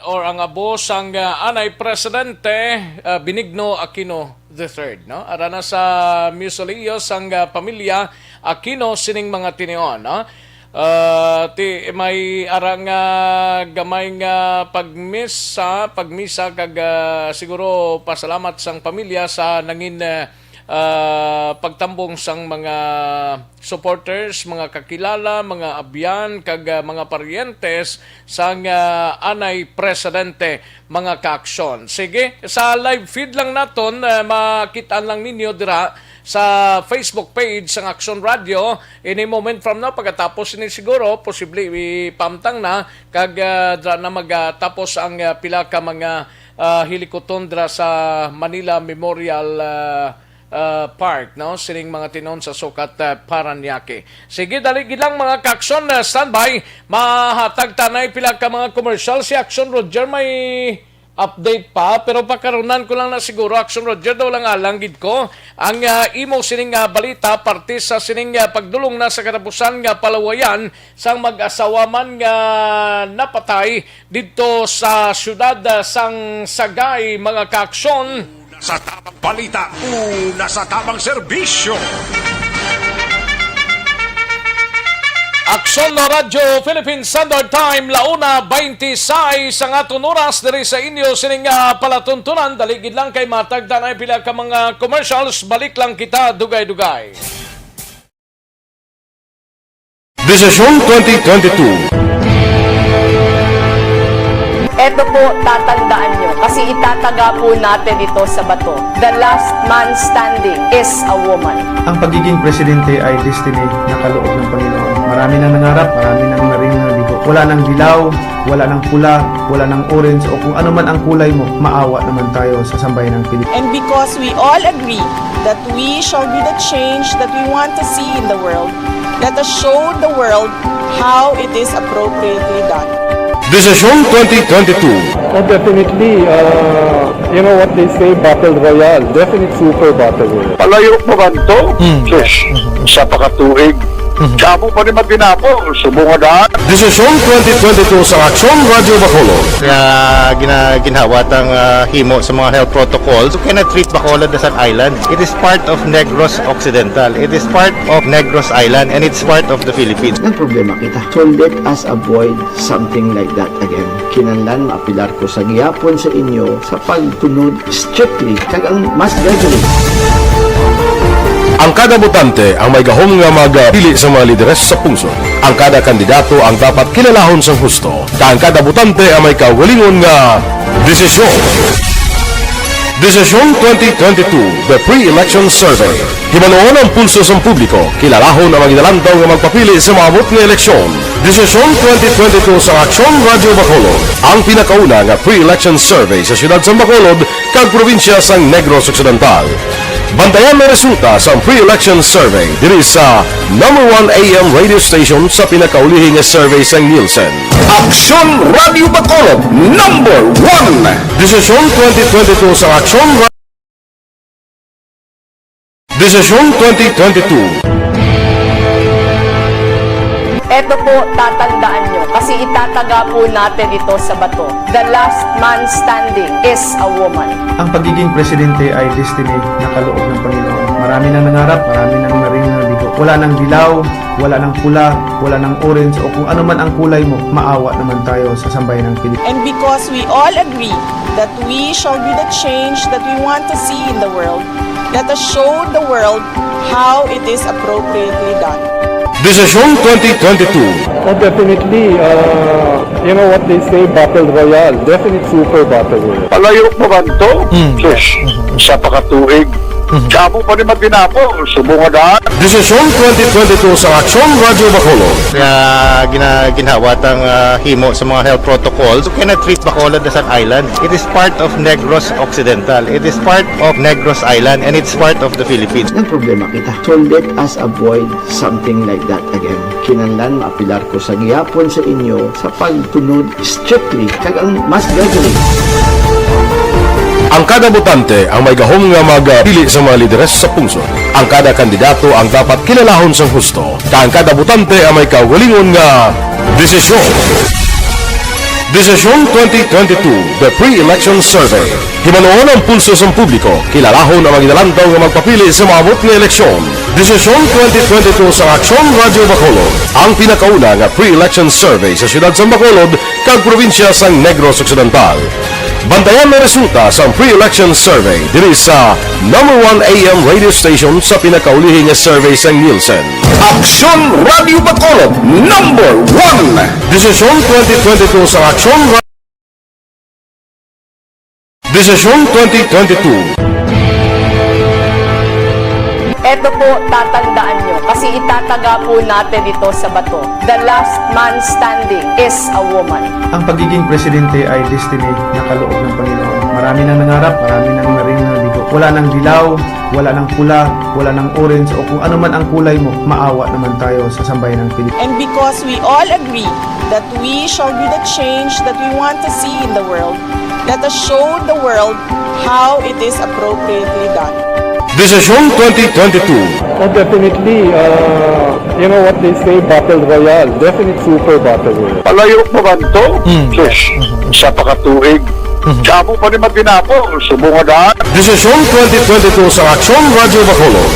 Speaker 3: Or ang abo sang anay presidente Benigno Aquino III, no? Arana sa Musolio sang pamilya Aquino sining mga tinion, no? Ti may arang gamay nga pagmisa kag siguro pasalamat sang pamilya sa nangin pagtambong sang mga supporters, mga kakilala, mga abyan, kag mga parientes sang anay presidente, mga kaaksyon. Sige, sa live feed lang naton, makitaan lang ninyo dira sa Facebook page sang Action Radio. Any moment from now, pagkatapos ni siguro, posible ipamtang na, kag dra na magtapos ang pila ka mga hilikoton dra sa Manila Memorial Park, no? Sining mga tinon sa sukat Paranaque. Sige, daligid lang mga kaaksyon, standby. Mahatag tanay pila ka mga commercial. Si Action Roger may update pa, pero pakarunan ko lang na siguro, Action Roger, daw lang alanggid ko ang imo sining balita parte sa sining pagdulong na sa katapusan nga palawayan sang mag-asawa man nga napatay dito sa syudad sang Sagay, mga kaaksyon.
Speaker 5: Sa tamang balita, una sa tamang serbisyo.
Speaker 3: Aksyon na Radyo Philippine Standard Time, launa 26 ang aton oras diri sa inyo sining palatuntunan. Daligid lang kay matagdan ay pila ka mga commercials. Balik lang kita dugay-dugay.
Speaker 15: Desisyon 2022.
Speaker 18: Ito po, tatandaan nyo, kasi itataga po natin ito sa bato. The last man standing is a woman.
Speaker 19: Ang pagiging presidente ay destiny na kaloob ng Panginoon. Marami nang nangarap, marami nang naring nabigo. Wala nang dilaw, wala nang pula, wala nang orange o kung ano man ang kulay mo, maawa naman tayo sa sambayan ng Pilipinas.
Speaker 9: And because we all agree that we shall be the change that we want to see in the world, let us show the world how it is appropriately done.
Speaker 15: Desisyon 2022.
Speaker 20: Oh, definitely, you know what they say, battle royale. Definite super battle royale.
Speaker 12: Palayo mo ba ito? Sus, sa pakatuig. Sabo pa rin magdinapo, subungadaan.
Speaker 15: Desisyon 2022 sa Aksyon Radio Bacolod.
Speaker 16: Ginhawat ang himo sa mga health protocols. You cannot treat Bacolod as an island. It is part of Negros Occidental. It is part of Negros Island and it's part of the Philippines.
Speaker 17: Ang problema kita. So let us avoid something like that again. Kinahanglan maapilar ko sa gihapon sa inyo sa pagtunod strictly kag ang mas gradually.
Speaker 15: Ang kada botante ang may gahom nga magpili sa mga lideres sa pungsod. Ang kada kandidato ang dapat kilalahon sa husto. Ang kada botante ang may kaugalingon nga desisyon. Desisyon 2022, the pre-election survey. Himanuon ang pulso sa publiko, kilalahon ang magidalantaw nga magpapili sa maabot nga eleksyon. Desisyon 2022 sa Aksyon Radio Bacolod, ang pinakauna nga pre-election survey sa siyudad sa Bacolod kag probinsya sa Negros Occidental. Bantayan na resulta sa pre-election survey diri sa #1 AM radio station sa pinakaulihing nga survey sa Nielsen.
Speaker 14: Aksyon Radio Bacolod, #1.
Speaker 15: Desisyon 2022 sa Aksyon Desisyon 2022.
Speaker 18: Ito po, tatandaan nyo, kasi itataga po natin ito sa bato. The last man standing is a woman.
Speaker 19: Ang pagiging presidente ay destiny na kaloob ng Panginoon. Marami nang nangarap, marami nang naring nabigo. Wala nang dilaw, wala nang pula, wala nang orange o kung ano man ang kulay mo, maawa naman tayo sa sambayan ng Pilipinas.
Speaker 9: And because we all agree that we shall be the change that we want to see in the world, let us show the world how it is appropriately done.
Speaker 15: Desisyon 2022.
Speaker 20: Oh, definitely, you know what they say, battle royale. Definite super battle royale.
Speaker 12: Palayo mo ba ito? Sus, sa pakatuig. Sabo pa rin magdinapo, subungadaan.
Speaker 15: Desisyon 2022 sa Aksyon Radio Bacolod.
Speaker 16: Ginhawat ang himo sa mga health protocols. You cannot treat Bacolod as an island. It is part of Negros Occidental. It is part of Negros Island and it's part of the Philippines.
Speaker 17: Ang problema kita. So let us avoid something like that again. Kinahanglan maapilar ko sa gihapon sa inyo sa pagtunod strictly kag ang mas gradually.
Speaker 15: Ang kada botante ang may gahom nga magpili sa mga lideres sa pungsod. Ang kada kandidato ang dapat kilalahon sa husto. Ang kada botante ang may kaugalingon nga desisyon. Desisyon 2022, the pre-election survey. Himanuon ang pulso sa publiko, kilalahon ang magidalantaw nga magpapili sa maabot nga eleksyon. Desisyon 2022 sa Aksyon Radio Bacolod, ang pinakauna nga pre-election survey sa siyudad sa Bacolod kag probinsya sa Negros Occidental. Bantayan na resulta sa pre-election survey diri sa #1 AM radio station sa pinakaulihing nga survey sa Nielsen.
Speaker 14: Aksyon Radio Bacolod, #1.
Speaker 15: Desisyon 2022 sa Aksyon Desisyon 2022.
Speaker 18: Ito po, tatandaan nyo, kasi itataga po natin ito sa bato. The last man standing is a woman.
Speaker 19: Ang pagiging presidente ay destiny na kaloob ng Panginoon. Marami nang nangarap, marami nang naring nabigo. Wala nang dilaw, wala nang pula, wala nang orange o kung ano man ang kulay mo, maawa naman tayo sa sambayan ng Pilipinas.
Speaker 9: And because we all agree that we shall be the change that we want to see in the world, let us show the world how it is appropriately done.
Speaker 15: Desisyon 2022.
Speaker 20: Oh, definitely, you know what they say, battle royale. Definite super battle royale.
Speaker 12: Palayo mo ba ito? Sus, sa pakatuig. Sabo pa rin magdinapo, subungadaan.
Speaker 15: Desisyon 2022 sa Aksyon Radio Bacolod.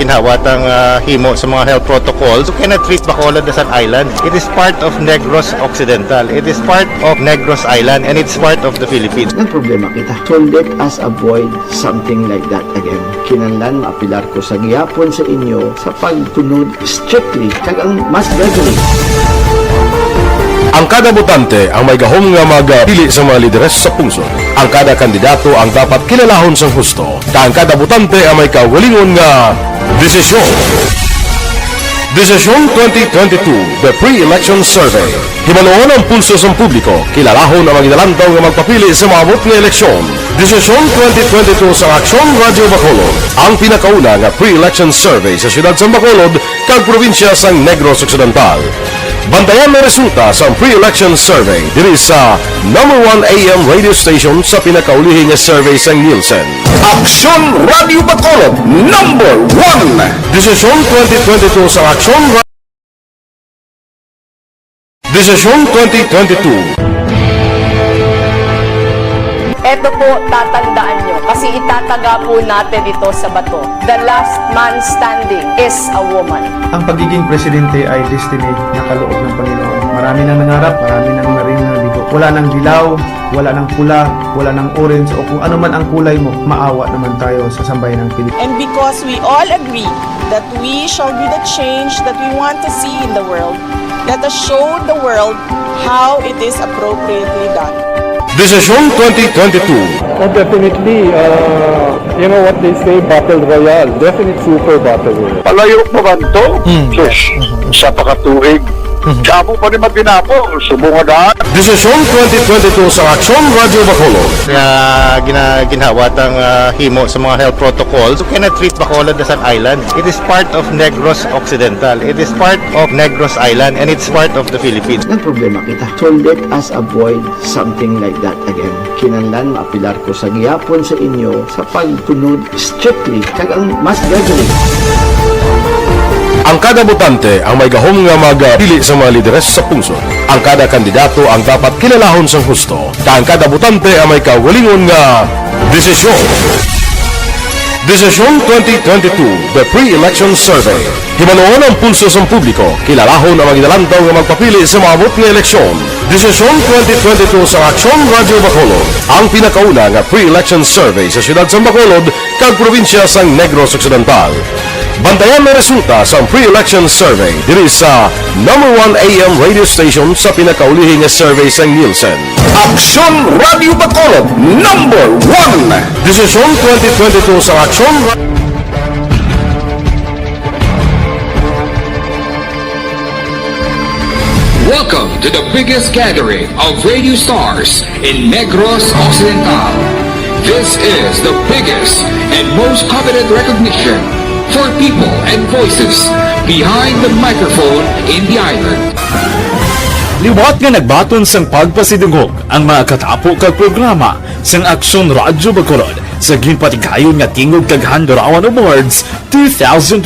Speaker 16: Ginhawat ang himo sa mga health protocols. You cannot treat Bacolod as an island. It is part of Negros Occidental. It is part of Negros Island and it's part of the Philippines.
Speaker 17: Ang problema kita. So let us avoid something like that again. Kinahanglan maapilar ko sa gihapon sa inyo sa pagtunod strictly kag ang mas gradually.
Speaker 15: Ang kada botante ang may gahom nga magpili sa mga lideres sa pungsod. Ang kada kandidato ang dapat kilalahon sa husto. Ang kada botante ang may kaugalingon nga desisyon. Desisyon 2022, the pre-election survey. Himanuon ang pulso sa publiko, kilalahon ang magidalantaw nga magpapili sa maabot nga eleksyon. Desisyon 2022 sa Aksyon Radio Bacolod, ang pinakauna nga pre-election survey sa siyudad sa Bacolod, kag probinsya sa Negros Occidental. Bantayan ang resulta sa pre-election survey diri sa number 1 AM radio station sa pinakaulihing nga survey sa Nielsen.
Speaker 14: Aksyon Radio Bacolod, number 1.
Speaker 15: Desisyon 2022 sa Aksyon Desisyon 2022.
Speaker 18: Ito po, tatandaan nyo, kasi itataga po natin ito sa bato. The last man standing is a woman.
Speaker 19: Ang pagiging presidente ay destiny na kaloob ng Panginoon. Marami nang nangarap, marami nang naring nabigo. Wala nang dilaw, wala nang pula, wala nang orange, o kung ano man ang kulay mo, maawa naman tayo sa sambayan ng Pilipinas.
Speaker 9: And because we all agree that we shall be the change that we want to see in the world, let us show the world how it is appropriately done.
Speaker 15: Desisyon 2022.
Speaker 20: Oh, definitely, you know what they say, battle royale. Definite super battle royale.
Speaker 12: Palayo mo man to? Yes. Sa pakatuig. Kamo pa rin magdinapo. Subungan.
Speaker 15: Desisyon 2022 sa Aksyon Radio Bacolod.
Speaker 16: Ginhawat ang himo sa mga health protocols. You cannot treat Bacolod as an island. It is part of Negros Occidental. It is part of Negros Island and it's part of the Philippines.
Speaker 17: Ang problema kita. So let us avoid something like that again. Kinahanglan maapilar ko sa gihapon sa inyo sa pagtunod strictly kag ang mas gagawin.
Speaker 15: Ang kada botante ang may gahom nga magpili sa mga lideres sa pungsod. Ang kada kandidato ang dapat kilalahon sa husto. Ang kada botante ang may kaugalingon nga desisyon. Desisyon 2022, the pre-election survey. Himanuon ang pulso sa publiko, kilalahon ang magidalantaw nga magpapili sa maabot nga eleksyon. Desisyon 2022 sa Aksyon Radio Bacolod, ang pinakauna nga pre-election survey sa siyudad sa Bacolod, kag probinsya sa Negros Occidental. Bantayan ang resulta sa pre-election survey diri sa number 1 AM radio station sa pinakaulihing nga survey sa Nielsen.
Speaker 14: Aksyon Radio Bacolod, number 1.
Speaker 15: Desisyon 2022 sa Aksyon
Speaker 14: Welcome to the biggest gathering of radio stars in Negros Occidental. This is the biggest and most coveted recognition for people and voices behind the microphone in the island.
Speaker 2: Liwat nga nagbaton sang pagpasidungog ang mga katapo kag programa sang Aksyon Radyo Bacolod sa ginpatigayon nga tingog kag Handurawan Awards 2021.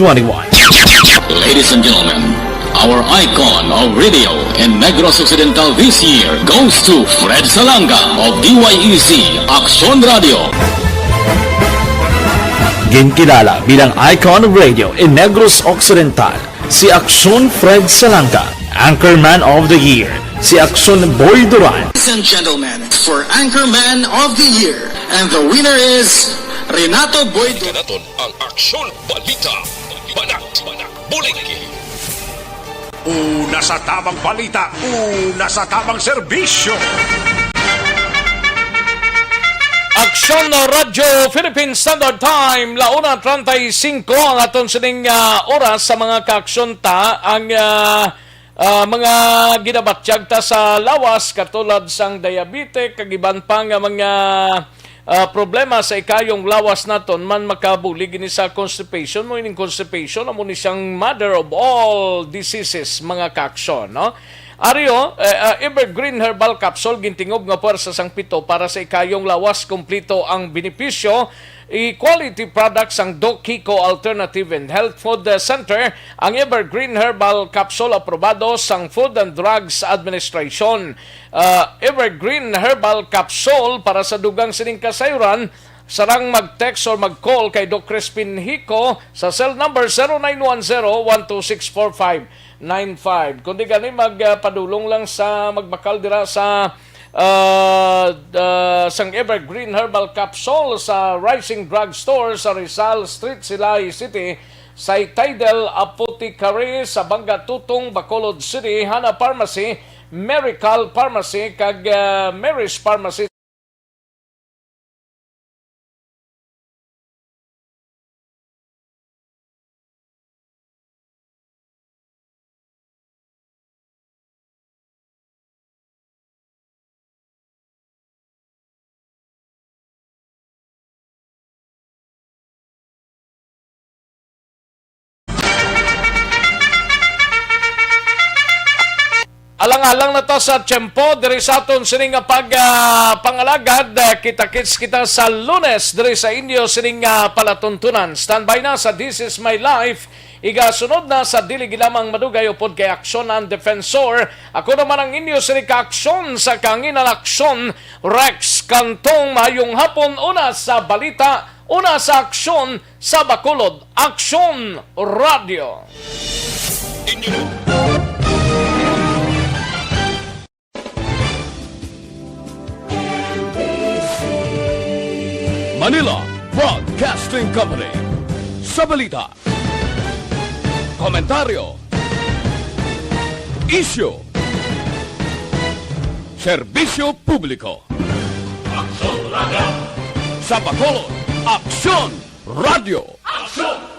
Speaker 14: Ladies and gentlemen, our icon of radio in Negros Occidental this year goes to Fred Salanga of DYEC Aksyon Radio.
Speaker 2: Ginkilala bilang icon of radio in Negros Occidental, si Aksyon Fred Salanga. Anchorman of the Year, si Aksyon Boy Duran.
Speaker 14: Ladies and gentlemen, for Anchorman of the Year, and the winner is Renato Boy Duran.
Speaker 5: Ang Aksyon Balita. Banat. Bulig. Una sa tamang balita. Una sa tamang serbisyo.
Speaker 3: Aksyon Radyo Philippine Standard Time, 1:35 ang aton sining oras sa mga kaaksyon ta ang mga ginabatyag ta sa lawas katulad sang diabetes kagiban pa nga mga problema sa ikayong lawas naton man makabulig ni sa constipation mo ining constipation amo ni siyang mother of all diseases mga kaaksyon no. Ario, Evergreen Herbal Capsule, gintingob nga puwersa sang pito para sa ikayong lawas, kumplito ang benepisyo. Quality products ang Doc Kiko Alternative and Health Food Center. Ang Evergreen Herbal Capsule aprobado sang Food and Drugs Administration. Evergreen Herbal Capsule para sa dugang sining kasayuran. Sarang mag-text or mag-call kay Doc Crispin Hico sa cell number 0910-126-4595. Kundi gani magpadulong lang sa magbakal dira sa sang Evergreen Herbal Capsule sa Rising Drug Store sa Rizal Street, Silay City, sa Tidal Apothecary sa Banga Tutong, Bacolod City, Hana Pharmacy, Miracle Pharmacy, kag Mary's Pharmacy Alang-alang na ta sa tiyempo, diri sa aton sining pangalagad, kita-kits kita sa Lunes, diri sa inyo sining palatuntunan. Standby na sa This Is My Life, igasunod na sa dili gilamang madugay upod kay Aksyon ang Defensor. Ako naman ang inyo sining ka-aksyon sa kanginan aksyon, Rex Cantong. Mayong hapon, una sa balita, una sa aksyon sa Bacolod, Aksyon Radio.
Speaker 5: Manila Broadcasting Company. Sa balita, komentaryo, issue, serbisyo publiko. Aksyon Radio. Sa Bacolod, Aksyon Radio. Aksyon